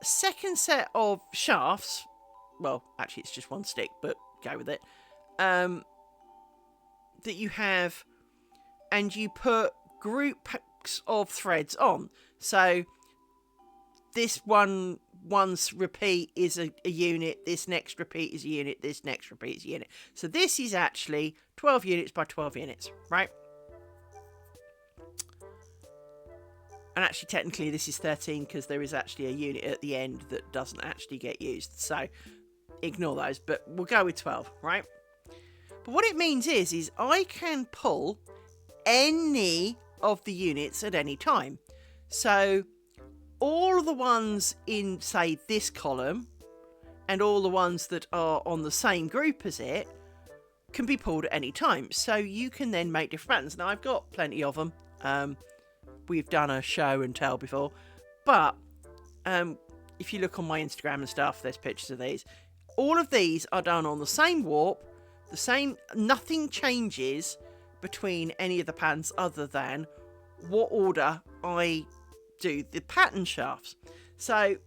a second set of shafts. Well, actually it's just one stick, but go with it. That you have, and you put groups of threads on. So this one's repeat is a unit, this next repeat is a unit, this next repeat is a unit. So this is actually 12 units by 12 units, right? And actually technically this is 13 because there is actually a unit at the end that doesn't actually get used. So ignore those, but we'll go with 12, right? But what it means is I can pull any of the units at any time. So all of the ones in, say, this column and all the ones that are on the same group as it can be pulled at any time. So you can then make different patterns. Now, I've got plenty of them. We've done a show and tell before. But if you look on my Instagram and stuff, there's pictures of these. All of these are done on the same warp. The same, nothing changes between any of the patterns other than what order I do the pattern shafts. So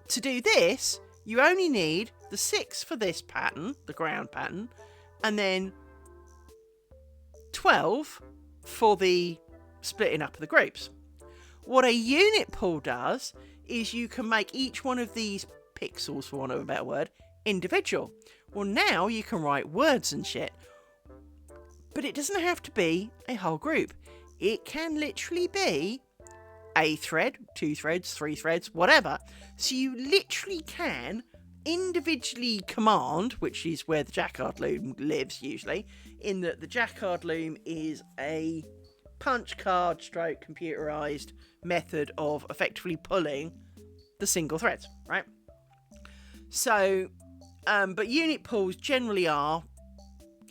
to do this, you only need the 6 for this pattern, the ground pattern, and then 12 for the splitting up of the groups. What a unit pull does is you can make each one of these pixels, for want of a better word, individual. Well, now you can write words and shit. But it doesn't have to be a whole group. It can literally be a thread, 2 threads, 3 threads, whatever. So you literally can individually command, which is where the jacquard loom lives usually, in that the jacquard loom is a punch card stroke computerized method of effectively pulling the single threads, right? So but unit pulls generally are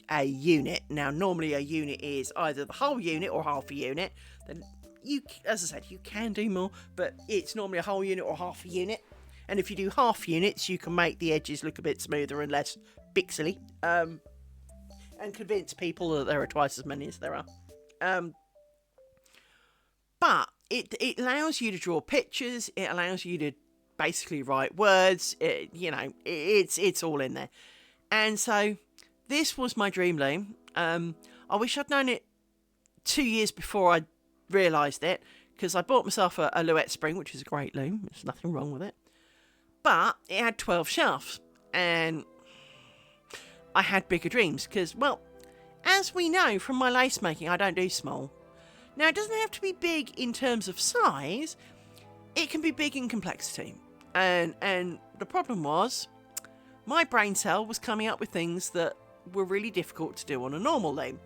a unit. Now, normally a unit is either the whole unit or half a unit. Then you, as I said, you can do more, but it's normally a whole unit or half a unit. And if you do half units, you can make the edges look a bit smoother and less pixely, and convince people that there are twice as many as there are. But it allows you to draw pictures. It allows you to basically write words. It's all in there. And so this was my dream loom. I wish I'd known it 2 years before I realised it, because I bought myself a Louette Spring, which is a great loom. There's nothing wrong with it. But it had 12 shafts, and I had bigger dreams because, well, as we know from my lace making, I don't do small. Now, it doesn't have to be big in terms of size. It can be big in complexity. And the problem was, my brain cell was coming up with things that were really difficult to do on a normal loom.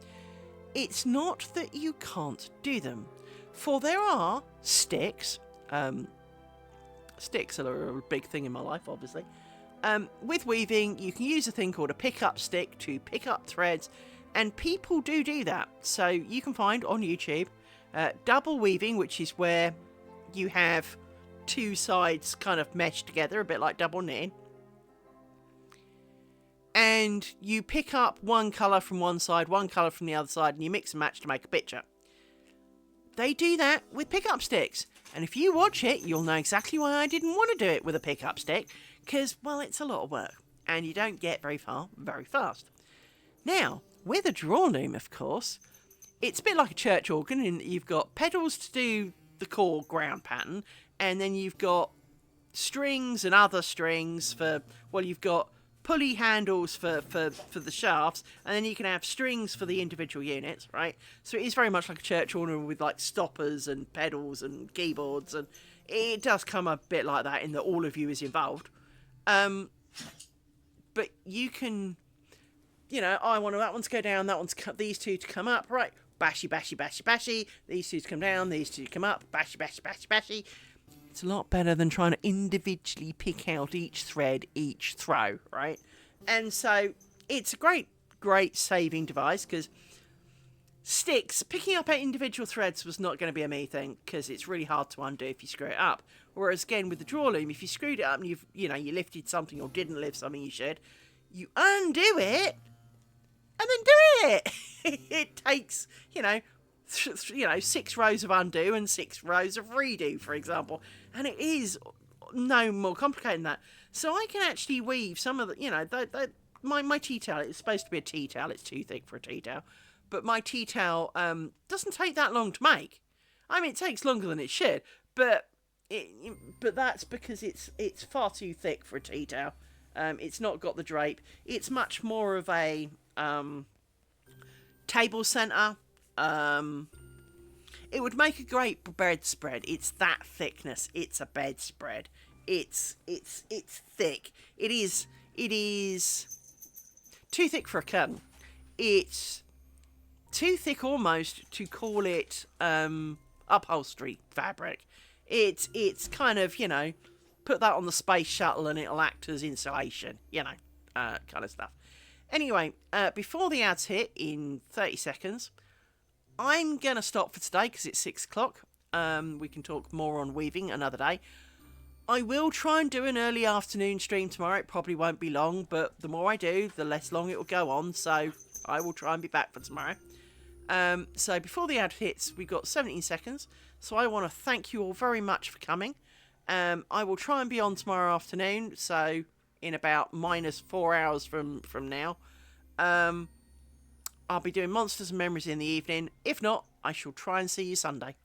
It's not that you can't do them, for there are sticks. Sticks are a big thing in my life, obviously. With weaving, you can use a thing called a pick-up stick to pick up threads, and people do that. So you can find on YouTube double weaving, which is where you have two sides kind of meshed together, a bit like double knitting. And you pick up one colour from one side, one colour from the other side, and you mix and match to make a picture. They do that with pick-up sticks. And if you watch it, you'll know exactly why I didn't want to do it with a pick-up stick. Because, well, it's a lot of work. And you don't get very far very fast. Now, with a draw loom, of course, it's a bit like a church organ in that you've got pedals to do the core ground pattern. And then you've got strings and other strings for, well, you've got pulley handles for the shafts, and then you can have strings for the individual units, right? So it is very much like a church organ with like stoppers and pedals and keyboards, and it does come a bit like that in that all of you is involved. But you can, you know, I want that one to go down, that one's these two to come up, right? Bashy, bashy, bashy, bashy. These two to come down, these two to come up, bashy, bashy, bashy, bashy. It's a lot better than trying to individually pick out each thread, each throw, right? And so it's a great saving device, because sticks, picking up individual threads was not going to be a me thing, because it's really hard to undo if you screw it up. Whereas again with the draw loom, if you screwed it up and you lifted something or didn't lift something you should, you undo it and then do it. It takes, 6 rows of undo and 6 rows of redo, for example. And it is no more complicated than that. So I can actually weave some of the, my tea towel, it's supposed to be a tea towel, it's too thick for a tea towel. But my tea towel doesn't take that long to make. I mean, it takes longer than it should, but that's because it's far too thick for a tea towel. It's not got the drape. It's much more of a table centre. It would make a great bedspread. It's that thickness. It's a bedspread. It's thick. It is too thick for a curtain. It's too thick almost to call it upholstery fabric. It's kind of, put that on the space shuttle and it'll act as insulation, kind of stuff. Anyway, before the ads hit in 30 seconds, I'm going to stop for today because it's 6 o'clock. We can talk more on weaving another day. I will try and do an early afternoon stream tomorrow. It probably won't be long, but the more I do, the less long it will go on. So I will try and be back for tomorrow. So before the ad hits, we've got 17 seconds. So I want to thank you all very much for coming. I will try and be on tomorrow afternoon. So in about -4 hours from now. I'll be doing Monsters and Memories in the evening. If not, I shall try and see you Sunday.